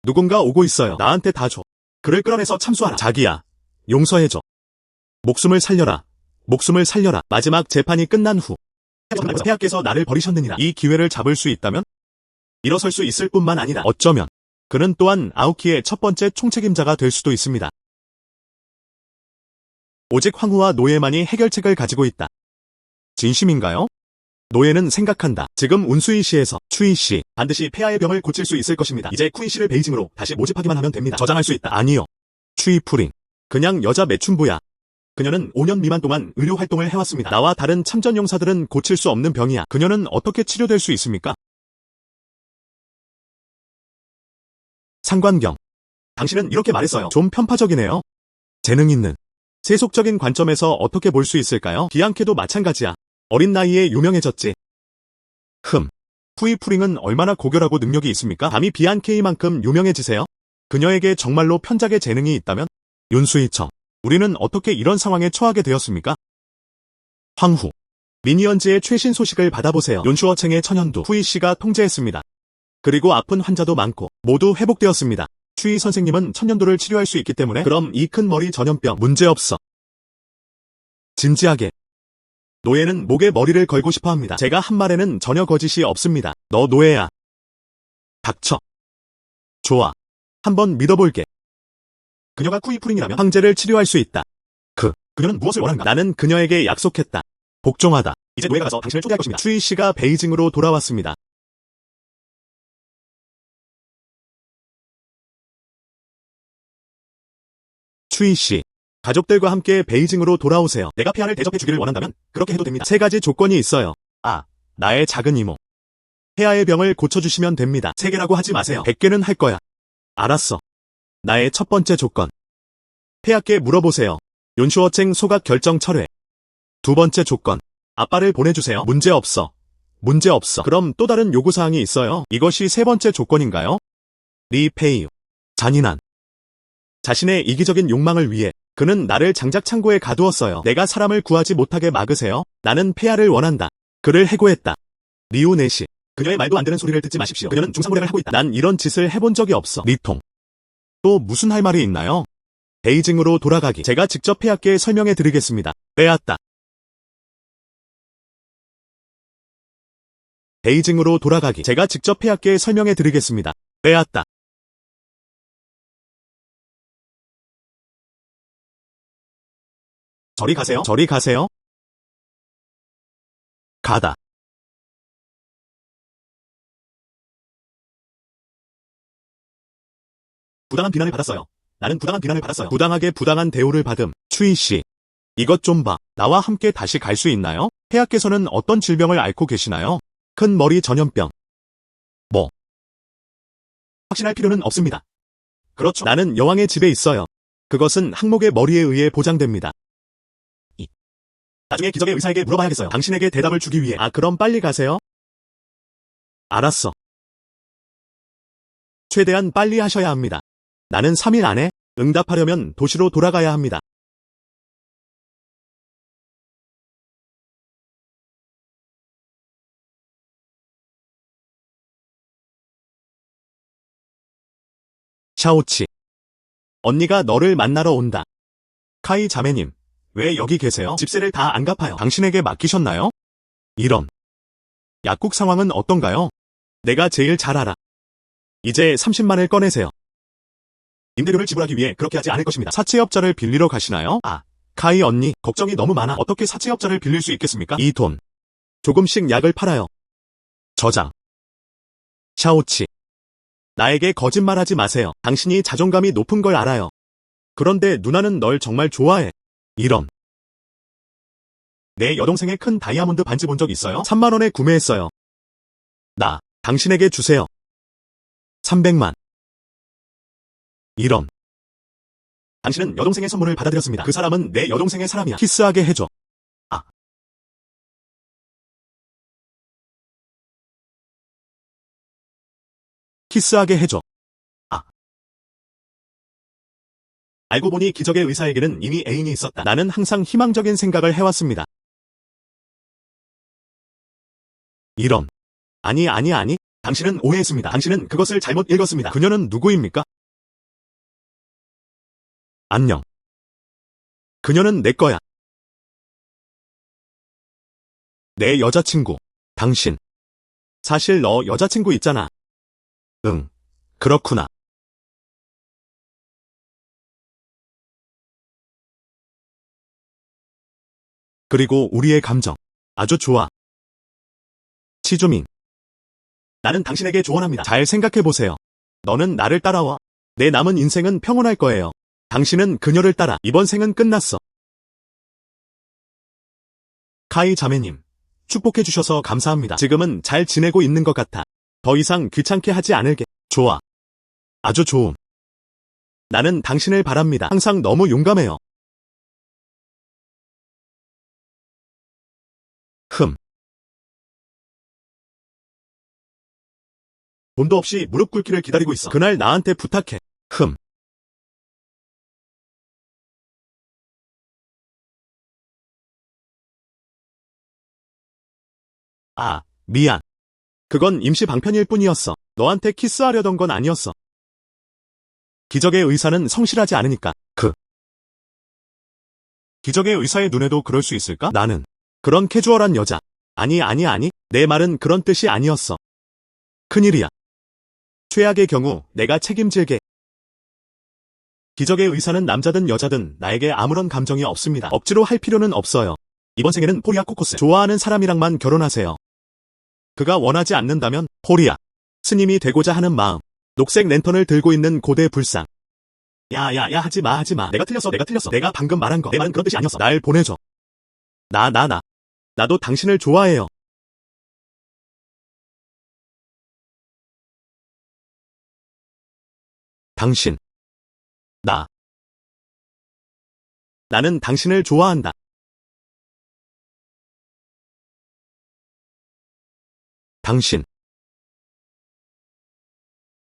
누군가 오고 있어요. 나한테 다 줘. 그를 끌어내서 참수하라. 자기야. 용서해줘. 목숨을 살려라. 목숨을 살려라. 마지막 재판이 끝난 후. 폐하께서 나를 버리셨느니라. 이 기회를 잡을 수 있다면? 일어설 수 있을 뿐만 아니라 어쩌면 그는 또한 아우키의 첫 번째 총책임자가 될 수도 있습니다. 오직 황후와 노예만이 해결책을 가지고 있다. 진심인가요? 노예는 생각한다. 지금 운수이시에서 추이씨 반드시 폐하의 병을 고칠 수 있을 것입니다. 이제 쿠이씨를 베이징으로 다시 모집하기만 하면 됩니다. 저장할 수 있다. 아니요. 추이프링. 그냥 여자 매춘부야. 그녀는 5년 미만 동안 의료 활동을 해왔습니다. 나와 다른 참전용사들은 고칠 수 없는 병이야. 그녀는 어떻게 치료될 수 있습니까? 상관경. 당신은 이렇게 말했어요. 좀 편파적이네요. 재능 있는. 세속적인 관점에서 어떻게 볼 수 있을까요? 비앙케도 마찬가지야. 어린 나이에 유명해졌지. 후이프링은 얼마나 고결하고 능력이 있습니까? 감히 비앙케이만큼 유명해지세요? 그녀에게 정말로 편작의 재능이 있다면? 윤수이청. 우리는 어떻게 이런 상황에 처하게 되었습니까? 황후. 미니언즈의 최신 소식을 받아보세요. 윤슈어챙의 천연두 후이씨가 통제했습니다. 그리고 아픈 환자도 많고 모두 회복되었습니다. 추이 선생님은 천연두를 치료할 수 있기 때문에 그럼 이 큰 머리 전염병 문제없어. 진지하게. 노예는 목에 머리를 걸고 싶어합니다. 제가 한 말에는 전혀 거짓이 없습니다. 너 노예야. 닥쳐. 좋아. 한번 믿어볼게. 그녀가 쿠이프링이라면 황제를 치료할 수 있다. 그녀는 무엇을 원하는가? 나는 그녀에게 약속했다. 복종하다. 이제 노예가 가서 당신을 초대할 것입니다. 추이 씨가 베이징으로 돌아왔습니다. 추이 씨. 가족들과 함께 베이징으로 돌아오세요. 내가 폐하를 대접해 주기를 원한다면 그렇게 해도 됩니다. 3가지 조건이 있어요. 나의 작은 이모. 폐하의 병을 고쳐주시면 됩니다. 3개라고 하지 마세요. 100개는 할 거야. 알았어. 나의 첫 번째 조건. 폐하께 물어보세요. 윤슈어챙 소각 결정 철회. 2번째 조건. 아빠를 보내주세요. 문제없어. 문제없어. 그럼 또 다른 요구사항이 있어요. 이것이 3번째 조건인가요? 리페이유. 잔인한. 자신의 이기적인 욕망을 위해 그는 나를 장작창고에 가두었어요. 내가 사람을 구하지 못하게 막으세요. 나는 폐하를 원한다. 그를 해고했다. 리우네시. 그녀의 말도 안 되는 소리를 듣지 마십시오. 그녀는 중상모략을 하고 있다. 난 이런 짓을 해본 적이 없어. 리통. 또 무슨 할 말이 있나요? 베이징으로 돌아가기. 제가 직접 폐하께 설명해 드리겠습니다. 빼앗다. 베이징으로 돌아가기. 제가 직접 폐하께 설명해 드리겠습니다. 빼앗다. 저리 가세요. 저리 가세요. 가다. 부당한 비난을 받았어요. 나는 부당한 비난을 받았어요. 부당하게 부당한 대우를 받음. 추이 씨. 이것 좀 봐. 나와 함께 다시 갈 수 있나요? 폐하께서는 어떤 질병을 앓고 계시나요? 큰 머리 전염병. 뭐? 확신할 필요는 없습니다. 그렇죠. 나는 여왕의 집에 있어요. 그것은 항목의 머리에 의해 보장됩니다. 나중에 기적의 의사에게 물어봐야겠어요. 당신에게 대답을 주기 위해. 그럼 빨리 가세요. 알았어. 최대한 빨리 하셔야 합니다. 나는 3일 안에 응답하려면 도시로 돌아가야 합니다. 샤오치. 언니가 너를 만나러 온다. 카이 자매님. 왜 여기 계세요? 집세를 다 안 갚아요. 당신에게 맡기셨나요? 이런. 약국 상황은 어떤가요? 내가 제일 잘 알아. 이제 30만을 꺼내세요. 임대료를 지불하기 위해 그렇게 하지 않을 것입니다. 사채업자를 빌리러 가시나요? 카이 언니, 걱정이 너무 많아. 어떻게 사채업자를 빌릴 수 있겠습니까? 이 돈. 조금씩 약을 팔아요. 저장. 샤오치. 나에게 거짓말하지 마세요. 당신이 자존감이 높은 걸 알아요. 그런데 누나는 널 정말 좋아해. 이런. 내 여동생의 큰 다이아몬드 반지 본 적 있어요? 3만 원에 구매했어요. 당신에게 주세요. 300만. 이런. 당신은 여동생의 선물을 받아들였습니다. 그 사람은 내 여동생의 사람이야. 키스하게 해줘. 키스하게 해줘. 알고 보니 기적의 의사에게는 이미 애인이 있었다. 나는 항상 희망적인 생각을 해왔습니다. 이런. 아니. 당신은 오해했습니다. 당신은 그것을 잘못 읽었습니다. 그녀는 누구입니까? 안녕. 그녀는 내 거야. 내 여자친구. 당신. 사실 너 여자친구 있잖아. 응. 그렇구나. 그리고 우리의 감정. 아주 좋아. 치주민. 나는 당신에게 조언합니다. 잘 생각해보세요. 너는 나를 따라와. 내 남은 인생은 평온할 거예요. 당신은 그녀를 따라. 이번 생은 끝났어. 카이 자매님. 축복해주셔서 감사합니다. 지금은 잘 지내고 있는 것 같아. 더 이상 귀찮게 하지 않을게. 좋아. 아주 좋음. 나는 당신을 바랍니다. 항상 너무 용감해요. 흠. 돈도 없이 무릎 꿇기를 기다리고 있어. 그날 나한테 부탁해. 흠. 아, 미안. 그건 임시 방편일 뿐이었어. 너한테 키스하려던 건 아니었어. 기적의 의사는 성실하지 않으니까. 기적의 의사의 눈에도 그럴 수 있을까? 나는 그런 캐주얼한 여자. 아니. 내 말은 그런 뜻이 아니었어. 큰일이야. 최악의 경우 내가 책임질게. 기적의 의사는 남자든 여자든 나에게 아무런 감정이 없습니다. 억지로 할 필요는 없어요. 이번 생에는 포리아 코코스 좋아하는 사람이랑만 결혼하세요. 그가 원하지 않는다면 포리아 스님이 되고자 하는 마음. 녹색 랜턴을 들고 있는 고대 불상. 야야야 하지마. 내가 틀렸어. 내가 방금 말한 거. 내 말은 그런 뜻이 아니었어. 날 보내줘. 나도 당신을 좋아해요. 당신. 나는 당신을 좋아한다.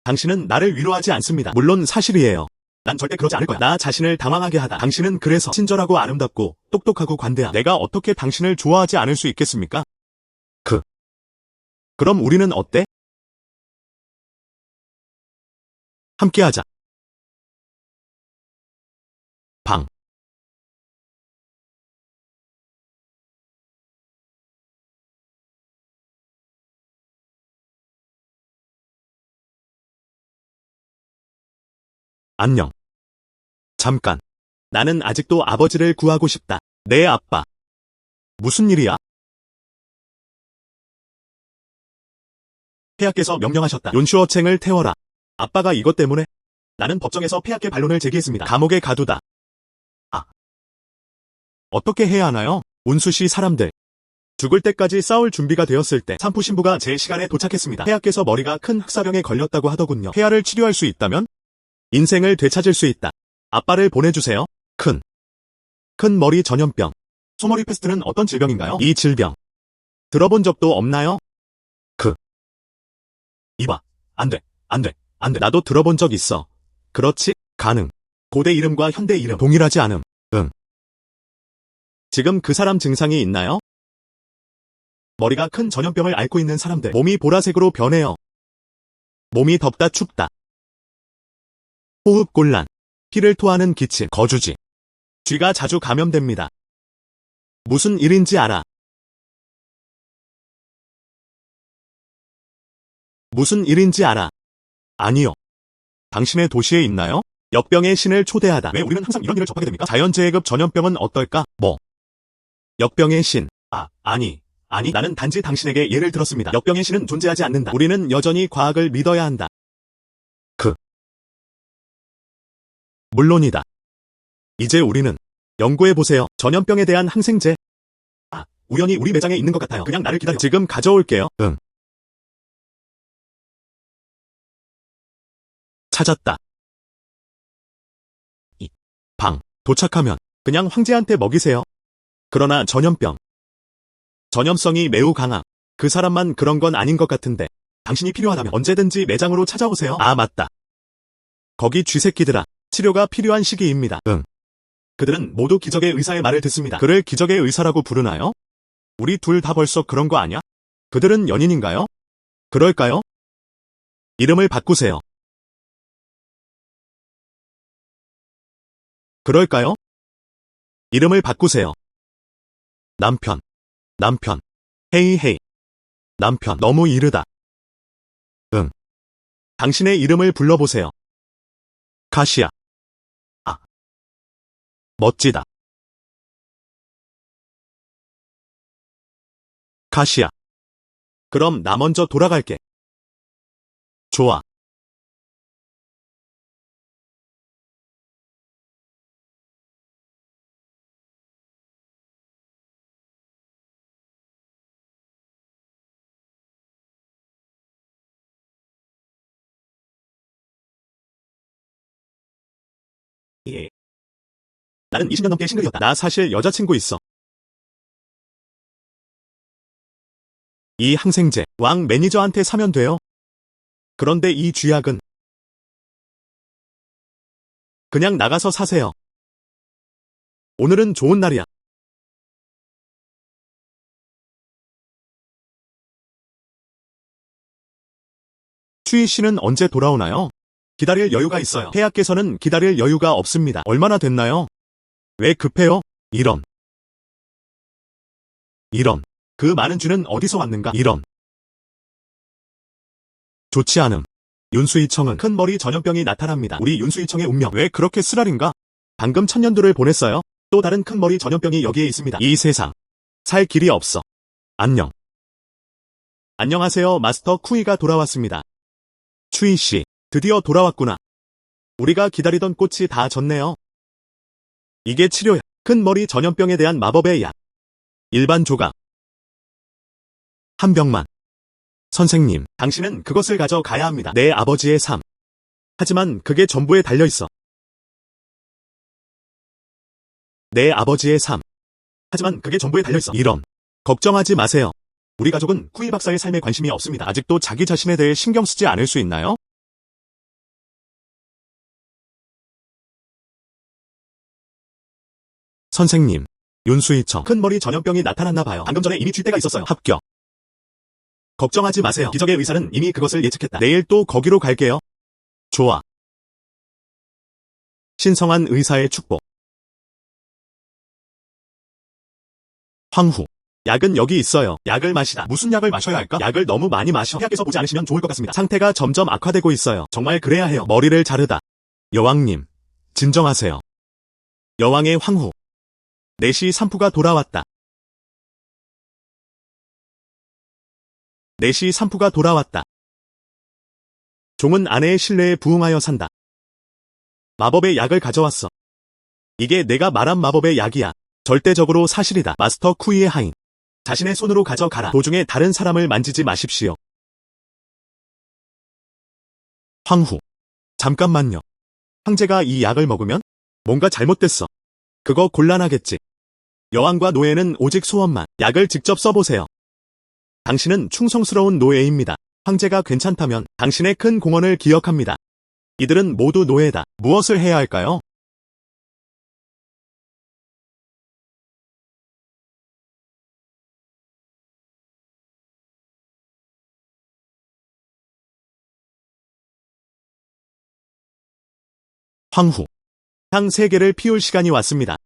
당신은 나를 위로하지 않습니다. 물론 사실이에요. 난 절대 그러지 않을 거야. 나 자신을 당황하게 하다. 당신은 그래서 친절하고 아름답고 똑똑하고 관대한. 내가 어떻게 당신을 좋아하지 않을 수 있겠습니까? 그. 그럼 우리는 어때? 함께하자. 방. 안녕. 잠깐. 나는 아직도 아버지를 구하고 싶다. 내 아빠. 무슨 일이야? 폐하께서 명령하셨다. 윤슈어챙을 태워라. 아빠가 이것 때문에 나는 법정에서 폐하께 반론을 제기했습니다. 감옥에 가두다. 아. 어떻게 해야 하나요? 운수시 사람들. 죽을 때까지 싸울 준비가 되었을 때 산포 신부가 제 시간에 도착했습니다. 폐하께서 머리가 큰 흑사병에 걸렸다고 하더군요. 폐하를 치료할 수 있다면 인생을 되찾을 수 있다. 아빠를 보내주세요. 큰 머리 전염병. 소머리 패스트는 어떤 질병인가요? 이 질병. 들어본 적도 없나요? 이봐. 안 돼. 나도 들어본 적 있어. 그렇지? 가능. 고대 이름과 현대 이름 동일하지 않음. 응. 지금 그 사람 증상이 있나요? 머리가 큰 전염병을 앓고 있는 사람들. 몸이 보라색으로 변해요. 몸이 덥다 춥다. 호흡 곤란. 피를 토하는 기침. 거주지. 쥐가 자주 감염됩니다. 무슨 일인지 알아. 무슨 일인지 알아. 아니요. 당신의 도시에 있나요? 역병의 신을 초대하다. 왜 우리는 항상 이런 일을 접하게 됩니까? 자연재해급 전염병은 어떨까? 역병의 신. 아니. 나는 단지 당신에게 예를 들었습니다. 역병의 신은 존재하지 않는다. 우리는 여전히 과학을 믿어야 한다. 물론이다. 이제 우리는 연구해보세요. 전염병에 대한 항생제. 우연히 우리 매장에 있는 것 같아요. 그냥 나를 기다려. 지금 가져올게요. 응. 찾았다. 방. 도착하면 그냥 황제한테 먹이세요. 그러나 전염성이 매우 강함. 그 사람만 그런 건 아닌 것 같은데. 당신이 필요하다면 언제든지 매장으로 찾아오세요. 맞다. 거기 쥐새끼들아. 치료가 필요한 시기입니다. 응. 그들은 모두 기적의 의사의 말을 듣습니다. 그를 기적의 의사라고 부르나요? 우리 둘 다 벌써 그런 거 아냐? 그들은 연인인가요? 그럴까요? 이름을 바꾸세요. 그럴까요? 이름을 바꾸세요. 남편. 헤이. 남편. 너무 이르다. 응. 당신의 이름을 불러보세요. 카시아. 멋지다. 카시아. 그럼 나 먼저 돌아갈게. 좋아. 예. 나는 20년 넘게 싱글이었다. 나 사실 여자친구 있어. 이 항생제, 왕 매니저한테 사면 돼요. 그런데 이 쥐약은 그냥 나가서 사세요. 오늘은 좋은 날이야. 추희 씨는 언제 돌아오나요? 기다릴 여유가 있어요. 폐하께서는 기다릴 여유가 없습니다. 얼마나 됐나요? 왜 급해요? 이런. 그 많은 쥐는 어디서 왔는가? 이런. 좋지 않음. 윤수이청은 큰 머리 전염병이 나타납니다. 우리 윤수이청의 운명 왜 그렇게 쓰라린가? 방금 천년도를 보냈어요. 또 다른 큰 머리 전염병이 여기에 있습니다. 이 세상. 살 길이 없어. 안녕. 안녕하세요. 마스터 쿠이가 돌아왔습니다. 추이 씨, 드디어 돌아왔구나. 우리가 기다리던 꽃이 다 졌네요. 이게 치료야. 큰 머리 전염병에 대한 마법의 약. 일반 조각. 한 병만. 선생님, 당신은 그것을 가져가야 합니다. 내 아버지의 삶. 하지만 그게 전부에 달려있어. 내 아버지의 삶. 하지만 그게 전부에 달려있어. 이런. 걱정하지 마세요. 우리 가족은 쿠이 박사의 삶에 관심이 없습니다. 아직도 자기 자신에 대해 신경 쓰지 않을 수 있나요? 선생님, 윤수이청 큰 머리 전염병이 나타났나 봐요. 방금 전에 이미 줄 때가 있었어요. 합격. 걱정하지 마세요. 기적의 의사는 이미 그것을 예측했다. 내일 또 거기로 갈게요. 좋아. 신성한 의사의 축복. 황후. 약은 여기 있어요. 약을 마시다. 무슨 약을 마셔야 할까? 약을 너무 많이 마셔. 폐하께서 보지 않으시면 좋을 것 같습니다. 상태가 점점 악화되고 있어요. 정말 그래야 해요. 머리를 자르다. 여왕님, 진정하세요. 여왕의 황후. 내시 산푸가 돌아왔다. 내시 산푸가 돌아왔다. 종은 아내의 신뢰에 부응하여 산다. 마법의 약을 가져왔어. 이게 내가 말한 마법의 약이야. 절대적으로 사실이다. 마스터 쿠이의 하인. 자신의 손으로 가져가라. 도중에 다른 사람을 만지지 마십시오. 황후. 잠깐만요. 황제가 이 약을 먹으면? 뭔가 잘못됐어. 그거 곤란하겠지. 여왕과 노예는 오직 소원만. 약을 직접 써보세요. 당신은 충성스러운 노예입니다. 황제가 괜찮다면 당신의 큰 공헌을 기억합니다. 이들은 모두 노예다. 무엇을 해야 할까요? 황후. 향 3개를 피울 시간이 왔습니다.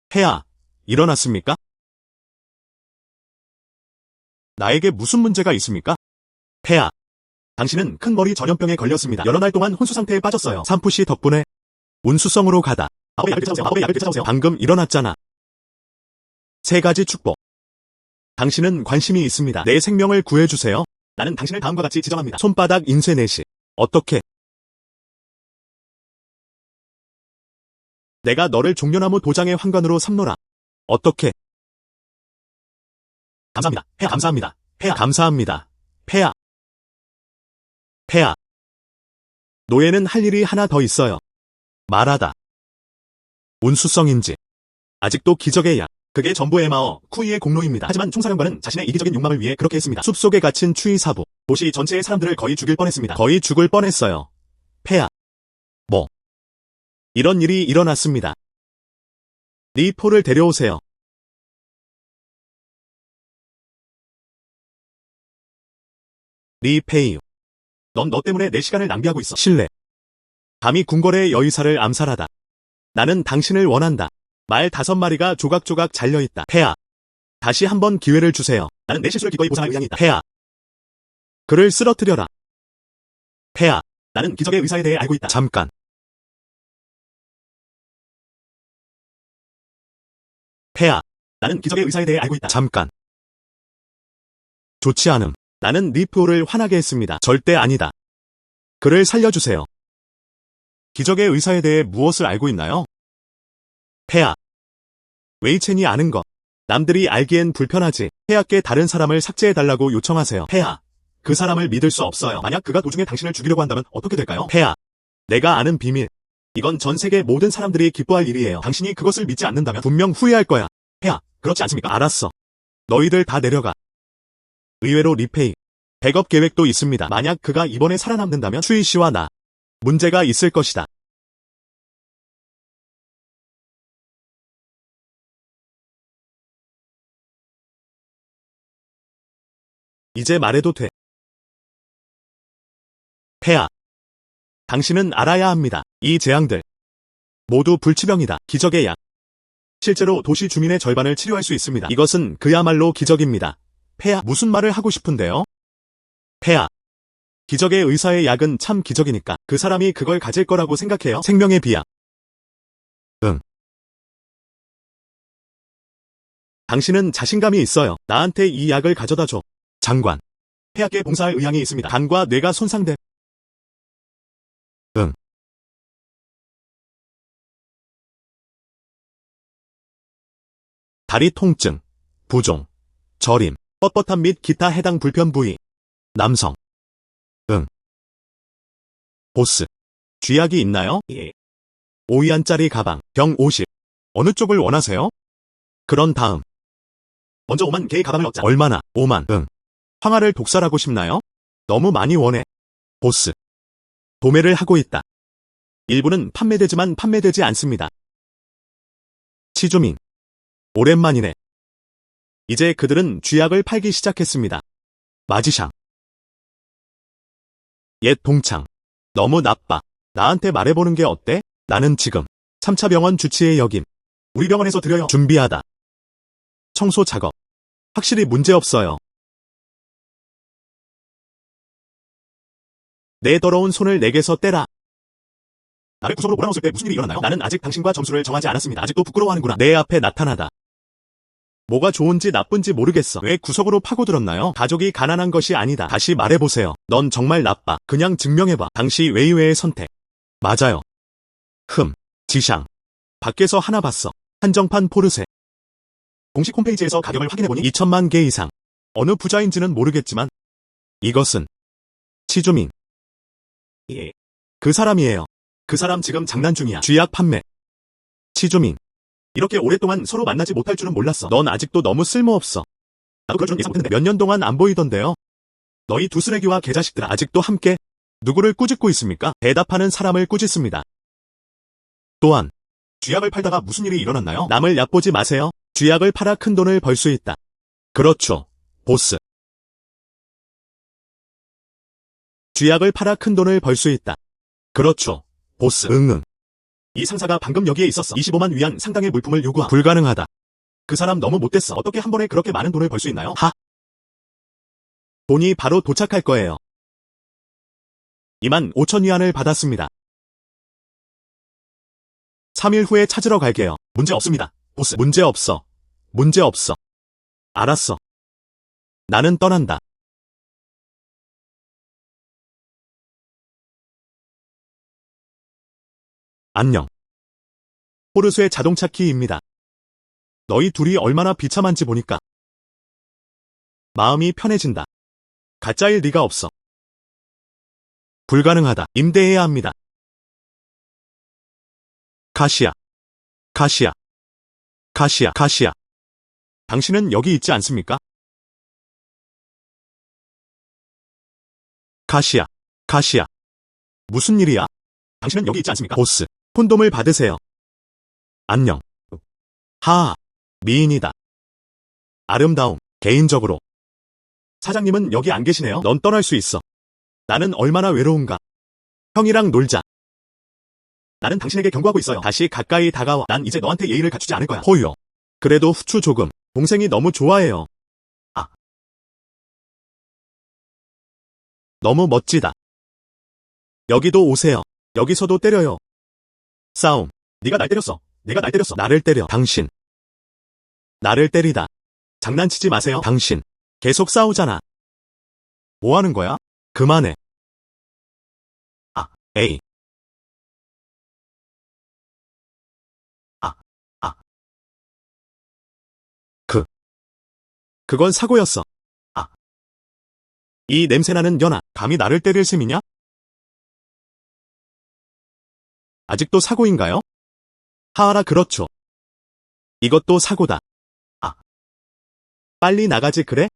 폐하, 일어났습니까? 나에게 무슨 문제가 있습니까? 폐하, 당신은 큰 머리 전염병에 걸렸습니다. 여러 날 동안 혼수 상태에 빠졌어요. 산푸씨 덕분에 운수성으로 가다. 마법의 약을 되찾아오세요. 마법의 약을 되찾아오세요. 방금 일어났잖아. 3가지 축복. 당신은 관심이 있습니다. 내 생명을 구해주세요. 나는 당신을 다음과 같이 지정합니다. 손바닥 인쇄 내시. 어떻게? 내가 너를 종려나무 도장의 환관으로 삼노라. 어떻게? 감사합니다. 폐하 감사합니다. 폐하 감사합니다. 폐하. 폐하. 노예는 할 일이 하나 더 있어요. 말하다. 운수성인지. 아직도 기적의 약. 그게 전부의 마어, 쿠이의 공로입니다. 하지만 총사령관은 자신의 이기적인 욕망을 위해 그렇게 했습니다. 숲속에 갇힌 추이 사부. 도시 전체의 사람들을 거의 죽일 뻔했습니다. 거의 죽을 뻔했어요. 폐하. 뭐. 이런 일이 일어났습니다. 네 포를 데려오세요. 리 페이유. 넌 너 때문에 내 시간을 낭비하고 있어. 실례. 감히 궁궐의 여의사를 암살하다. 나는 당신을 원한다. 말 5마리가 조각조각 잘려있다. 폐하. 다시 한번 기회를 주세요. 나는 내 실수를 기꺼이 보상할 의향이 있다. 폐하. 그를 쓰러뜨려라. 폐하. 나는 기적의 의사에 대해 알고 있다. 잠깐. 폐하. 나는 기적의 의사에 대해 알고 있다. 잠깐. 좋지 않음. 나는 리프오를 화나게 했습니다. 절대 아니다. 그를 살려주세요. 기적의 의사에 대해 무엇을 알고 있나요? 폐하. 웨이첸이 아는 것. 남들이 알기엔 불편하지. 폐하께 다른 사람을 삭제해달라고 요청하세요. 폐하. 그 사람을 믿을 수 없어요. 만약 그가 도중에 당신을 죽이려고 한다면 어떻게 될까요? 폐하. 내가 아는 비밀. 이건 전 세계 모든 사람들이 기뻐할 일이에요. 당신이 그것을 믿지 않는다면 분명 후회할 거야. 폐하. 그렇지 않습니까? 알았어. 너희들 다 내려가. 의외로 리페이. 백업 계획도 있습니다. 만약 그가 이번에 살아남는다면 추이 씨와 나. 문제가 있을 것이다. 이제 말해도 돼. 폐하. 당신은 알아야 합니다. 이 재앙들. 모두 불치병이다. 기적의 약. 실제로 도시 주민의 절반을 치료할 수 있습니다. 이것은 그야말로 기적입니다. 폐하. 무슨 말을 하고 싶은데요? 폐하. 기적의 의사의 약은 참 기적이니까 그 사람이 그걸 가질 거라고 생각해요. 생명의 비약. 응. 당신은 자신감이 있어요. 나한테 이 약을 가져다 줘. 장관. 폐하께 봉사할 의향이 있습니다. 간과 뇌가 손상돼. 응. 다리 통증, 부종, 저림, 뻣뻣함 및 기타 해당 불편 부위. 남성. 응. 보스. 쥐약이 있나요? 예. 5위안짜리 가방, 병 50. 어느 쪽을 원하세요? 그런 다음. 먼저 5만 개의 가방을 얻자. 얼마나? 5만. 응. 황하를 독살하고 싶나요? 너무 많이 원해. 보스. 도매를 하고 있다. 일부는 판매되지만 판매되지 않습니다. 치주민. 오랜만이네. 이제 그들은 쥐약을 팔기 시작했습니다. 마지샹. 옛 동창. 너무 나빠. 나한테 말해보는 게 어때? 나는 지금 3차 병원 주치의 역임. 우리 병원에서 드려요. 준비하다. 청소 작업. 확실히 문제없어요. 내 더러운 손을 내게서 떼라. 나를 구석으로 몰아넣었을 때 무슨 일이 일어났나요? 나는 아직 당신과 점수를 정하지 않았습니다. 아직도 부끄러워하는구나. 내 앞에 나타나다. 뭐가 좋은지 나쁜지 모르겠어. 왜 구석으로 파고들었나요? 가족이 가난한 것이 아니다. 다시 말해보세요. 넌 정말 나빠. 그냥 증명해봐. 당시 웨이웨의 선택. 맞아요. 지샹. 밖에서 하나 봤어. 한정판 포르쉐. 공식 홈페이지에서 가격을 확인해보니 2천만 개 이상. 어느 부자인지는 모르겠지만 이것은 치주민. 예. 그 사람이에요. 그 사람 지금 장난 중이야. 쥐약 판매. 치주민. 이렇게 오랫동안 서로 만나지 못할 줄은 몰랐어. 넌 아직도 너무 쓸모없어. 나도 그럴 줄은 예상 못했는데 몇 년 동안 안 보이던데요. 너희 두 쓰레기와 개자식들 아직도 함께 누구를 꾸짖고 있습니까? 대답하는 사람을 꾸짖습니다. 또한 쥐약을 팔다가 무슨 일이 일어났나요? 남을 얕보지 마세요. 쥐약을 팔아 큰 돈을 벌 수 있다. 그렇죠. 보스. 쥐약을 팔아 큰 돈을 벌 수 있다. 그렇죠. 보스. 응응. 이 상사가 방금 여기에 있었어. 25만 위안 상당의 물품을 요구함. 불가능하다. 그 사람 너무 못됐어. 어떻게 한 번에 그렇게 많은 돈을 벌 수 있나요? 돈이 바로 도착할 거예요. 2만 5천 위안을 받았습니다. 3일 후에 찾으러 갈게요. 문제 없습니다. 보스. 문제 없어. 문제 없어. 알았어. 나는 떠난다. 안녕. 포르쉐 자동차 키입니다. 너희 둘이 얼마나 비참한지 보니까 마음이 편해진다. 가짜일 리가 없어. 불가능하다. 임대해야 합니다. 가시야. 가시야. 가시야. 가시야. 당신은 여기 있지 않습니까? 가시야. 가시야. 무슨 일이야? 당신은 여기 있지 않습니까? 보스. 콘돔을 받으세요. 안녕. 하하. 미인이다. 아름다움. 개인적으로. 사장님은 여기 안 계시네요. 넌 떠날 수 있어. 나는 얼마나 외로운가. 형이랑 놀자. 나는 당신에게 경고하고 있어요. 다시 가까이 다가와. 난 이제 너한테 예의를 갖추지 않을 거야. 호요. 그래도 후추 조금. 동생이 너무 좋아해요. 아. 너무 멋지다. 여기도 오세요. 여기서도 때려요. 싸움. 네가 날 때렸어. 내가 날 때렸어. 나를 때려. 당신. 나를 때리다. 장난치지 마세요. 당신. 계속 싸우잖아. 뭐 하는 거야? 그만해. 아, 에이. 그건 사고였어. 아. 이 냄새나는 년아, 감히 나를 때릴 셈이냐? 아직도 사고인가요? 하하라 그렇죠. 이것도 사고다. 아. 빨리 나가지 그래?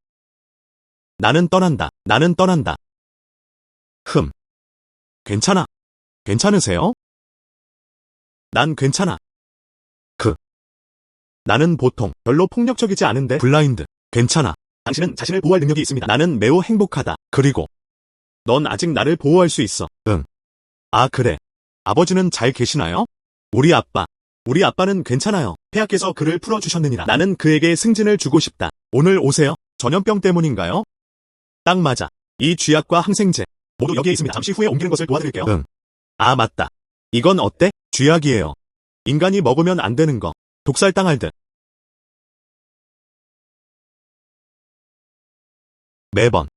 나는 떠난다. 나는 떠난다. 괜찮아. 괜찮으세요? 난 괜찮아. 나는 보통 별로 폭력적이지 않은데 블라인드. 괜찮아. 당신은 자신을 보호할 능력이 있습니다. 나는 매우 행복하다. 그리고 넌 아직 나를 보호할 수 있어. 응. 아 그래. 아버지는 잘 계시나요? 우리 아빠는 괜찮아요. 폐하께서 그를 풀어주셨느니라. 나는 그에게 승진을 주고 싶다. 오늘 오세요. 전염병 때문인가요? 딱 맞아. 이 쥐약과 항생제 모두 여기에 있습니다. 잠시 후에 옮기는 것을 도와드릴게요. 응. 아 맞다. 이건 어때? 쥐약이에요. 인간이 먹으면 안 되는 거. 독살당할 듯. 매번.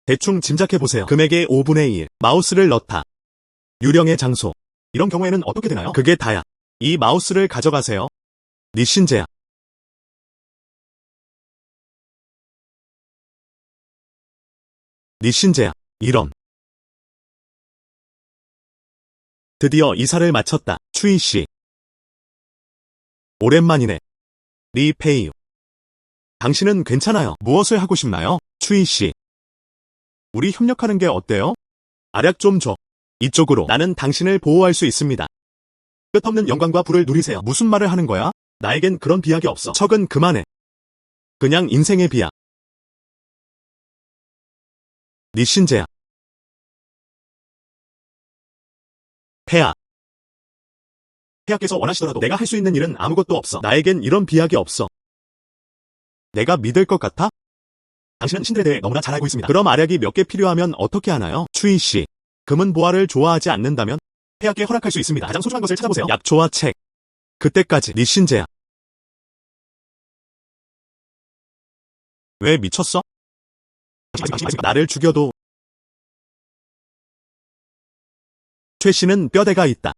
대충 짐작해보세요. 금액의 5분의 1. 마우스를 넣다. 유령의 장소. 이런 경우에는 어떻게 되나요? 그게 다야. 이 마우스를 가져가세요. 니신제야. 니신제야. 이런. 드디어 이사를 마쳤다. 추이씨. 오랜만이네. 리페이유. 당신은 괜찮아요. 무엇을 하고 싶나요? 추이씨. 우리 협력하는 게 어때요? 알약 좀 줘. 이쪽으로. 나는 당신을 보호할 수 있습니다. 끝없는 영광과 부를 누리세요. 무슨 말을 하는 거야? 나에겐 그런 비약이 없어. 척은 그만해. 그냥 인생의 비약. 니신제야. 폐하께서 원하시더라도 내가 할 수 있는 일은 아무것도 없어. 나에겐 이런 비약이 없어. 내가 믿을 것 같아? 당신은 신들에 대해 너무나 잘 알고 있습니다. 그럼 알약이 몇 개 필요하면 어떻게 하나요? 추이씨. 금은 보화를 좋아하지 않는다면 폐하께 허락할 수 있습니다. 가장 소중한 것을 찾아보세요. 약초와 책. 그때까지 니신제야. 왜 미쳤어? 나를 죽여도 최 씨는 뼈대가 있다.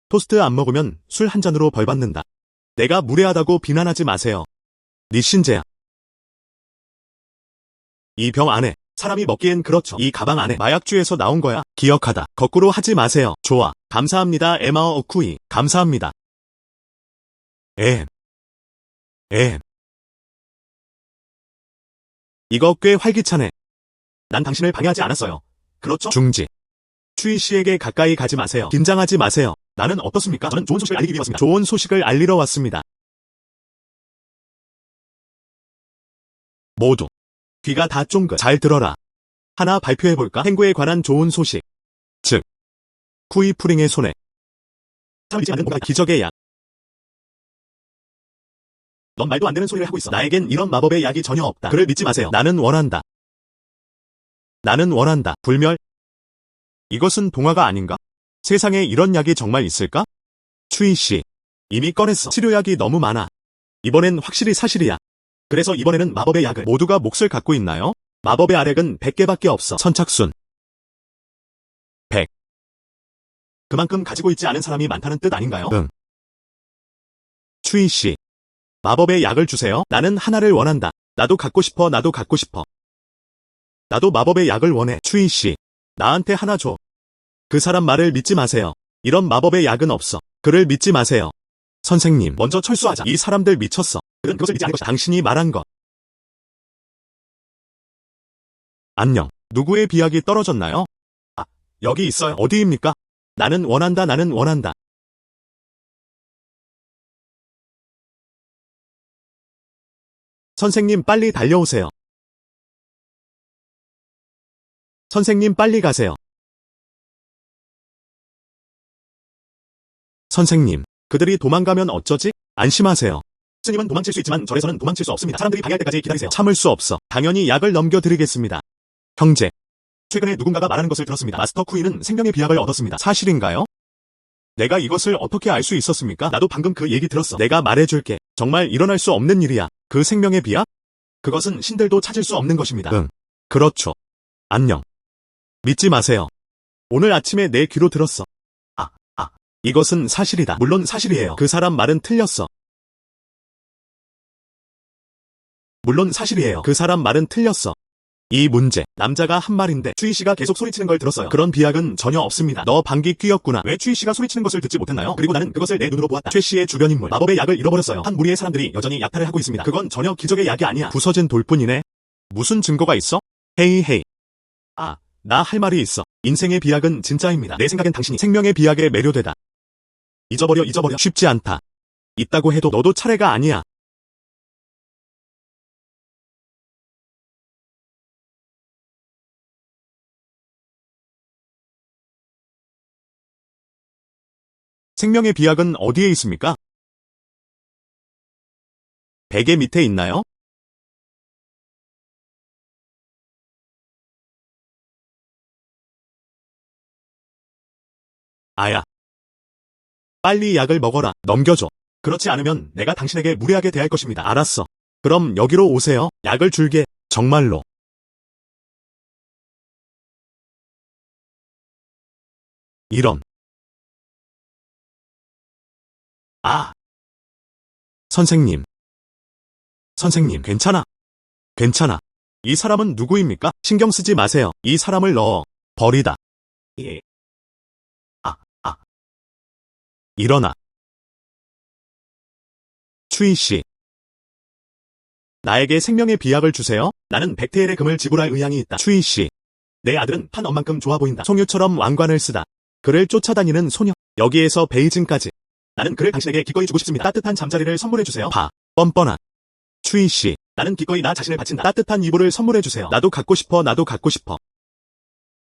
토스트 안 먹으면 술 한 잔으로 벌 받는다. 내가 무례하다고 비난하지 마세요. 니신제야. 이 병 안에 사람이 먹기엔 그렇죠. 이 가방 안에 마약주에서 나온 거야. 기억하다. 거꾸로 하지 마세요. 좋아. 감사합니다. 에마어 오쿠이. 감사합니다. 이거 꽤 활기차네. 난 당신을 방해하지 않았어요. 그렇죠? 중지. 추이 씨에게 가까이 가지 마세요. 긴장하지 마세요. 나는 어떻습니까? 저는 좋은 소식을 알리기 위해 왔습니다. 좋은 소식을 알리러 왔습니다. 모두. 귀가 다 쫑긋. 잘 들어라. 하나 발표해볼까? 탱구에 관한 좋은 소식. 즉, 쿠이프링의 손에 참을지 않는 뭔가 기적의 약. 넌 말도 안 되는 소리를 하고 있어. 나에겐 이런 마법의 약이 전혀 없다. 그를 믿지 마세요. 나는 원한다. 불멸? 이것은 동화가 아닌가? 세상에 이런 약이 정말 있을까? 추이씨. 이미 꺼냈어. 치료약이 너무 많아. 이번엔 확실히 사실이야. 그래서 이번에는 마법의 약을. 모두가 몫을 갖고 있나요? 마법의 알약은 100개밖에 없어. 선착순. 100. 그만큼 가지고 있지 않은 사람이 많다는 뜻 아닌가요? 응. 추이씨. 마법의 약을 주세요. 나는 하나를 원한다. 나도 갖고 싶어. 나도 마법의 약을 원해. 추이씨. 나한테 하나 줘. 그 사람 말을 믿지 마세요. 이런 마법의 약은 없어. 그를 믿지 마세요. 선생님, 먼저 철수하자. 이 사람들 미쳤어. 그는 그것을 믿지 않을 것이다. 당신이 말한 것. 안녕. 누구의 비약이 떨어졌나요? 아, 여기 있어요. 어디입니까? 나는 원한다. 선생님 빨리 달려오세요. 선생님 빨리 가세요. 선생님, 그들이 도망가면 어쩌지? 안심하세요. 스님은 도망칠 수 있지만 절에서는 도망칠 수 없습니다. 사람들이 방해할 때까지 기다리세요. 참을 수 없어. 당연히 약을 넘겨드리겠습니다. 형제. 최근에 누군가가 말하는 것을 들었습니다. 마스터 쿠이는 생명의 비약을 얻었습니다. 사실인가요? 내가 이것을 어떻게 알 수 있었습니까? 나도 방금 그 얘기 들었어. 내가 말해줄게. 정말 일어날 수 없는 일이야. 그 생명의 비약? 그것은 신들도 찾을 수 없는 것입니다. 응. 그렇죠. 안녕. 믿지 마세요. 오늘 아침에 내 귀로 들었어. 이것은 사실이다. 물론 사실이에요. 그 사람 말은 틀렸어. 물론 사실이에요. 그 사람 말은 틀렸어. 이 문제, 남자가 한 말인데 추희 씨가 계속 소리치는 걸 들었어요. 그런 비약은 전혀 없습니다. 너 방귀 뀌었구나. 왜 추희 씨가 소리치는 것을 듣지 못했나요? 그리고 나는 그것을 내 눈으로 보았다. 최 씨의 주변 인물, 마법의 약을 잃어버렸어요. 한 무리의 사람들이 여전히 약탈을 하고 있습니다. 그건 전혀 기적의 약이 아니야. 부서진 돌뿐이네. 무슨 증거가 있어? 헤이. 아, 나 할 말이 있어. 인생의 비약은 진짜입니다. 내 생각엔 당신이 생명의 비약에 매료되다. 잊어버려. 쉽지 않다. 있다고 해도 너도 차례가 아니야. 생명의 비약은 어디에 있습니까? 베개 밑에 있나요? 아야. 빨리 약을 먹어라. 넘겨줘. 그렇지 않으면 내가 당신에게 무례하게 대할 것입니다. 알았어. 그럼 여기로 오세요. 약을 줄게. 정말로. 이런. 아. 선생님. 괜찮아. 이 사람은 누구입니까? 신경 쓰지 마세요. 이 사람을 넣어 버리다. 예. 아. 일어나. 추희 씨. 나에게 생명의 비약을 주세요. 나는 100테일의 금을 지불할 의향이 있다. 추희 씨. 내 아들은 판 엄만큼 좋아 보인다. 송유처럼 왕관을 쓰다. 그를 쫓아다니는 소녀. 여기에서 베이징까지. 나는 그를 당신에게 기꺼이 주고 싶습니다. 따뜻한 잠자리를 선물해주세요. 뻔뻔한. 추희 씨. 나는 기꺼이 나 자신을 바친다. 따뜻한 이불을 선물해주세요. 나도 갖고 싶어.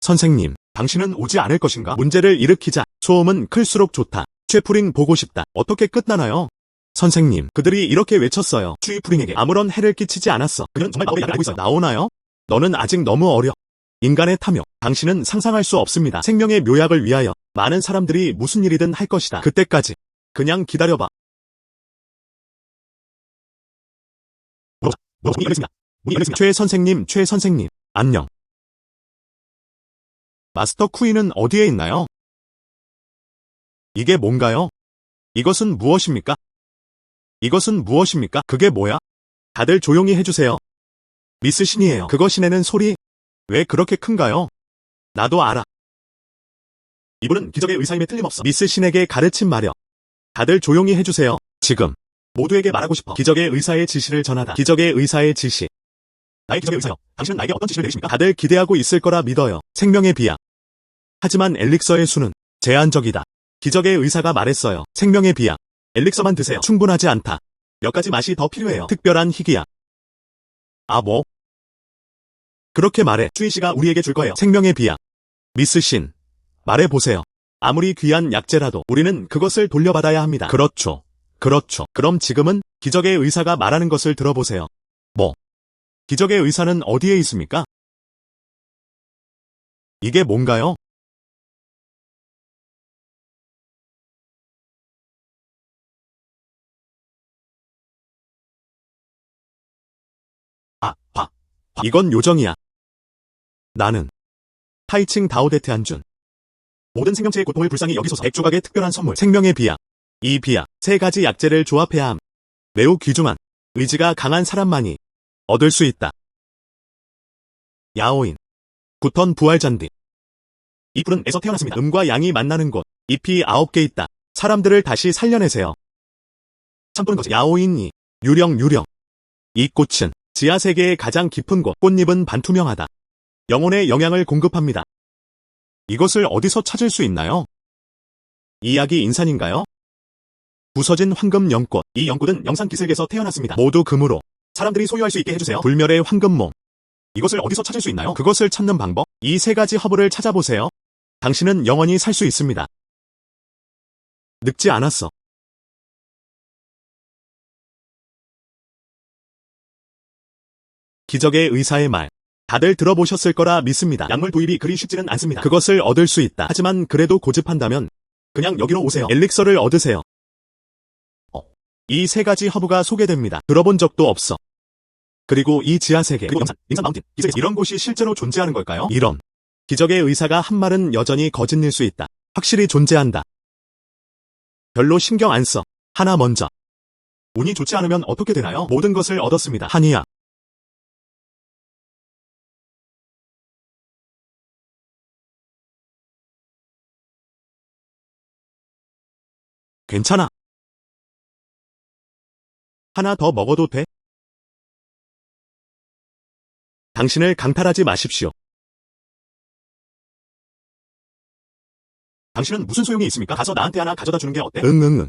선생님, 당신은 오지 않을 것인가? 문제를 일으키자. 소음은 클수록 좋다. 최프링 보고 싶다. 어떻게 끝나나요? 선생님, 그들이 이렇게 외쳤어요. 추희 프링에게 아무런 해를 끼치지 않았어. 그는 정말 마법의 약을 알고 있어. 나오나요? 너는 아직 너무 어려. 인간의 탐욕. 당신은 상상할 수 없습니다. 생명의 묘약을 위하여 많은 사람들이 무슨 일이든 할 것이다. 그때까지 그냥 기다려봐. 문이 열렸습니다. 최 선생님, 안녕. 마스터 쿠이는 어디에 있나요? 이게 뭔가요? 이것은 무엇입니까? 그게 뭐야? 다들 조용히 해주세요. 미스 신이에요. 그것이 내는 소리? 왜 그렇게 큰가요? 나도 알아. 이분은 기적의 의사임에 틀림없어. 미스 신에게 가르친 말이여. 다들 조용히 해주세요. 지금. 모두에게 말하고 싶어. 기적의 의사의 지시를 전하다. 기적의 의사의 지시. 나의 기적의 의사여. 당신은 나에게 어떤 지시를 내리십니까? 다들 기대하고 있을 거라 믿어요. 생명의 비약. 하지만 엘릭서의 수는 제한적이다. 기적의 의사가 말했어요. 생명의 비약. 엘릭서만 드세요. 충분하지 않다. 몇 가지 맛이 더 필요해요. 특별한 희귀약. 뭐? 그렇게 말해. 추희 씨가 우리에게 줄 거예요. 생명의 비약. 미스 신. 말해보세요. 아무리 귀한 약재라도 우리는 그것을 돌려받아야 합니다. 그렇죠. 그럼 지금은 기적의 의사가 말하는 것을 들어보세요. 기적의 의사는 어디에 있습니까? 이게 뭔가요? 이건 요정이야. 나는 타이칭 다오데트 한준. 모든 생명체의 고통을 불쌍히 여기소서. 100조각의 특별한 선물. 생명의 비약. 이 비약, 3가지 약재를 조합해야 함. 매우 귀중한, 의지가 강한 사람만이 얻을 수 있다. 야오인. 9턴 부활잔디. 이 뿔은 에서 태어났습니다. 음과 양이 만나는 곳. 잎이 9개 있다. 사람들을 다시 살려내세요. 참도는 것이 야오인이. 유령. 이 꽃은 지하 세계의 가장 깊은 곳. 꽃잎은 반투명하다. 영혼의 영양을 공급합니다. 이것을 어디서 찾을 수 있나요? 이 약이 인산인가요? 부서진 황금 연꽃. 이 연꽃은 영상 기슭에서 태어났습니다. 모두 금으로 사람들이 소유할 수 있게 해주세요. 불멸의 황금몽. 이것을 어디서 찾을 수 있나요? 그것을 찾는 방법. 이 3가지 허브를 찾아보세요. 당신은 영원히 살 수 있습니다. 늙지 않았어. 기적의 의사의 말. 다들 들어보셨을 거라 믿습니다. 약물 도입이 그리 쉽지는 않습니다. 그것을 얻을 수 있다. 하지만 그래도 고집한다면 그냥 여기로 오세요. 엘릭서를 얻으세요. 이 3가지 허브가 소개됩니다. 들어본 적도 없어. 그리고 이 지하세계, 그리고 인산 마운틴, 기적의 이런 곳이 실제로 존재하는 걸까요? 이런. 기적의 의사가 한 말은 여전히 거짓일 수 있다. 확실히 존재한다. 별로 신경 안 써. 하나 먼저. 운이 좋지 않으면 어떻게 되나요? 모든 것을 얻었습니다. 한이야. 괜찮아. 하나 더 먹어도 돼? 당신을 강탈하지 마십시오. 당신은 무슨 소용이 있습니까? 가서 나한테 하나 가져다 주는 게 어때? 응.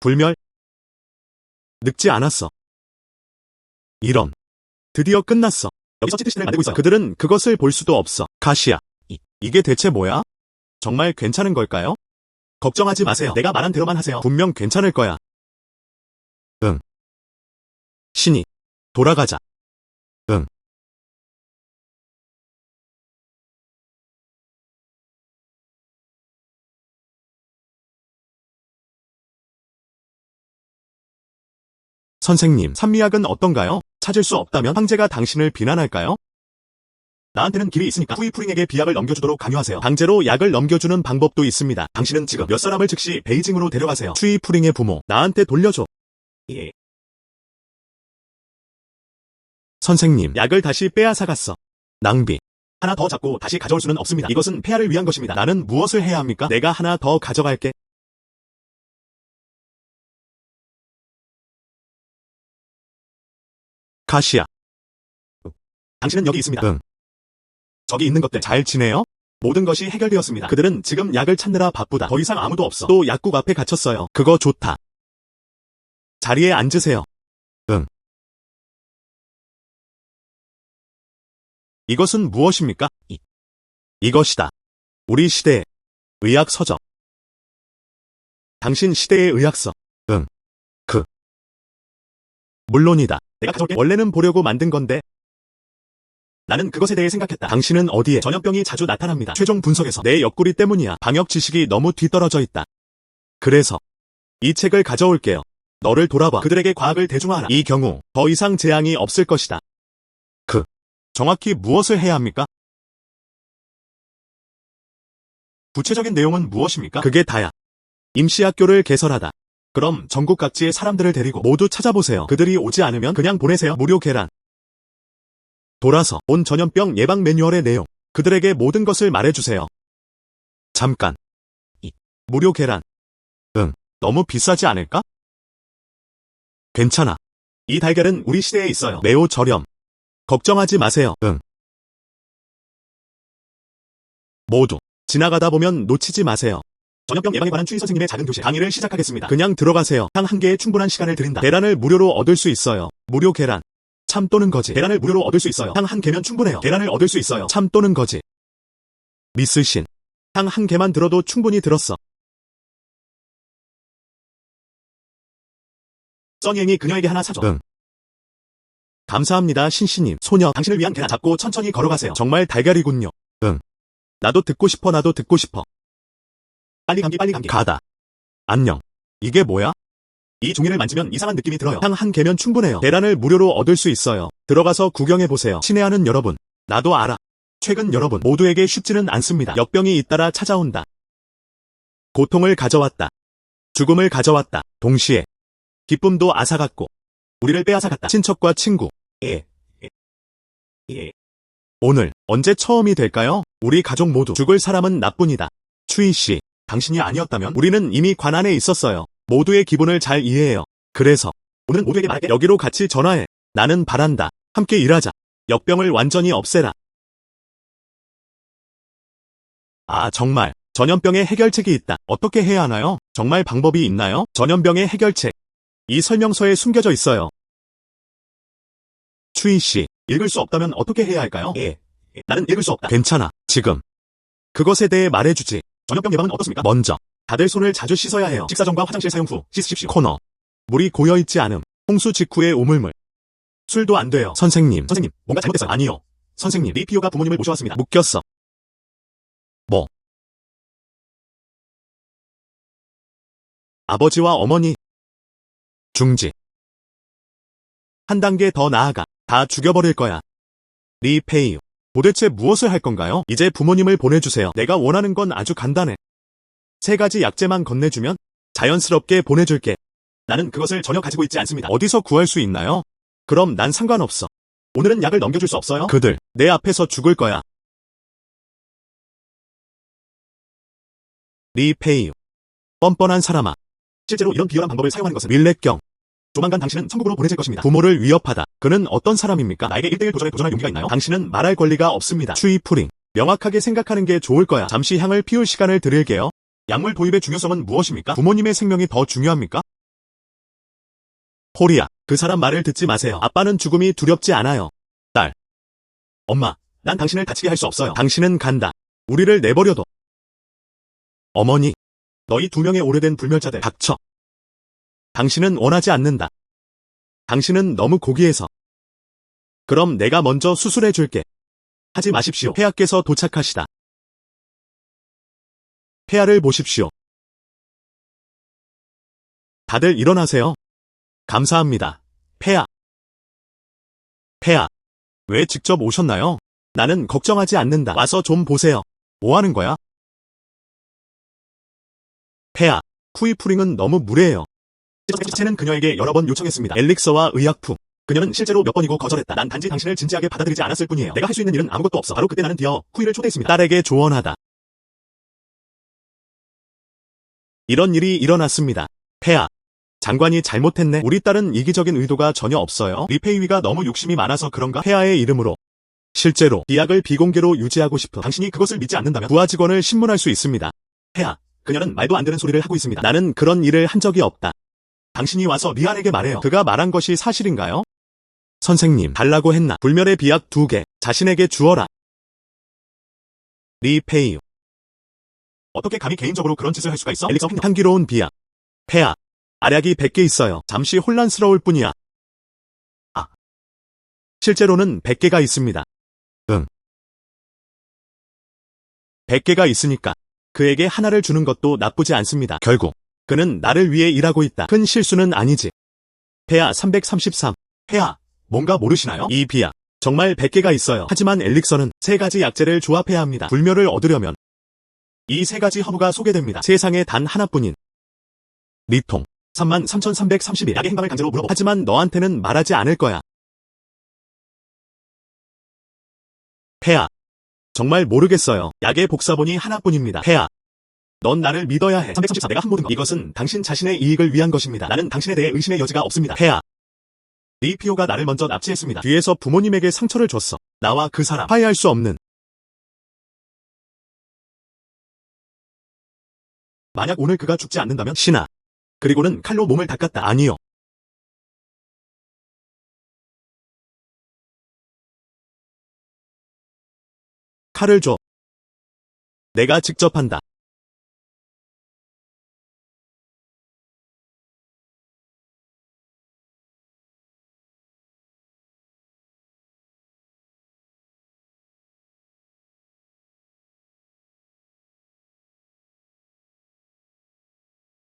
불멸? 늙지 않았어. 이런. 드디어 끝났어. 여기서 치트신을 만들고 있어. 그들은 그것을 볼 수도 없어. 가시야. 이게 대체 뭐야? 정말 괜찮은 걸까요? 걱정하지 마세요. 내가 말한 대로만 하세요. 분명 괜찮을 거야. 응. 신이. 돌아가자. 응. 선생님, 산미약은 어떤가요? 찾을 수 없다면 황제가 당신을 비난할까요? 나한테는 길이 있으니까 후이프링에게 비약을 넘겨주도록 강요하세요. 강제로 약을 넘겨주는 방법도 있습니다. 당신은 지금 몇 사람을 즉시 베이징으로 데려가세요. 추이프링의 부모, 나한테 돌려줘. 예. 선생님, 약을 다시 빼앗아갔어. 낭비. 하나 더 잡고 다시 가져올 수는 없습니다. 이것은 폐하를 위한 것입니다. 나는 무엇을 해야 합니까? 내가 하나 더 가져갈게. 가시야. 당신은 여기 있습니다. 응. 저기 있는 것들 잘 지내요? 모든 것이 해결되었습니다. 그들은 지금 약을 찾느라 바쁘다. 더 이상 아무도 없어. 또 약국 앞에 갇혔어요. 그거 좋다. 자리에 앉으세요. 응. 이것은 무엇입니까? 이것이다. 우리 시대의 의학 서적. 당신 시대의 의학서. 응. 물론이다. 내가 가져올게. 원래는 보려고 만든 건데. 나는 그것에 대해 생각했다. 당신은 어디에 전염병이 자주 나타납니다. 최종 분석에서 내 옆구리 때문이야. 방역 지식이 너무 뒤떨어져 있다. 그래서 이 책을 가져올게요. 너를 돌아봐. 그들에게 과학을 대중화하라. 이 경우 더 이상 재앙이 없을 것이다. 정확히 무엇을 해야 합니까? 구체적인 내용은 무엇입니까? 그게 다야. 임시학교를 개설하다. 그럼 전국 각지의 사람들을 데리고 모두 찾아보세요. 그들이 오지 않으면 그냥 보내세요. 무료 계란. 돌아서 온 전염병 예방 매뉴얼의 내용. 그들에게 모든 것을 말해주세요. 잠깐. 무료 계란. 응. 너무 비싸지 않을까? 괜찮아. 이 달걀은 우리 시대에 있어요. 매우 저렴. 걱정하지 마세요. 응. 모두 지나가다 보면 놓치지 마세요. 전염병 예방에 관한 추이 선생님의 작은 교실 강의를 시작하겠습니다. 그냥 들어가세요. 향 한 개에 충분한 시간을 드린다. 계란을 무료로 얻을 수 있어요. 무료 계란. 참 또는 거짓. 계란을 무료로 얻을 수 있어요. 향 한 개면 충분해요. 계란을 얻을 수 있어요. 참 또는 거짓. 미스 신. 향 한 개만 들어도 충분히 들었어. 써니행이 그녀에게 하나 사줘. 응. 감사합니다, 신씨님. 소녀, 당신을 위한 계란 잡고 천천히 걸어가세요. 정말 달걀이군요. 응. 나도 듣고 싶어, 나도 듣고 싶어. 빨리 감기, 빨리 감기. 가다. 안녕. 이게 뭐야? 이 종이를 만지면 이상한 느낌이 들어요. 향 한 개면 충분해요. 계란을 무료로 얻을 수 있어요. 들어가서 구경해보세요. 친애하는 여러분. 나도 알아. 최근 여러분 모두에게 쉽지는 않습니다. 역병이 잇따라 찾아온다. 고통을 가져왔다. 죽음을 가져왔다. 동시에 기쁨도 앗아갔고 우리를 빼앗아갔다. 친척과 친구. 오늘 언제 처음이 될까요? 우리 가족 모두 죽을 사람은 나뿐이다. 추이씨, 당신이 아니었다면 우리는 이미 관안에 있었어요. 모두의 기분을 잘 이해해요. 그래서 오늘은 모두에게 말할게. 여기로 같이 전화해. 나는 바란다. 함께 일하자. 역병을 완전히 없애라. 아, 정말. 전염병의 해결책이 있다. 어떻게 해야 하나요? 정말 방법이 있나요? 전염병의 해결책. 이 설명서에 숨겨져 있어요. 추이씨, 읽을 수 없다면 어떻게 해야 할까요? 나는 읽을 수 없다. 괜찮아. 지금 그것에 대해 말해주지. 전염병 예방은 어떻습니까? 먼저 다들 손을 자주 씻어야 해요. 식사 전과 화장실 사용 후 씻으십시오. 코너. 물이 고여있지 않음. 홍수 직후의 오물물. 술도 안 돼요. 선생님, 뭔가 잘못됐어요. 아니요. 선생님, 리피오가 부모님을 모셔왔습니다. 묶였어. 뭐? 아버지와 어머니. 중지. 한 단계 더 나아가. 다 죽여버릴 거야. 리 페이유. 도대체 무엇을 할 건가요? 이제 부모님을 보내주세요. 내가 원하는 건 아주 간단해. 3가지 약재만 건네주면 자연스럽게 보내줄게. 나는 그것을 전혀 가지고 있지 않습니다. 어디서 구할 수 있나요? 그럼 난 상관없어. 오늘은 약을 넘겨줄 수 없어요? 그들 내 앞에서 죽을 거야. 리 페이유. 뻔뻔한 사람아. 실제로 이런 비열한 방법을 사용하는 것은 밀레경. 조만간 당신은 천국으로 보내질 것입니다. 부모를 위협하다. 그는 어떤 사람입니까? 나에게 1대1 도전에 도전할 용기가 있나요? 당신은 말할 권리가 없습니다. 추이프링. 명확하게 생각하는 게 좋을 거야. 잠시 향을 피울 시간을 드릴게요. 약물 도입의 중요성은 무엇입니까? 부모님의 생명이 더 중요합니까? 호리야. 그 사람 말을 듣지 마세요. 아빠는 죽음이 두렵지 않아요. 딸. 엄마, 난 당신을 다치게 할 수 없어요. 당신은 간다. 우리를 내버려둬. 어머니. 너희 2명의 오래된 불멸자들 닥쳐. 당신은 원하지 않는다. 당신은 너무 고귀해서. 그럼 내가 먼저 수술해 줄게. 하지 마십시오. 폐하께서 도착하시다. 폐하를 보십시오. 다들 일어나세요. 감사합니다. 폐하. 폐하. 왜 직접 오셨나요? 나는 걱정하지 않는다. 와서 좀 보세요. 뭐 하는 거야? 폐하. 쿠이프링은 너무 무례해요. 시체는 그녀에게 여러 번 요청했습니다. 엘릭서와 의약품. 그녀는 실제로 몇 번이고 거절했다. 난 단지 당신을 진지하게 받아들이지 않았을 뿐이에요. 내가 할 수 있는 일은 아무것도 없어. 바로 그때 나는 디어 쿠이를 초대했습니다. 딸에게 조언하다. 이런 일이 일어났습니다. 폐하. 장관이 잘못했네. 우리 딸은 이기적인 의도가 전혀 없어요. 리페이위가 너무 욕심이 많아서 그런가? 폐하의 이름으로. 실제로 비약을 비공개로 유지하고 싶어. 당신이 그것을 믿지 않는다면 부하 직원을 신문할 수 있습니다. 폐하. 그녀는 말도 안 되는 소리를 하고 있습니다. 나는 그런 일을 한 적이 없다. 당신이 와서 리안에게 말해요. 그가 말한 것이 사실인가요? 선생님, 달라고 했나? 불멸의 비약 2개, 자신에게 주어라. 리 페이유. 어떻게 감히 개인적으로 그런 짓을 할 수가 있어? 엘릭서 향기로운 비약. 폐하. 알약이 100개 있어요. 잠시 혼란스러울 뿐이야. 아. 실제로는 100개가 있습니다. 응. 100개가 있으니까 그에게 하나를 주는 것도 나쁘지 않습니다. 결국 그는 나를 위해 일하고 있다. 큰 실수는 아니지. 폐하 333. 폐하, 뭔가 모르시나요? 이 비약 정말 100개가 있어요. 하지만 엘릭서는 3가지 약재를 조합해야 합니다. 불멸을 얻으려면 이 3가지 허브가 소개됩니다. 세상에 단 하나뿐인 리통. 33,331. 약의 행방을 강제로 물어보. 하지만 너한테는 말하지 않을 거야. 폐하. 정말 모르겠어요. 약의 복사본이 하나뿐입니다. 폐하. 넌 나를 믿어야 해. 334. 내가 한 모든 것. 이것은 당신 자신의 이익을 위한 것입니다. 나는 당신에 대해 의심의 여지가 없습니다. 폐하. 리피오가 나를 먼저 납치했습니다. 뒤에서 부모님에게 상처를 줬어. 나와 그 사람 화해할 수 없는. 만약 오늘 그가 죽지 않는다면 신하. 그리고는 칼로 몸을 닦았다. 아니요. 칼을 줘. 내가 직접 한다.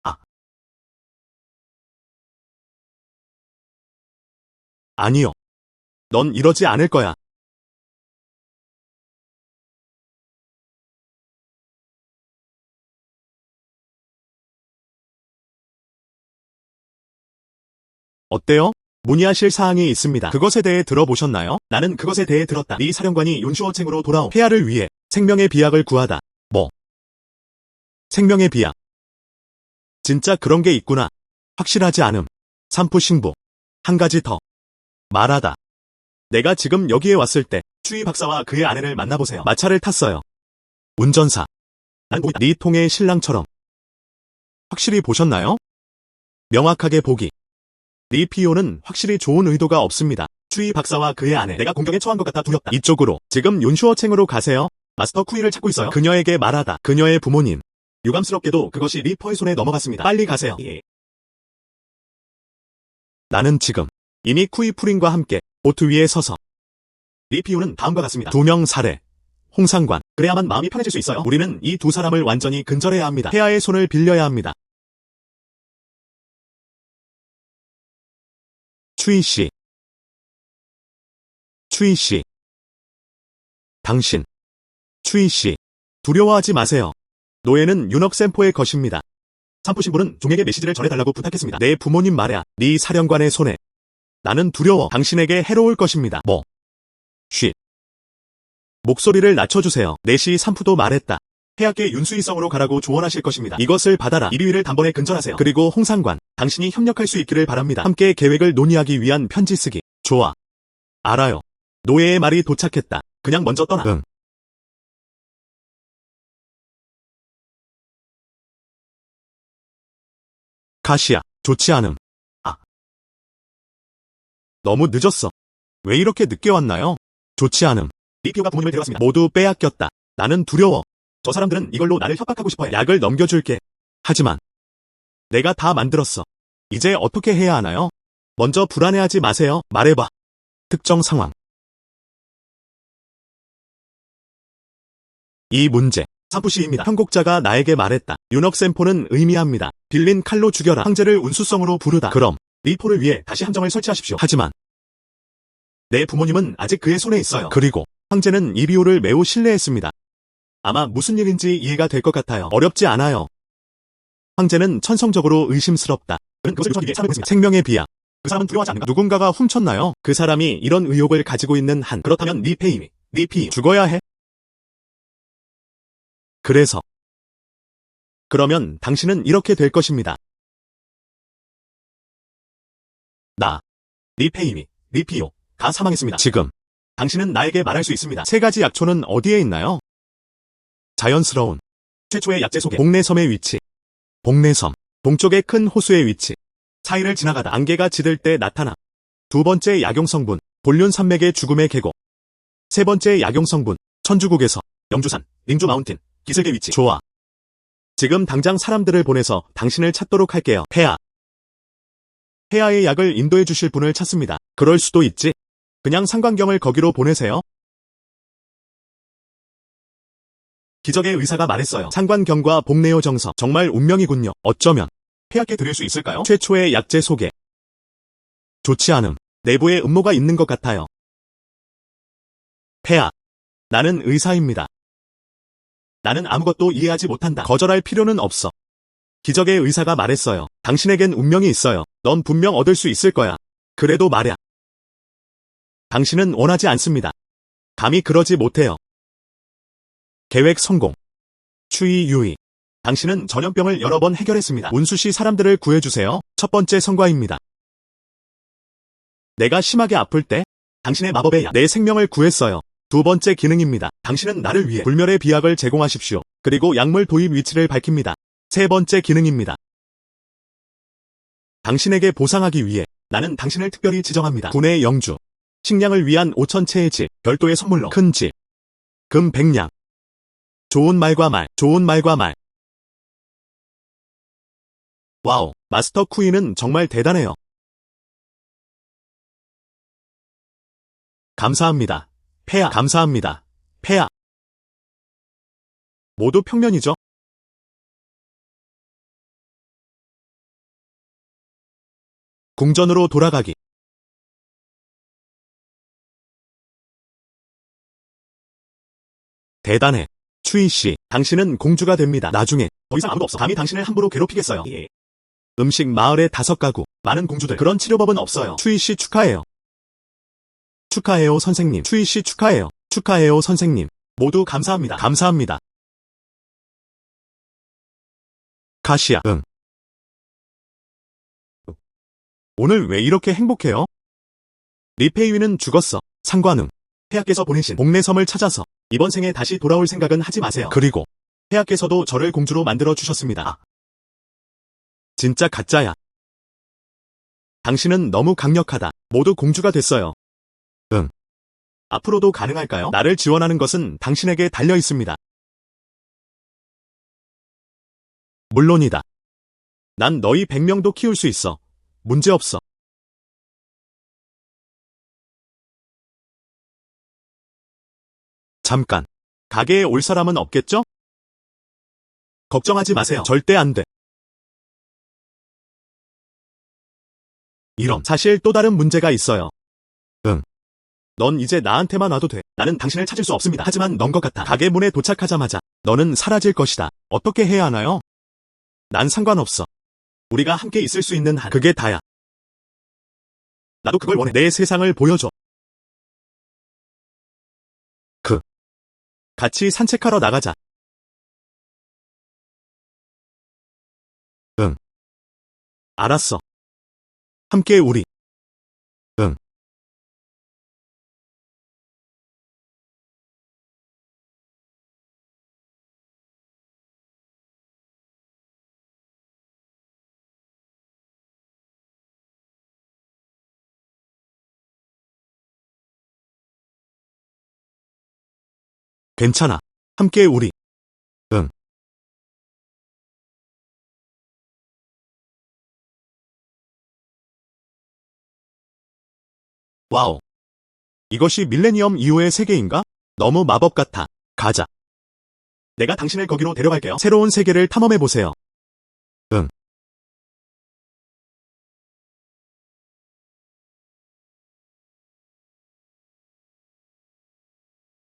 아. 아니요. 넌 이러지 않을 거야. 어때요? 문의하실 사항이 있습니다. 그것에 대해 들어보셨나요? 나는 그것에 대해 들었다. 리 사령관이 윤슈어챙으로 돌아온 폐하를 위해 생명의 비약을 구하다. 뭐? 생명의 비약. 진짜 그런 게 있구나. 확실하지 않음. 산푸신부. 한 가지 더. 말하다. 내가 지금 여기에 왔을 때 추이 박사와 그의 아내를 만나보세요. 마차를 탔어요. 운전사. 난 보이다. 리 통의 신랑처럼. 확실히 보셨나요? 명확하게 보기. 리 피오는 확실히 좋은 의도가 없습니다. 추이 박사와 그의 아내. 내가 공격에 처한 것 같아 두렵다. 이쪽으로. 지금 윤슈어챙으로 가세요. 마스터 쿠이를 찾고 있어요. 그녀에게 말하다. 그녀의 부모님. 유감스럽게도 그것이 리퍼의 손에 넘어갔습니다. 빨리 가세요. 예. 나는 지금 이미 쿠이 프린과 함께 보트 위에 서서 리피오는 다음과 같습니다. 2명 살해. 홍상관. 그래야만 마음이 편해질 수 있어요. 우리는 이 2 사람을 완전히 근절해야 합니다. 폐하의 손을 빌려야 합니다. 추이 씨. 추이씨. 당신. 추이씨. 두려워하지 마세요. 노예는 윤억센포의 것입니다. 산포 신부는 종에게 메시지를 전해달라고 부탁했습니다. 내 부모님 말이야. 네 사령관의 손에. 나는 두려워. 당신에게 해로울 것입니다. 뭐? 쉿. 목소리를 낮춰주세요. 내시 산푸도 말했다. 폐하께 윤수이성으로 가라고 조언하실 것입니다. 이것을 받아라. 1위를 단번에 근절하세요. 그리고 홍상관, 당신이 협력할 수 있기를 바랍니다. 함께 계획을 논의하기 위한 편지 쓰기. 좋아. 알아요. 노예의 말이 도착했다. 그냥 먼저 떠나. 응. 가시야, 좋지 않음. 아. 너무 늦었어. 왜 이렇게 늦게 왔나요? 좋지 않음. 리피오가 부모님을 데려왔습니다. 모두 빼앗겼다. 나는 두려워. 저 사람들은 이걸로 나를 협박하고 싶어해. 약을 넘겨줄게. 하지만 내가 다 만들었어. 이제 어떻게 해야 하나요? 먼저 불안해하지 마세요. 말해봐. 특정 상황. 이 문제. 사부시입니다. 편곡자가 나에게 말했다. 윤억센포는 의미합니다. 빌린 칼로 죽여라. 황제를 운수성으로 부르다. 그럼 리포를 위해 다시 함정을 설치하십시오. 하지만 내 부모님은 아직 그의 손에 있어요. 그리고 황제는 이리오를 매우 신뢰했습니다. 아마 무슨 일인지 이해가 될 것 같아요. 어렵지 않아요. 황제는 천성적으로 의심스럽다. 그는 그것을 유지하기 위해 사람을 보냈습니다. 생명의 비약. 그 사람은 두려워하지 않는가? 누군가가 훔쳤나요? 그 사람이 이런 의혹을 가지고 있는 한. 그렇다면 리피 죽어야 해? 그래서 그러면 당신은 이렇게 될 것입니다. 리피오 다 사망했습니다. 지금 당신은 나에게 말할 수 있습니다. 세 가지 약초는 어디에 있나요? 자연스러운 최초의 약재 속에 복내섬의 위치. 복내섬 동쪽의 큰 호수의 위치. 사이를 지나가다 안개가 짙을 때 나타나. 두 번째 약용성분 볼륜 산맥의 죽음의 계곡. 세 번째 약용성분 천주국에서 영주산 링주 마운틴 기슭의 위치. 좋아. 지금 당장 사람들을 보내서 당신을 찾도록 할게요. 폐하의 약을 인도해 주실 분을 찾습니다. 그럴 수도 있지. 그냥 상관경을 거기로 보내세요. 기적의 의사가 말했어요. 상관경과 복내오 정서. 정말 운명이군요. 어쩌면 폐하께 드릴 수 있을까요? 최초의 약재 소개. 좋지 않음. 내부에 음모가 있는 것 같아요. 폐하. 나는 의사입니다. 나는 아무것도 이해하지 못한다. 거절할 필요는 없어. 기적의 의사가 말했어요. 당신에겐 운명이 있어요. 넌 분명 얻을 수 있을 거야. 그래도 말야. 당신은 원하지 않습니다. 감히 그러지 못해요. 계획 성공. 추이 유이. 당신은 전염병을 여러 번 해결했습니다. 운수시 사람들을 구해주세요. 첫 번째 성과입니다. 내가 심하게 아플 때 당신의 마법에 내 생명을 구했어요. 두 번째 기능입니다. 당신은 나를 위해 불멸의 비약을 제공하십시오. 그리고 약물 도입 위치를 밝힙니다. 세 번째 기능입니다. 당신에게 보상하기 위해 나는 당신을 특별히 지정합니다. 군의 영주. 식량을 위한 5,000채의 집. 별도의 선물로 큰 집. 금 100냥. 좋은 말과 말. 좋은 말과 말. 와우. 마스터 쿠이는 정말 대단해요. 감사합니다. 폐하. 감사합니다. 폐하. 모두 평면이죠? 궁전으로 돌아가기. 대단해. 추이씨, 당신은 공주가 됩니다. 나중에 더 이상 아무도 없어. 감히 당신을 함부로 괴롭히겠어요. 예. 음식 마을의 5가구, 많은 공주들. 그런 치료법은 없어요. 추이씨 축하해요. 축하해요 선생님. 추이씨 축하해요. 축하해요 선생님. 모두 감사합니다. 감사합니다. 가시야. 응. 오늘 왜 이렇게 행복해요? 리페이위는 죽었어. 상관음. 폐하께서 보내신 복내섬을 찾아서 이번 생에 다시 돌아올 생각은 하지 마세요. 그리고 폐하께서도 저를 공주로 만들어 주셨습니다. 진짜 가짜야. 당신은 너무 강력하다. 모두 공주가 됐어요. 응. 앞으로도 가능할까요? 나를 지원하는 것은 당신에게 달려 있습니다. 물론이다. 난 너희 100명도 키울 수 있어. 문제없어. 잠깐. 가게에 올 사람은 없겠죠? 걱정하지 마세요. 절대 안 돼. 이런. 사실 또 다른 문제가 있어요. 응. 넌 이제 나한테만 와도 돼. 나는 당신을 찾을 수 없습니다. 하지만 넌 것 같아. 가게 문에 도착하자마자 너는 사라질 것이다. 어떻게 해야 하나요? 난 상관없어. 우리가 함께 있을 수 있는 한 그게 다야. 나도 그걸 원해. 내 세상을 보여줘. 같이 산책하러 나가자. 응. 알았어. 함께 우리. 응. 괜찮아. 함께 우리. 응. 와우. 이것이 밀레니엄 이후의 세계인가? 너무 마법 같아. 가자. 내가 당신을 거기로 데려갈게요. 새로운 세계를 탐험해보세요. 응.